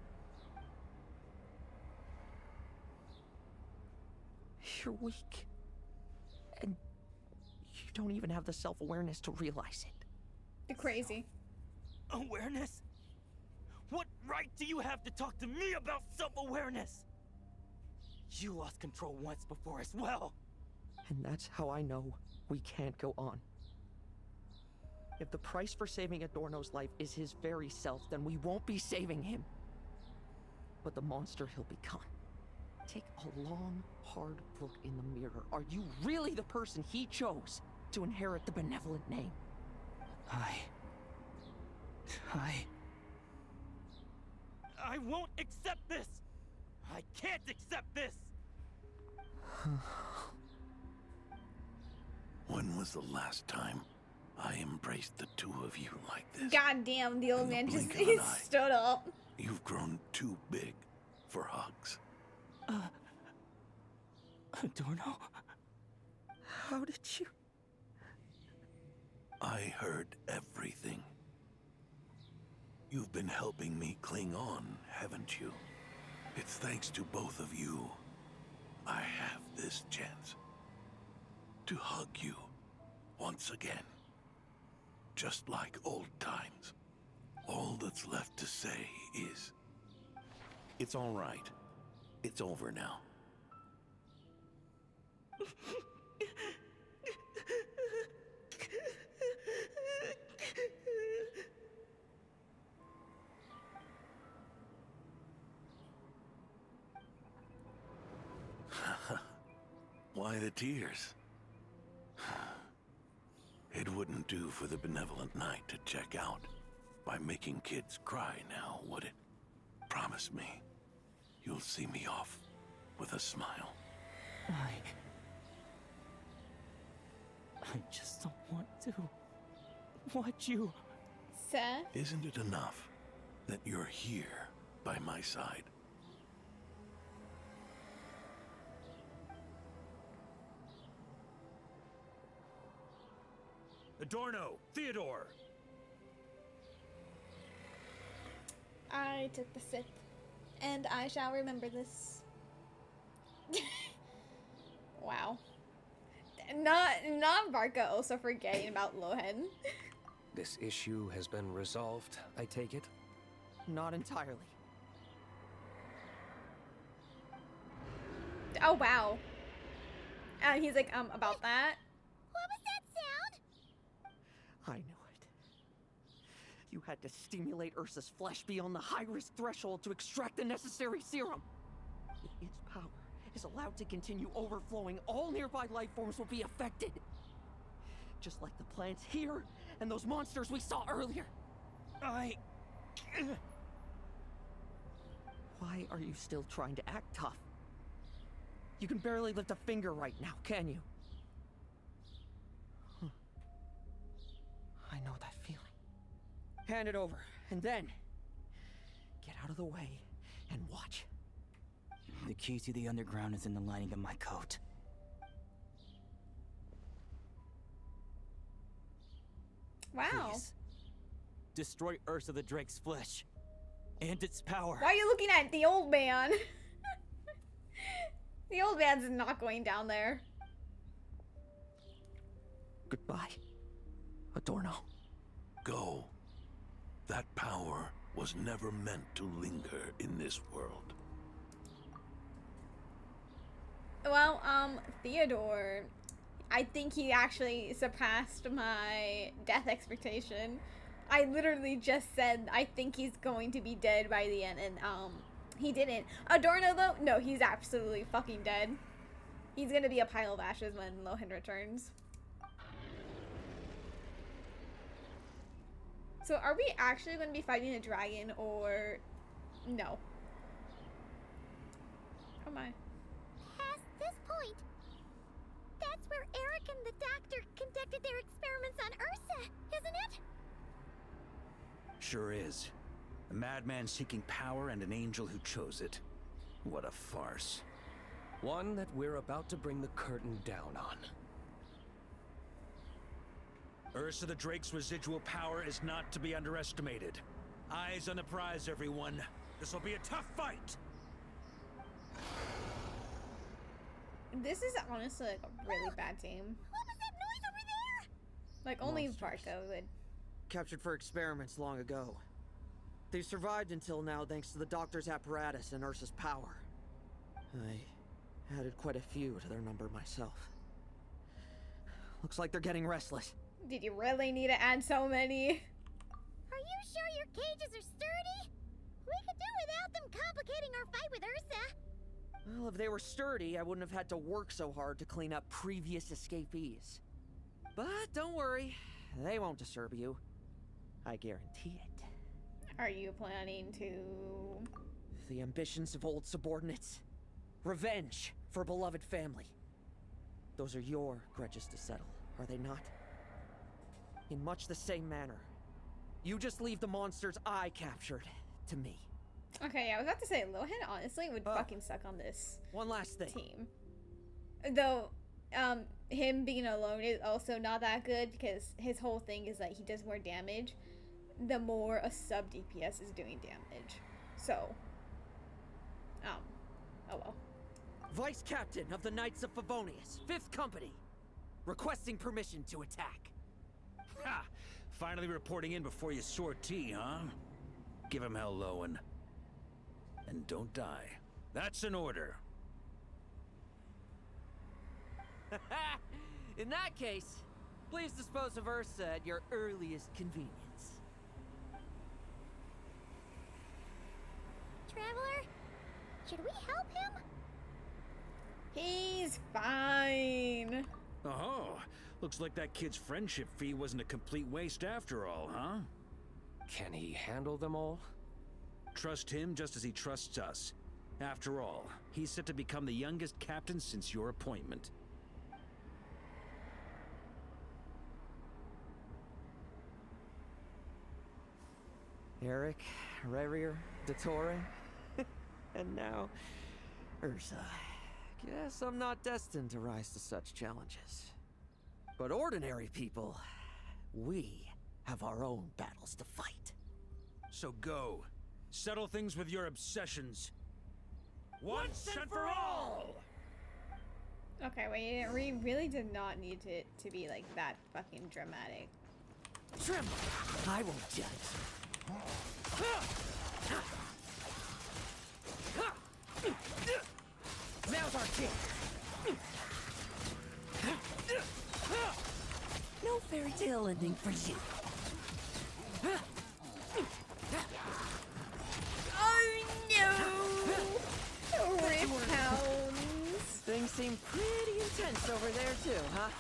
You're weak. And you don't even have the self-awareness to realize it. You're crazy. Awareness? What right do you have to talk to me about self-awareness? You lost control once before as well. And that's how I know we can't go on. If the price for saving Adorno's life is his very self, then we won't be saving him. But the monster he'll become. Take a long, hard look in the mirror. Are you really the person he chose to inherit the benevolent name? I won't accept this! I can't accept this! When was the last time I embraced the two of you like this? Goddamn, the old man just blink of an eye. stood up. You've grown too big for hugs. Adorno? How did you? I heard everything. You've been helping me cling on, haven't you? It's thanks to both of you I have this chance to hug you once again. Just like old times. All that's left to say is, it's all right. It's over now. Why the tears? It wouldn't do for the benevolent knight to check out by making kids cry now, would it? Promise me you'll see me off with a smile. I just don't want to watch you. Seth? Isn't it enough that you're here by my side? Adorno, Theodore. I took the Sith, and I shall remember this. Wow. Not Barca also forgetting about Lohen. This issue has been resolved, I take it? Not entirely. Oh, wow. And he's like, about that? What was that sound? I knew it. You had to stimulate Ursa's flesh beyond the high-risk threshold to extract the necessary serum. If its power is allowed to continue overflowing, all nearby life forms will be affected. Just like the plants here and those monsters we saw earlier. Why are you still trying to act tough? You can barely lift a finger right now, can you? I know that feeling. Hand it over, and then get out of the way and watch. The key to the underground is in the lining of my coat. Wow. Please. Destroy Ursa the Drake's flesh and its power. Why are you looking at the old man? The old man's not going down there. Goodbye, Adorno. Go. That power was never meant to linger in this world. Well, Theodore, I think he actually surpassed my death expectation. I literally just said I think he's going to be dead by the end, and he didn't. Adorno, though, no, he's absolutely fucking dead. He's gonna be a pile of ashes when Lohen returns. So are we actually going to be fighting a dragon or no? Oh my. Past this point, that's where Eric and the doctor conducted their experiments on Ursa, isn't it? Sure is. A madman seeking power and an angel who chose it. What a farce. One that we're about to bring the curtain down on. Ursa the Drake's residual power is not to be underestimated. Eyes on the prize, everyone. This will be a tough fight! This is honestly like a really bad team. What was that noise over there? Like only Monsters. Varko would. Captured for experiments long ago. They've survived until now thanks to the doctor's apparatus and Ursa's power. I added quite a few to their number myself. Looks like they're getting restless. Did you really need to add so many? Are you sure your cages are sturdy? We could do without them complicating our fight with Ursa. Well, if they were sturdy, I wouldn't have had to work so hard to clean up previous escapees. But don't worry, they won't disturb you. I guarantee it. Are you planning to... The ambitions of old subordinates. Revenge for beloved family. Those are your grudges to settle, are they not? In much the same manner. You just leave the monsters I captured to me. Okay, I was about to say, Lohen honestly would fucking suck on this one last thing. Team. Though, him being alone is also not that good because his whole thing is that he does more damage the more a sub DPS is doing damage. So, oh well. Vice Captain of the Knights of Favonius, 5th Company. Requesting permission to attack. Ha! Finally reporting in before you sortie, huh? Give him hell, Lohen. And don't die. That's an order. In that case, please dispose of Ursa at your earliest convenience. Traveler, should we help him? He's fine. Oh, looks like that kid's friendship fee wasn't a complete waste after all, huh? Can he handle them all? Trust him just as he trusts us. After all, he's set to become the youngest captain since your appointment. Eric, Rerir, Dottore, and now Ursa. Guess I'm not destined to rise to such challenges. But ordinary people, we have our own battles to fight. So go. Settle things with your obsessions. Once and for all! Okay, wait, we really did not need it to be like that fucking dramatic. Tremble! I won't judge. Now's our chance. No fairy tale ending for you. Oh no! Rip pounds. Things seem pretty intense over there too, huh?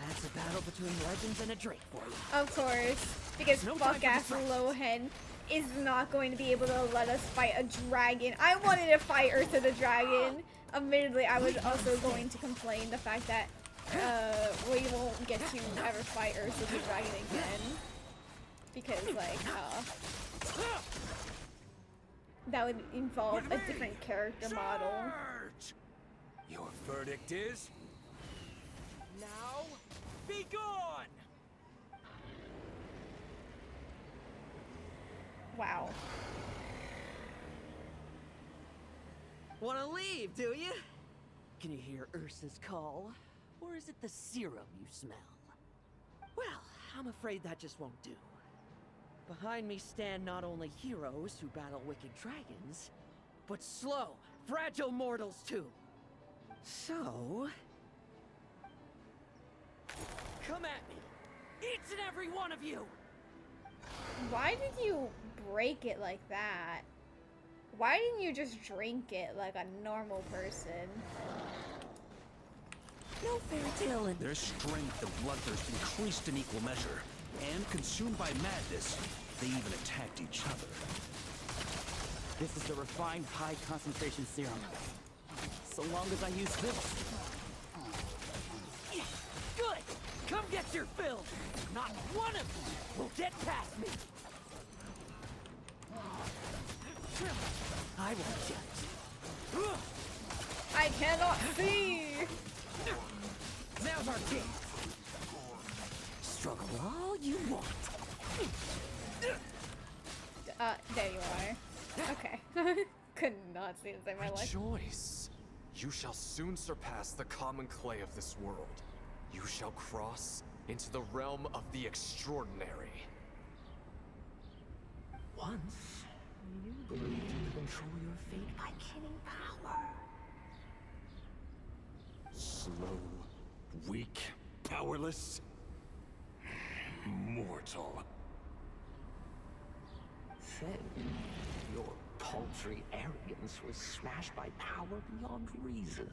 That's a battle between legends and a drake for you. Of course, because fuck ass Lohen is not going to be able to let us fight a dragon. I wanted to fight Ursa the dragon. Admittedly, I was also going to complain the fact that we won't get to ever fight Ursa the dragon again. Because, like, that would involve a different character model. Your verdict is... now, be gone! Wow. Wanna leave, do you? Can you hear Ursa's call? Or is it the serum you smell? Well, I'm afraid that just won't do. Behind me stand not only heroes who battle wicked dragons, but slow, fragile mortals too. So... come at me! Each and every one of you! Why did you break it like that? Why didn't you just drink it like a normal person? No fairy tale in their strength and bloodthirst increased in equal measure. And consumed by madness, they even attacked each other. This is the refined high concentration serum. So long as I use this. Yeah, good! Come get your fill! Not one of you will get past me! I won't judge. I cannot see! Now's our chance! Struggle all you want. There you are. Okay. Could not see this in my life. Rejoice. You shall soon surpass the common clay of this world. You shall cross into the realm of the extraordinary. Once, you believed you could control your fate by killing power. Slow, weak, powerless, mortal. Then, your paltry arrogance was smashed by power beyond reason.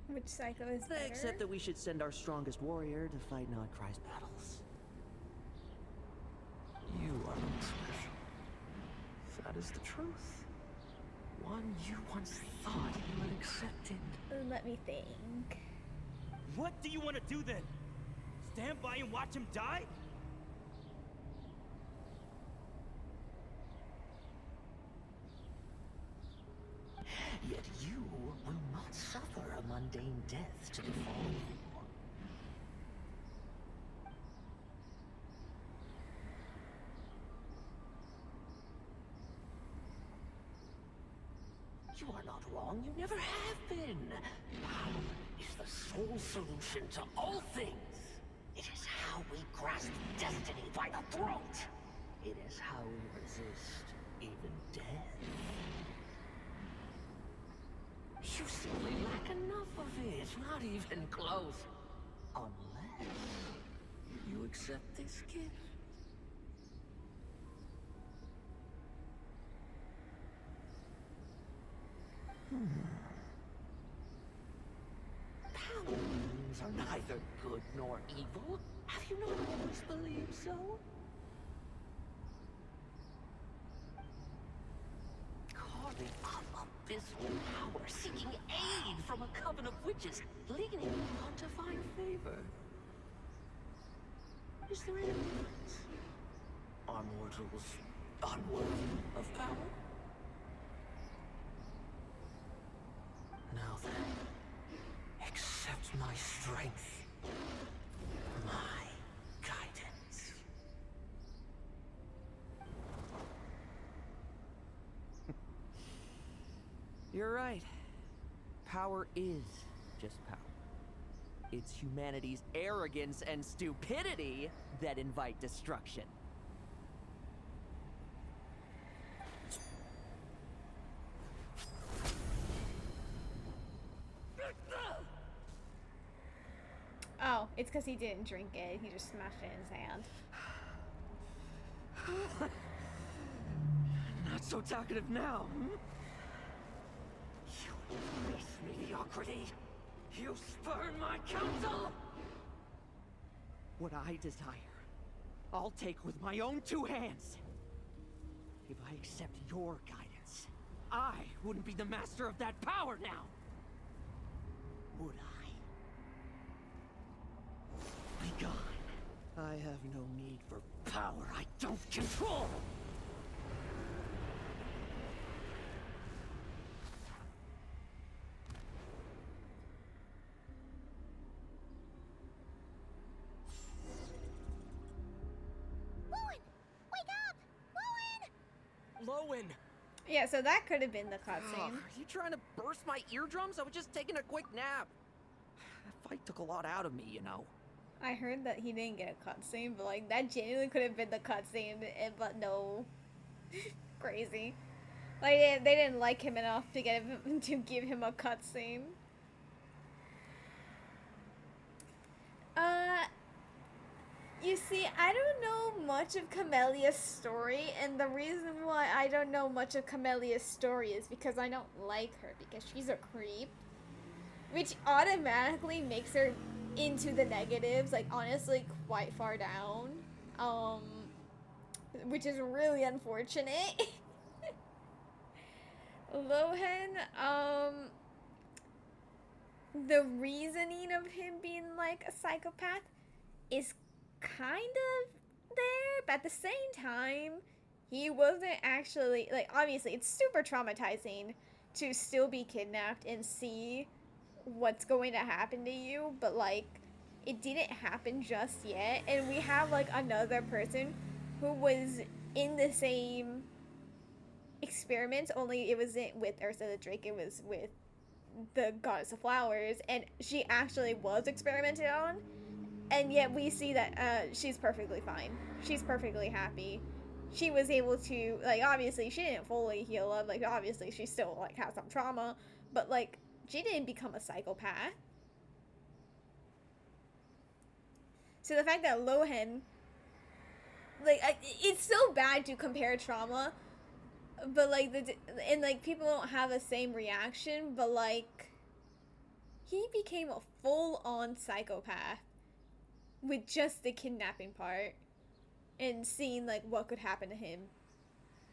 Which Psycho is better? Except that we should send our strongest warrior to fight Nodcry's battles. You are not special. That is the truth. One you once thought you had accepted. Let me think. What do you want to do then? Stand by and watch him die? Yet you will not suffer a mundane death to befall you. You are not wrong, you never have been. Power is the sole solution to all things. It is how we grasp destiny by the throat. It is how we resist even death. You simply lack enough of it, not even close. Unless you accept this gift. Paladins are neither good nor evil. Have you not always believed so? Carving up abysmal power, seeking aid from a coven of witches, leaning on to find favor. Is there any difference? Are mortals unworthy of power? Now then, accept my strength, my guidance. You're right. Power is just power. It's humanity's arrogance and stupidity that invite destruction. Oh, it's because he didn't drink it. He just smashed it in his hand. Not so talkative now, hmm? You embrace mediocrity. You spurn my counsel. What I desire, I'll take with my own two hands. If I accept your guidance, I wouldn't be the master of that power now. Would I? Be gone. I have no need for power I don't control. Lohen! Wake up! Lohen! Lohen! Yeah, so that could have been the cutscene. Are you trying to burst my eardrums? I was just taking a quick nap. That fight took a lot out of me, you know. I heard that he didn't get a cutscene, but like that genuinely could have been the cutscene, but no. Crazy. Like they didn't like him enough to get him to give him a cutscene. You see, I don't know much of Camelia's story, and the reason why I don't know much of Camelia's story is because I don't like her, because she's a creep. Which automatically makes her into the negatives, like, honestly, quite far down. Which is really unfortunate. Lohen, the reasoning of him being, like, a psychopath is kind of there, but at the same time, he wasn't actually, like, obviously, it's super traumatizing to still be kidnapped and see what's going to happen to you, but, like, it didn't happen just yet, and we have, like, another person who was in the same experiment, only it wasn't with Ursa the Drake, it was with the Goddess of Flowers, and she actually was experimented on, and yet we see that she's perfectly fine. She's perfectly happy. She was able to, like, obviously she didn't fully heal up, like, obviously she still, like, has some trauma, but, like, she didn't become a psychopath. So the fact that Lohen, like, it's so bad to compare trauma, but, like, and, like, people don't have the same reaction, but, like, he became a full-on psychopath with just the kidnapping part and seeing, like, what could happen to him,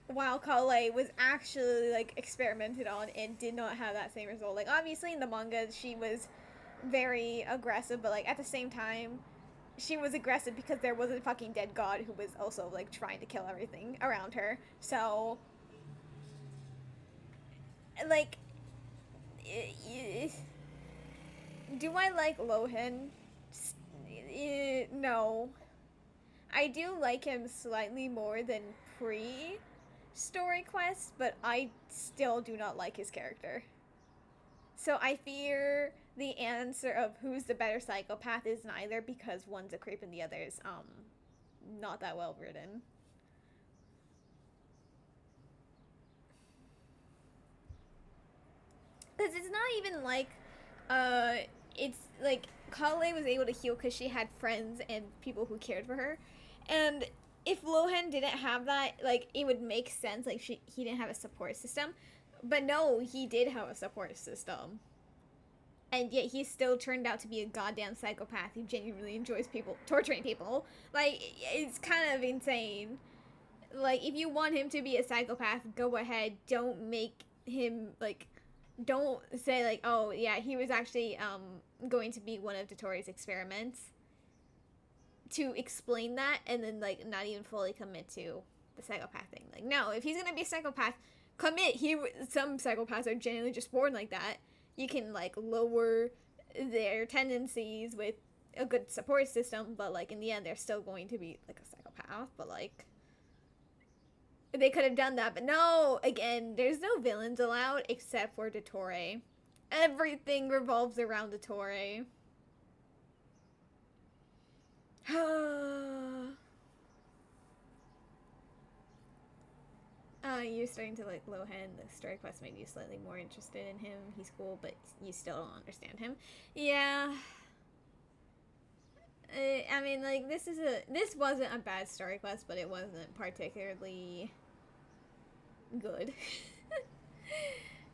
while Kale was actually, like, experimented on and did not have that same result. Like, obviously in the manga she was very aggressive, but, like, at the same time she was aggressive because there was a fucking dead god who was also, like, trying to kill everything around her. So, like, do I like Lohen? No. I do like him slightly more than pre-story quest, but I still do not like his character. So I fear the answer of who's the better psychopath is neither, because one's a creep and the other's not that well written. Because it's not even like it's like Kale was able to heal because she had friends and people who cared for her, and if Lohen didn't have that, like, it would make sense, like, he didn't have a support system, but no, he did have a support system, and yet he still turned out to be a goddamn psychopath who genuinely enjoys people torturing people. Like, it's kind of insane. Like, if you want him to be a psychopath, go ahead. Don't make him, like, don't say, like, oh yeah, he was actually going to be one of Dotori's experiments, to explain that and then, like, not even fully commit to the psychopath thing. Like, no, if he's gonna be a psychopath, commit. Some psychopaths are genuinely just born like that. You can, like, lower their tendencies with a good support system, but, like, in the end they're still going to be, like, a psychopath. But, like, they could have done that, but no, again, there's no villains allowed except for Dottore. Everything revolves around Dottore. You're starting to like Lohen. The story quest made you slightly more interested in him. He's cool, but you still don't understand him. Yeah. I mean, like, this wasn't a bad story quest, but it wasn't particularly good.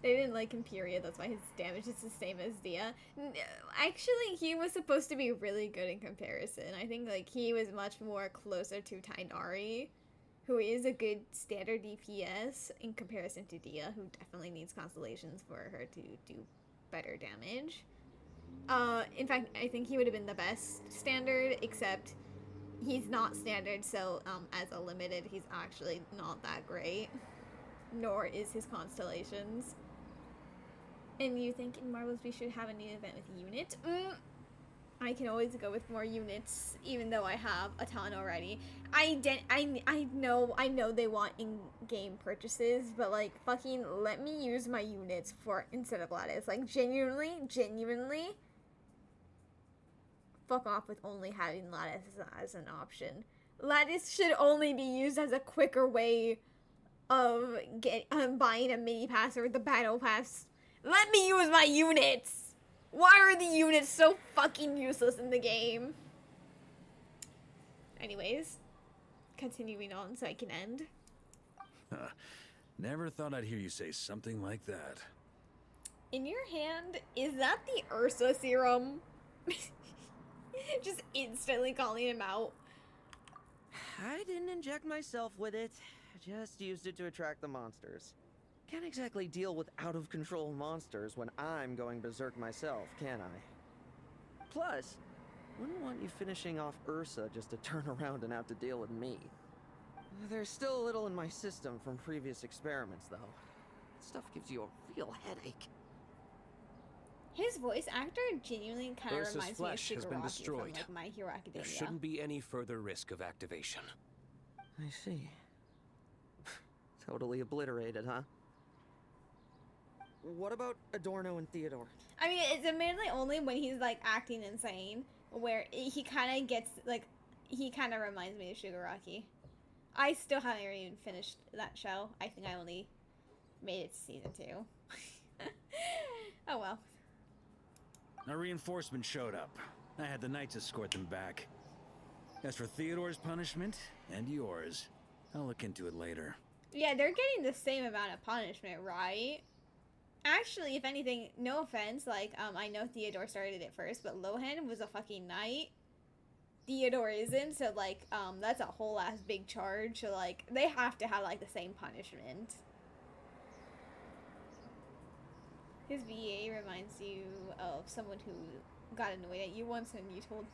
They didn't like him, period. That's why his damage is the same as Dia. Actually, he was supposed to be really good in comparison. I think, like, he was much more closer to Tainari, who is a good standard DPS in comparison to Dia, who definitely needs constellations for her to do better damage. In fact, I think he would have been the best standard, except he's not standard, so as a limited, he's actually not that great. Nor is his constellations. And you think in Marvel's we should have a new event with units? I can always go with more units, even though I have a ton already. I know they want in-game purchases, but, like, fucking let me use my units for instead of Lattice. Like, genuinely, fuck off with only having Lattice as an option. Lattice should only be used as a quicker way of buying a mini pass or the battle pass. Let me use my units! Why are the units so fucking useless in the game? Anyways, continuing on so I can end. Never thought I'd hear you say something like that. In your hand, is that the Ursa serum? Just instantly calling him out. I didn't inject myself with it. Just used it to attract the monsters. Can't exactly deal with out-of-control monsters when I'm going berserk myself, can I? Plus, wouldn't want you finishing off Ursa just to turn around and have to deal with me. There's still a little in my system from previous experiments, though. Stuff gives you a real headache. His voice actor genuinely kind of Ursa's reminds me of flesh has been Shigaraki destroyed. from like My Hero Academia. There shouldn't be any further risk of activation. I see. Totally obliterated, huh? What about Adorno and Theodore? I mean, it's admittedly only when he's like acting insane, where he kind of gets like, he kind of reminds me of Shigaraki. I still haven't even finished that show. I think I only made it to season 2. Oh well. Our reinforcements showed up. I had the knights escort them back. As for Theodore's punishment, and yours, I'll look into it later. Yeah, they're getting the same amount of punishment, right? Actually, if anything, no offense, like, I know Theodore started it first, but Lohen was a fucking knight. Theodore isn't, so, like, that's a whole ass big charge, so, like, they have to have, like, the same punishment. His VA reminds you of someone who got annoyed at you once and you told...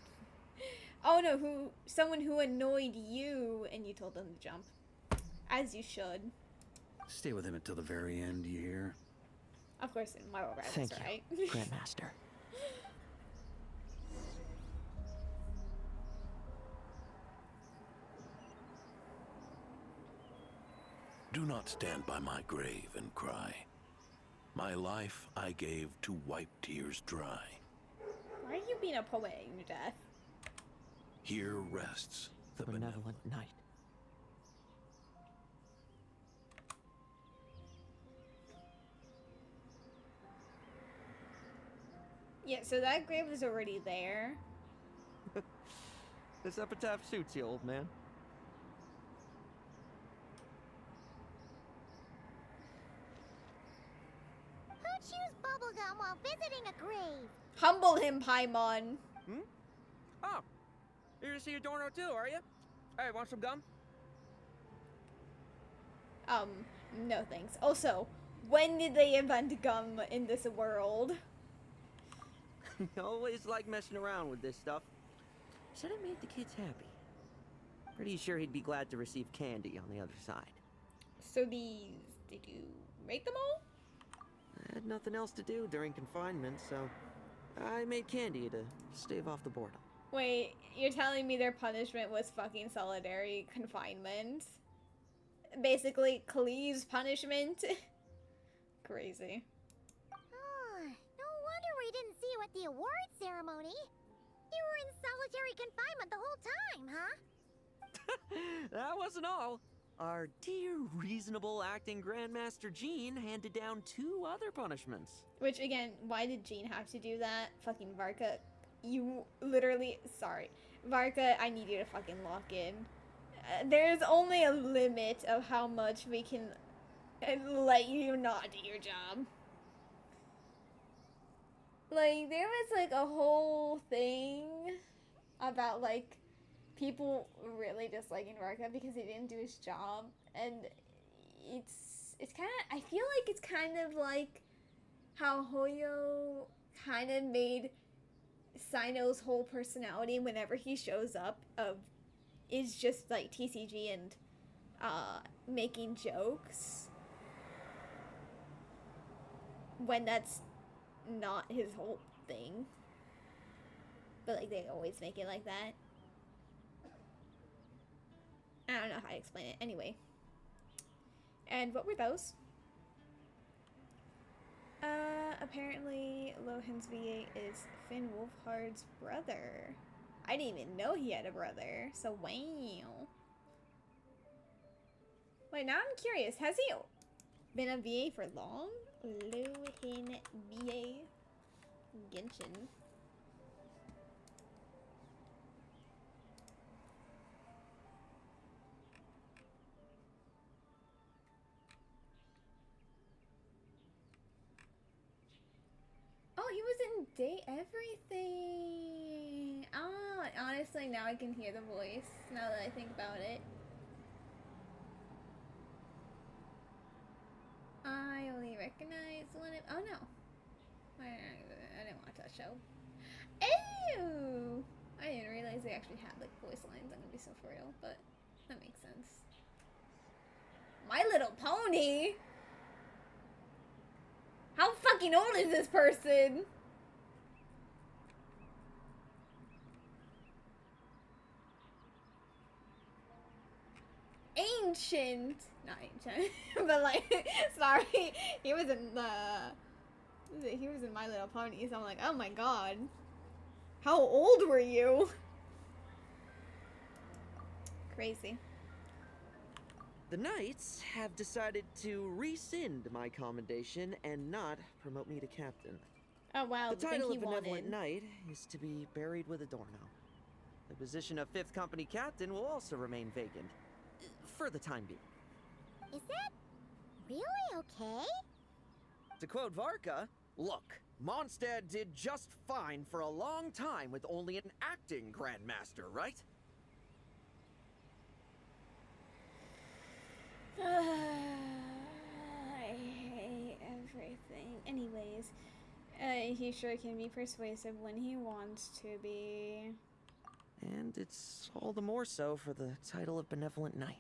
Oh no, someone who annoyed you and you told them to jump. As you should. Stay with him until the very end, you hear? Of course, in Marvel Rivals, Thank right? you, Grandmaster. Do not stand by my grave and cry. My life I gave to wipe tears dry. Why are you being a poet in your death? Here rests the benevolent knight. Yeah, so that grave was already there. This epitaph suits you, old man. Who chews bubblegum while visiting a grave? Humble him, Paimon. Hmm? Oh, you're to see Adorno too, are you? Hey, want some gum? No thanks. Also, when did they invent gum in this world? Always like messing around with this stuff. Said it made the kids happy. Pretty sure he'd be glad to receive candy on the other side. So these, did you make them all? I had nothing else to do during confinement, so I made candy to stave off the boredom. Wait, you're telling me their punishment was fucking solitary confinement? Basically, Cleve's punishment? Crazy. Oh, no wonder we didn't see you at the award ceremony. You were in solitary confinement the whole time, huh? That wasn't all. Our dear, reasonable acting Grandmaster Jean handed down 2 other punishments. Which, again, why did Jean have to do that? Fucking Varka, you literally... Sorry. Varka, I need you to fucking lock in. There's only a limit of how much we can let you not do your job. Like, there was, like, a whole thing about, like, people really disliking Varka because he didn't do his job. And it's kind of... I feel like it's kind of like how Hoyo kind of made Sino's whole personality whenever he shows up is just, like, TCG and making jokes. When that's not his whole thing. But, like, they always make it like that. I don't know how to explain it. Anyway. And what were those? Apparently Lohen's VA is Finn Wolfhard's brother. I didn't even know he had a brother. So, wow. Wait, now I'm curious. Has he been a VA for long? Lohen VA Genshin. update everything. Oh, honestly, now I can hear the voice. Now that I think about it. I only recognize one of. Oh no. I didn't watch that show. Ew! I didn't realize they actually had like voice lines. I'm gonna be so for real, but that makes sense. My Little Pony? How fucking old is this person? Ancient. Not ancient. But like, sorry. He was in My Little Pony, so I'm like, oh my god. How old were you? Crazy. The Knights have decided to rescind my commendation and not promote me to captain. Oh wow, The title he of Benevolent wanted. Knight is to be buried with Adorno. The position of 5th Company Captain will also remain vacant. For the time being. Is that really okay? To quote Varka, look, Mondstadt did just fine for a long time with only an acting Grandmaster, right? I hate everything. Anyways, he sure can be persuasive when he wants to be. And it's all the more so for the title of Benevolent Knight.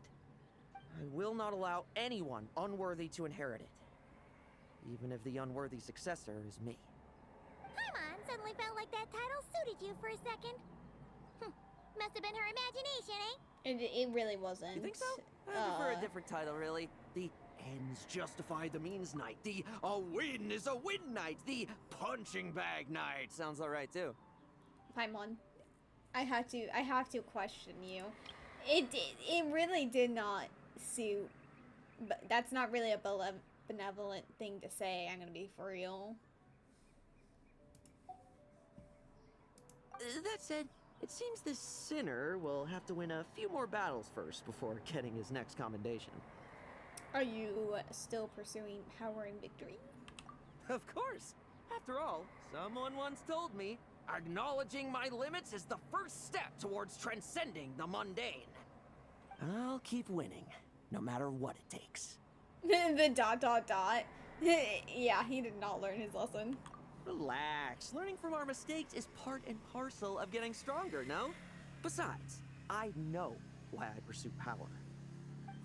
I will not allow anyone unworthy to inherit it. Even if the unworthy successor is me. Paimon suddenly felt like that title suited you for a second. Must have been her imagination, eh? It really wasn't. You think so? I prefer a different title, really. The ends justify the means knight. The a win is a win knight. The punching bag knight. Sounds alright too. Paimon, I have to question you. It really did not suit. But that's not really a benevolent thing to say. I'm gonna be for real. That said, it seems this sinner will have to win a few more battles first before getting his next commendation. Are you still pursuing power and victory? Of course. After all, someone once told me, acknowledging my limits is the first step towards transcending the mundane. I'll keep winning, no matter what it takes. The ... Yeah, he did not learn his lesson. Relax. Learning from our mistakes is part and parcel of getting stronger, no? Besides, I know why I pursue power.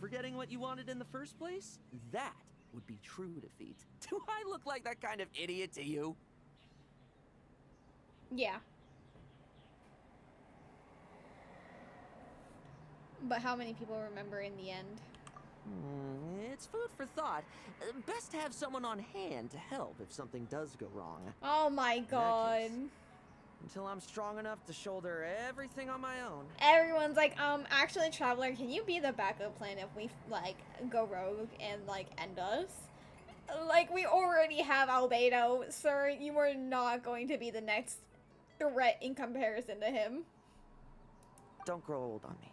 Forgetting what you wanted in the first place? That would be true defeat. Do I look like that kind of idiot to you? Yeah. But how many people remember in the end? It's food for thought. Best to have someone on hand to help if something does go wrong. Oh my god. Until I'm strong enough to shoulder everything on my own. Everyone's like, actually, Traveler, can you be the backup plan if we, like, go rogue and, like, end us? Like, we already have Albedo, sir. You are not going to be the next threat in comparison to him. Don't grow old on me,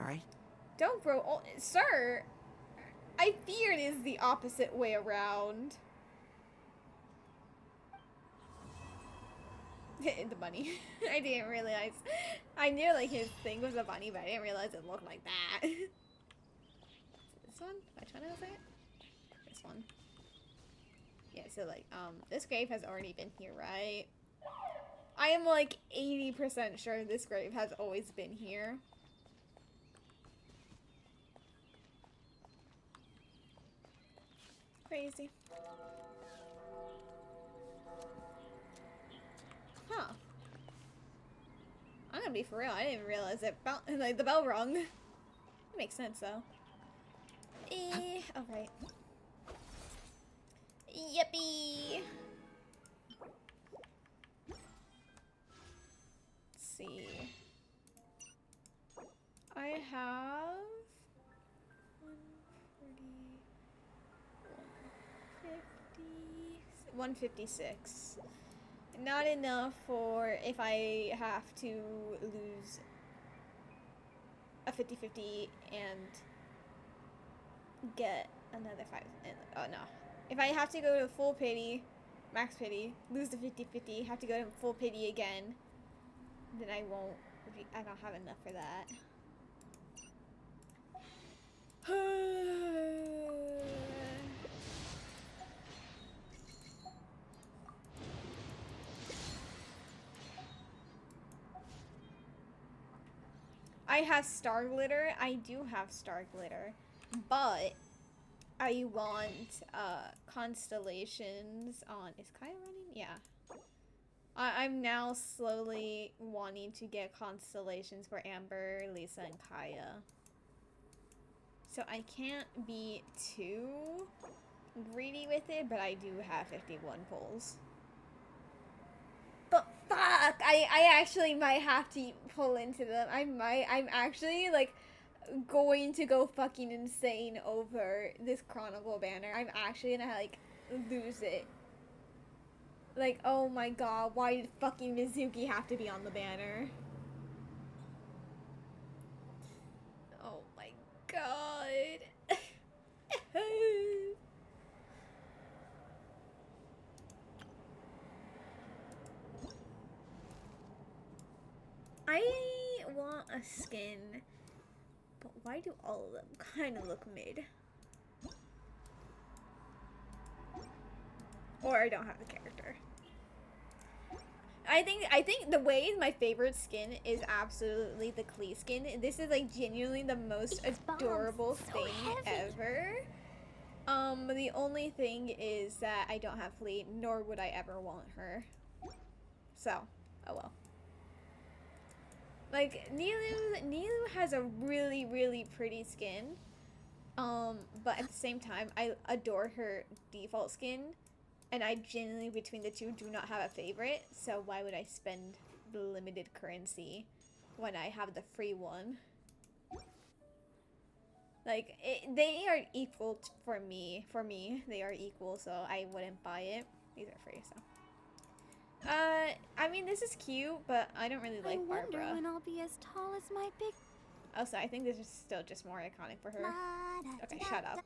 alright? Don't grow old. Sir, I fear it is the opposite way around. The bunny. I didn't realize. I knew, like, his thing was a bunny, but I didn't realize it looked like that. This one? Which one is it? This one. Yeah, so, like, this grave has already been here, right? I am, like, 80% sure this grave has always been here. Crazy. Huh. I'm gonna be for real. I didn't realize it. Like, the bell rung. It makes sense, though. Alright. Yippee! Let's see. I have 156. Not enough for if I have to lose a 50-50 and get another 5. Oh no. If I have to go to full pity max pity, lose the 50-50, have to go to full pity again, then I don't have enough for that. I have star glitter. I do have star glitter, but I want constellations on. Is Kaya running? Yeah. I'm now slowly wanting to get constellations for Amber, Lisa, and Kaya. So I can't be too greedy with it, but I do have 51 pulls. But fuck! I actually might have to pull into them. I'm actually like going to go fucking insane over this Chronicle banner. I'm actually gonna like lose it. Like, oh my god, why did fucking Mizuki have to be on the banner? Oh my god. I want a skin, but why do all of them kind of look mid? Or I don't have the character. I think the way my favorite skin is absolutely the Klee skin. This is like genuinely the most adorable thing ever. The only thing is that I don't have Klee, nor would I ever want her. So, oh well. Like Nilou has a really, really pretty skin. But at the same time, I adore her default skin. And I genuinely, between the two, do not have a favorite. So why would I spend the limited currency when I have the free one? Like, they are equal for me. For me, they are equal, so I wouldn't buy it. These are free, so. I mean, this is cute, but I don't really like Barbara. I wonder when I'll be as tall as my big... Also, I think this is still just more iconic for her. Okay, shut up.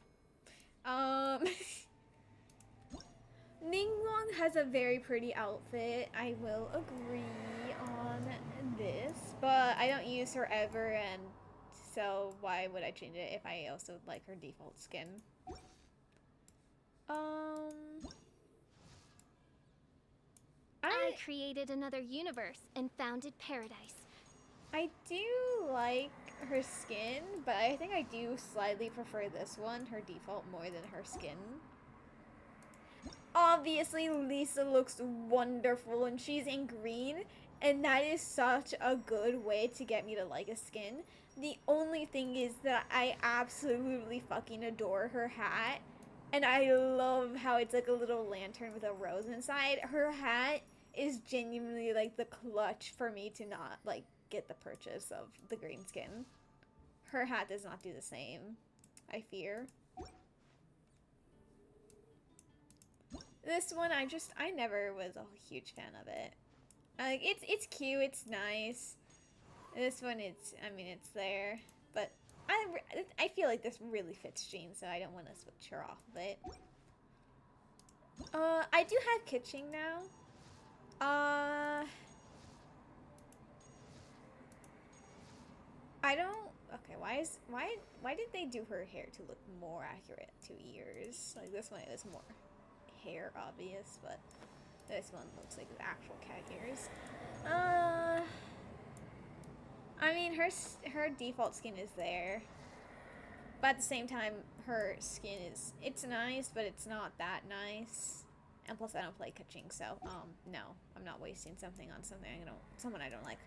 Ningguang has a very pretty outfit. I will agree on this, but I don't use her ever, and so why would I change it if I also like her default skin? I created another universe and founded paradise. I do like her skin, but I think I do slightly prefer this one, her default, more than her skin. Obviously, Lisa looks wonderful and she's in green, and that is such a good way to get me to like a skin. The only thing is that I absolutely fucking adore her hat, and I love how it's like a little lantern with a rose inside. Her hat is genuinely like the clutch for me to not like get the purchase of the green skin. Her hat does not do the same, I fear. This one, I never was a huge fan of it. Like, it's cute, it's nice. This one, it's there. But I feel like this really fits Jean, so I don't want to switch her off of it. I do have Kitching now. I don't... Okay, why did they do her hair to look more accurate to ears? Like, this one is more hair obvious, but this one looks like the actual cat ears. I mean, her default skin is there, but at the same time, her skin is, it's nice, but it's not that nice. And plus, I don't play Kaching, so no, I'm not wasting something on someone I don't like.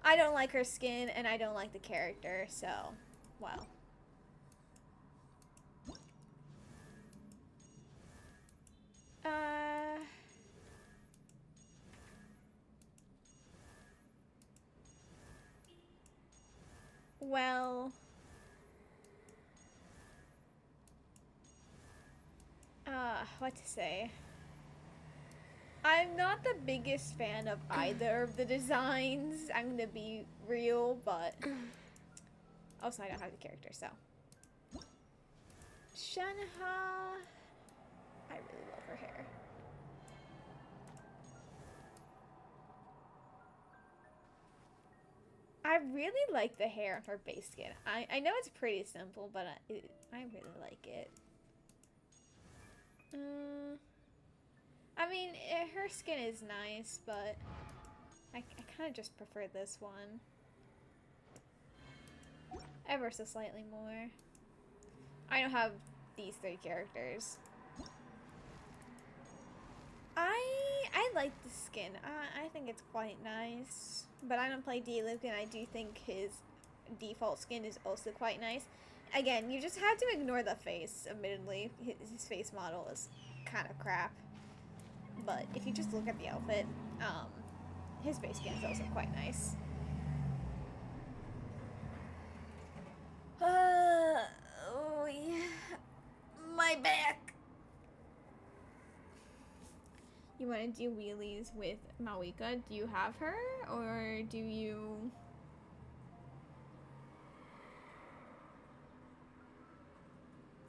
I don't like her skin, and I don't like the character, so well. Well, what to say? I'm not the biggest fan of either of the designs. I'm gonna be real, but also I don't have the character, so. Shenhe, I really love her hair. I really like the hair on her base skin. I know it's pretty simple, but I really like it. I mean, her skin is nice, but I kind of just prefer this one. Ever so slightly more. I don't have these 3 characters. I like the skin. I think it's quite nice. But I don't play D-Luke, and I do think his default skin is also quite nice. Again, you just have to ignore the face, admittedly. His face model is kind of crap. But if you just look at the outfit, his base skin is also quite nice. Oh yeah. My back! You want to do wheelies with Mawika? Do you have her? Or do you...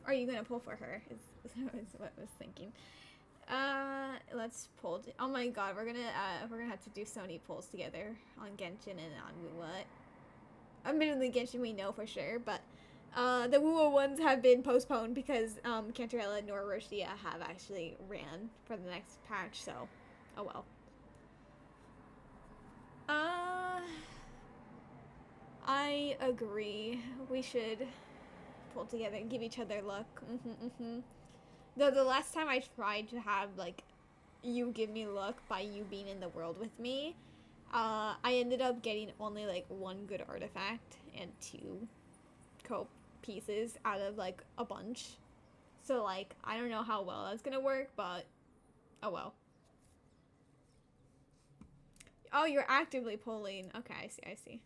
Are you gonna pull for her? Is what I was thinking. Let's pull. Oh my god, we're gonna have to do Sony pulls together on Genshin and on Wuwa. Admittedly, Genshin we know for sure, but the Wuwa ones have been postponed because Cantarella nor Roshia have actually ran for the next patch. So, oh well. I agree. We should pull together and give each other luck. Though the last time I tried to have like you give me luck by you being in the world with me, I ended up getting only like 1 good artifact and 2 cope pieces out of like a bunch. So like I don't know how well that's gonna work, but oh well. Oh, you're actively pulling. Okay, I see.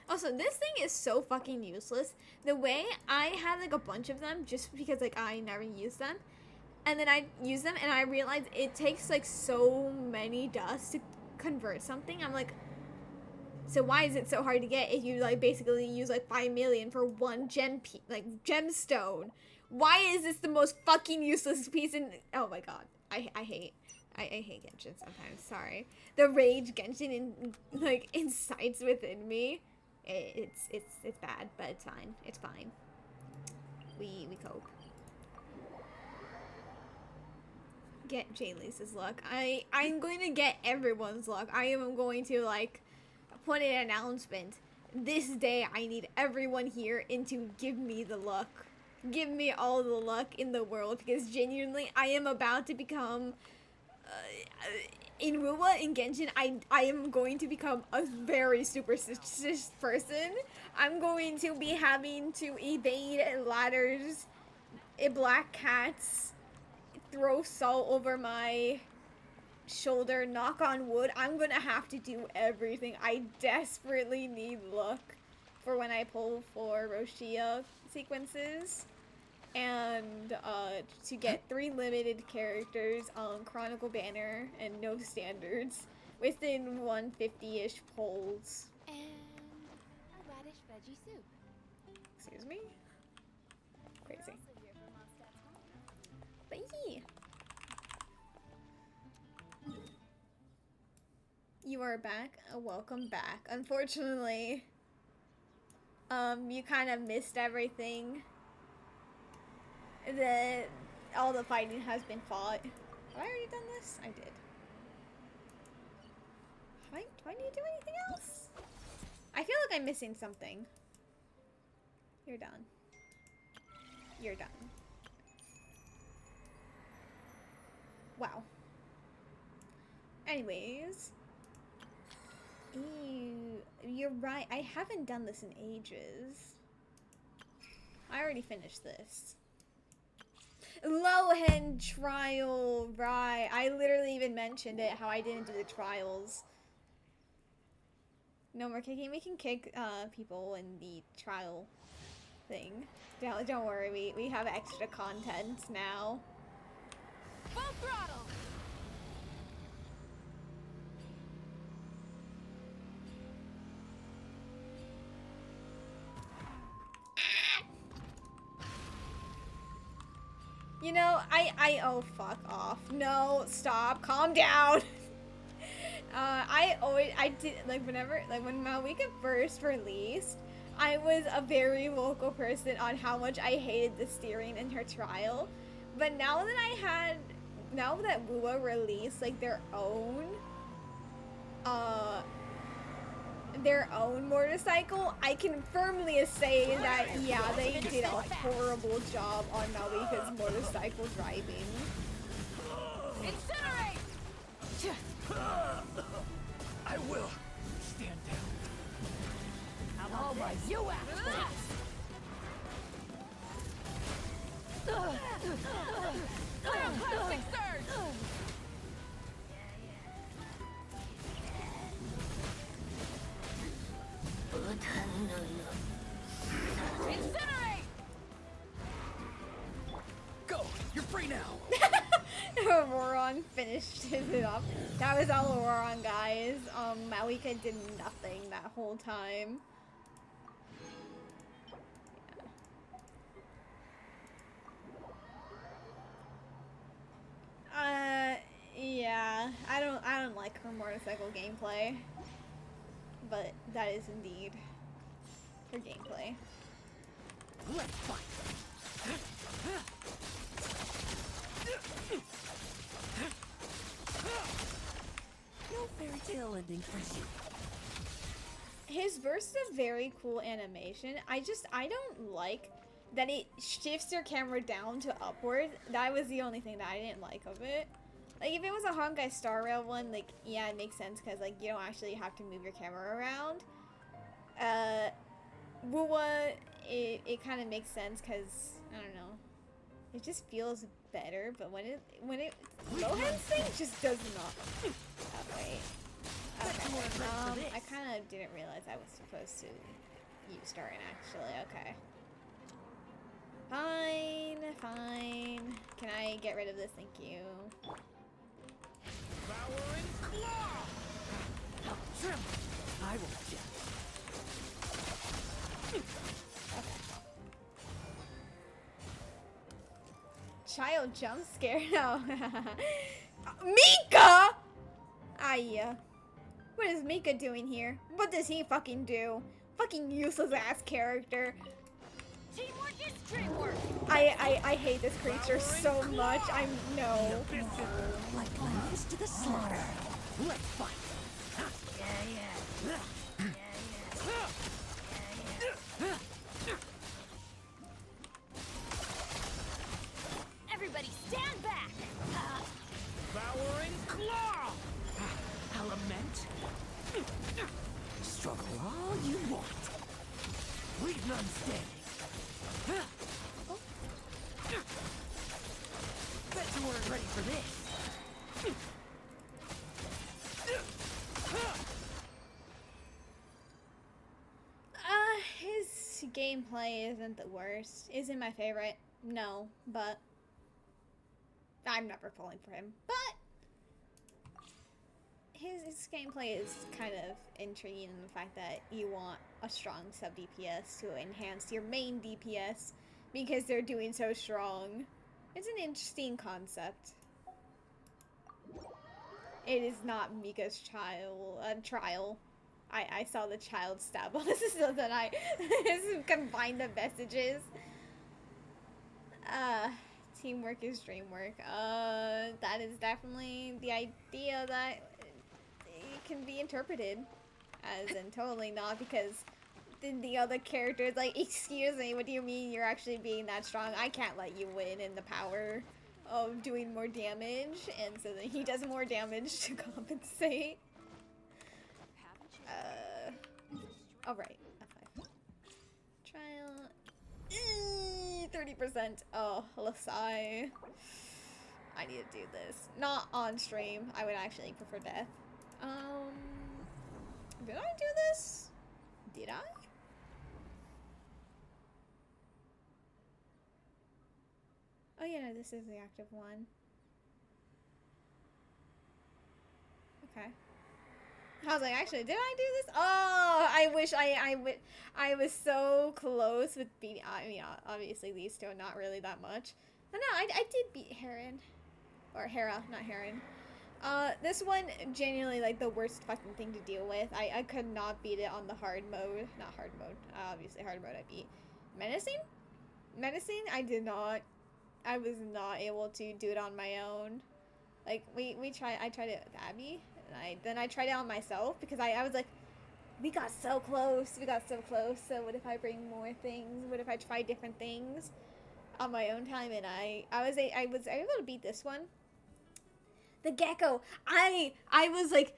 Also, this thing is so fucking useless. The way I had like a bunch of them just because like I never used them. And then I use them and I realized it takes like so many dust to convert something. I'm like, so why is it so hard to get if you like basically use like 5 million for 1 gemstone? Why is this the most fucking useless piece in... Oh my god. I hate Genshin sometimes. Sorry. The rage Genshin incites within me. It's bad, but it's fine. It's fine. We cope. Get Jaylee's luck. I'm going to get everyone's luck. I am going to like put an announcement. This day I need everyone here and to give me the luck. Give me all the luck in the world because genuinely I am about to become in Wuwa, in Genshin, I am going to become a very superstitious person. I'm going to be having to evade ladders, black cats, throw salt over my shoulder, knock on wood. I'm gonna have to do everything. I desperately need luck for when I pull for Roshia sequences. And to get 3 limited characters on Chronicle Banner and no standards within 150-ish polls. And a radish veggie soup. Excuse me? Crazy. But yeah. You are back. Welcome back. Unfortunately, you kind of missed everything. All the fighting has been fought. Have I already done this? I did. Do I need to do anything else? I feel like I'm missing something. You're done. You're done. Wow. Anyways. Ew, you're right. I haven't done this in ages. I already finished this. Lohen trial, right. I literally even mentioned it, how I didn't do the trials. No more kicking. We can kick people in the trial thing. Don't worry, we have extra content now. Full throttle! You know, oh, fuck off. No, stop, calm down. I did, like, whenever, like, when Malwika first released, I was a very vocal person on how much I hated the steering in her trial. But now that Wuwa released, like, their own motorcycle, I can firmly say that, yeah, they did a horrible job on Malwika's motorcycle driving. Incinerate! I will. Stand down. How about you after Plastic surge! Incinerate! Go! You're free now! Auroron finished it up. That was all Auroron, guys. Malika did nothing that whole time. Yeah. I don't like her motorcycle gameplay. But that is indeed her gameplay. Let's fight! No fairy tale ending for you. His burst is a very cool animation. I don't like that it shifts your camera down to upward. That was the only thing that I didn't like of it. Like, if it was a Honkai Star Rail one, like, yeah, it makes sense because, like, you don't actually have to move your camera around. Wuwa, it kind of makes sense because, I don't know, it just feels better, but when it Lohen's thing just does not. Oh, wait. Okay, I kind of didn't realize I was supposed to use Darren, actually. Okay. Fine. Can I get rid of this? Thank you. Devouring claw! Trim! I will get. Child jump scare. No. Mika! What is Mika doing here? What does he fucking do? Fucking useless ass character. Teamwork is dreamwork! I hate this creature so much. No. Like lambs to the slaughter. Let's fight. Everybody stand back! Devouring claw! I'll lament. Struggle all you want. Leave none standing. Bet you weren't ready for this. His gameplay isn't the worst. Isn't my favorite? No, but I'm never falling for him. But his gameplay is kind of intriguing in the fact that you want a strong sub DPS to enhance your main DPS because they're doing so strong. It's an interesting concept. It is not Mika's trial. I saw the child stab on this so that I combined the messages. Teamwork is dreamwork. That is definitely the idea that it can be interpreted as, and totally not, because then the other character is like, excuse me, what do you mean you're actually being that strong? I can't let you win in the power of doing more damage, and so then he does more damage to compensate. Alright. Trial. 30%. Oh, Lasai. I need to do this. Not on stream. I would actually prefer death. Did I do this? Did I? Oh yeah, no, this is the active one. Okay. I was like, actually, did I do this? Oh, I wish I was so close with beating. I mean, obviously these two are not really that much, Oh no, I did beat Heron. Or Hera, not Heron. This one, genuinely, like, the worst fucking thing to deal with. I could not beat it on the hard mode. Not hard mode. Obviously, hard mode I beat. Menacing? Menacing, I did not. I was not able to do it on my own. Like, I tried it with Abby. And then I tried it on myself because I was like, we got so close. We got so close. So what if I bring more things? What if I try different things on my own time? And I was able to beat this one. The gecko, I was like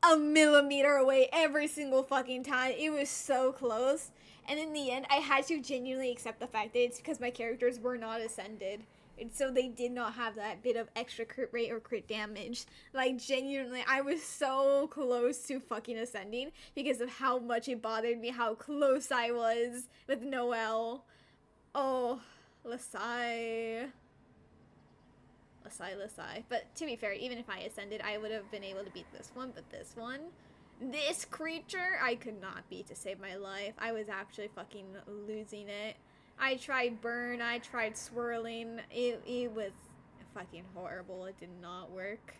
a millimeter away every single fucking time. It was so close. And in the end, I had to genuinely accept the fact that it's because my characters were not ascended. And so they did not have that bit of extra crit rate or crit damage. Like, genuinely, I was so close to fucking ascending because of how much it bothered me, how close I was with Noelle. Oh, Lasai. But to be fair, even if I ascended, I would have been able to beat this one. But this creature, I could not beat to save my life. I was actually fucking losing it. I tried burn, I tried swirling. It was fucking horrible. It did not work.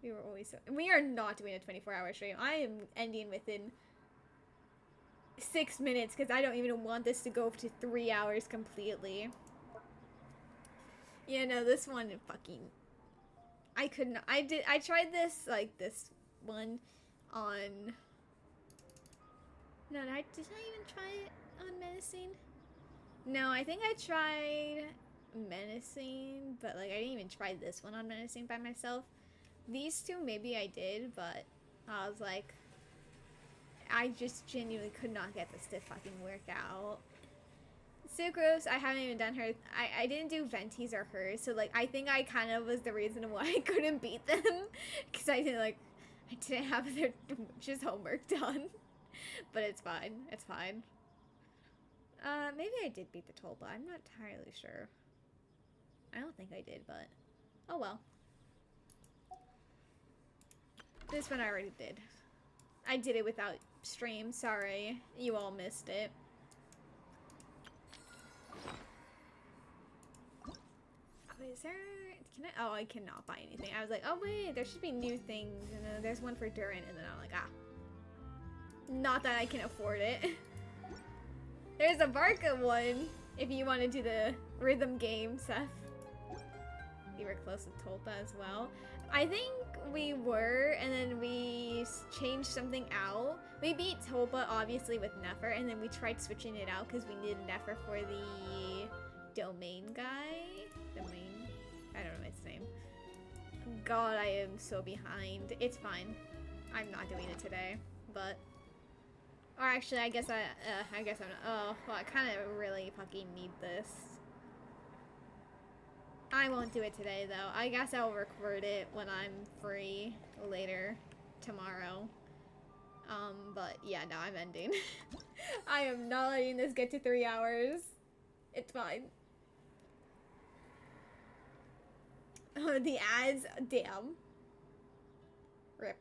We are not doing a 24-hour stream. I am ending within 6 minutes because I don't even want this to go to 3 hours completely. Yeah, no, this one fucking... I couldn't... I tried this, like, this one on... No, did I even try it on Menacing? No, I think I tried Menacing, but, like, I didn't even try this one on Menacing by myself. These two, maybe I did, but I was like... I just genuinely could not get this to fucking work out. Sucrose, I haven't even done her. I didn't do Venti's or hers, so like I think I kind of was the reason why I couldn't beat them, because I didn't have their just homework done. But it's fine. It's fine. Maybe I did beat the Tolba. I'm not entirely sure. I don't think I did, but oh well. This one I already did. I did it without stream. Sorry, you all missed it. Is there... Can I... Oh, I cannot buy anything. I was like, oh wait, there should be new things. And then there's one for Durin, and then I'm like, ah. Not that I can afford it. There's a Barca one, if you want to do the rhythm game, Seth. You were close with Tolpa as well. I think we were, and then we changed something out. We beat Tolpa, obviously, with Nefer, and then we tried switching it out because we needed Nefer for the domain guy. I don't know its name. God, I am so behind. It's fine. I'm not doing it today, but... Or actually, I guess I'm not... Oh, well, I kind of really fucking need this. I won't do it today, though. I guess I'll record it when I'm free later tomorrow. But yeah, no, I'm ending. I am not letting this get to 3 hours. It's fine. Oh, the ads, damn. Rip.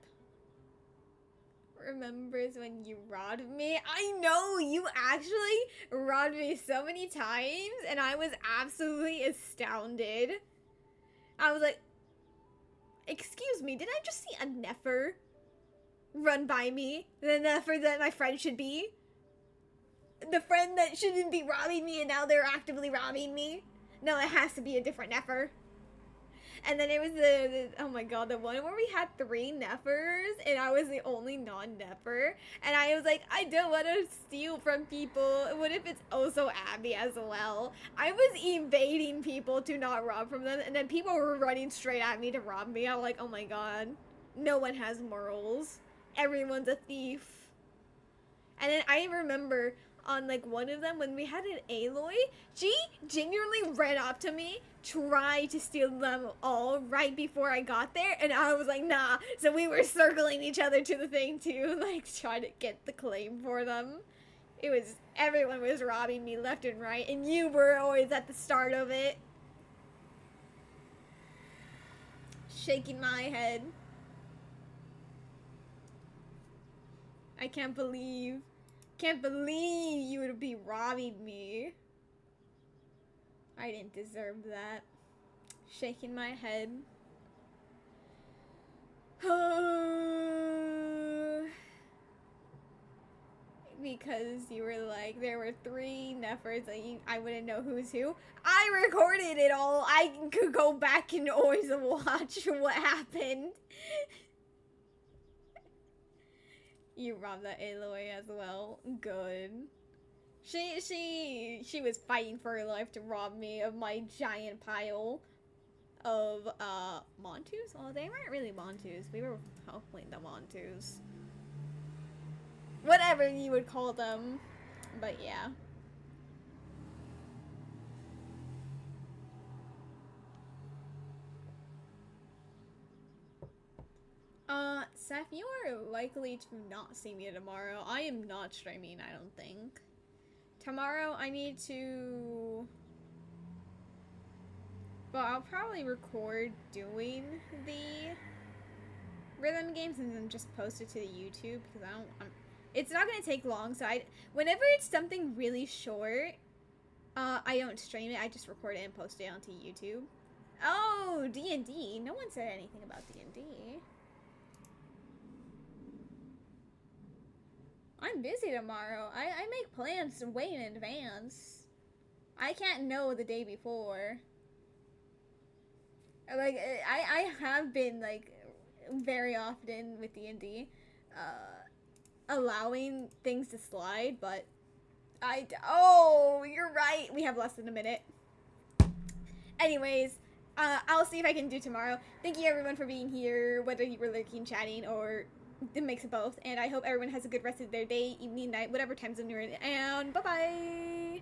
Remembers when you robbed me? I know, you actually robbed me so many times, and I was absolutely astounded. I was like, excuse me, did I just see a Nefer run by me? The Nefer that my friend should be? The friend that shouldn't be robbing me, and now they're actively robbing me? No, it has to be a different Nefer. And then it was oh my god, the one where we had 3 Nefers and I was the only non-Nefer. And I was like, I don't want to steal from people. What if it's also Abby as well? I was evading people to not rob from them, and then people were running straight at me to rob me. I'm like, oh my god, no one has morals. Everyone's a thief. And then I remember on like one of them when we had an Aloy, she genuinely ran up to me, tried to steal them all right before I got there, and I was like, nah. So we were circling each other to the thing too, like try to get the claim for them. It was, everyone was robbing me left and right, and you were always at the start of it. Shaking my head. I can't believe you would be robbing me. I didn't deserve that. Shaking my head. Because you were like, there were 3 Nephers, and I wouldn't know who's who. I recorded it all. I could go back and always watch what happened. You robbed that Aloy as well. Good. She was fighting for her life to rob me of my giant pile of Montus. Well, they weren't really Montus. We were hopefully the Montus. Whatever you would call them. But yeah. Seth, you are likely to not see me tomorrow. I am not streaming, I don't think. Tomorrow I need to... Well, I'll probably record doing the rhythm games and then just post it to the YouTube because it's not gonna take long, so whenever it's something really short, I don't stream it, I just record it and post it onto YouTube. Oh, D&D. No one said anything about D&D. I'm busy tomorrow. I make plans way in advance. I can't know the day before. Like, I have been, like, very often with D&D, allowing things to slide, but oh, you're right. We have less than a minute. Anyways, I'll see if I can do tomorrow. Thank you everyone for being here, whether you were lurking, chatting, or the mix of both. And I hope everyone has a good rest of their day, evening, night, whatever time zone you're in. And bye-bye!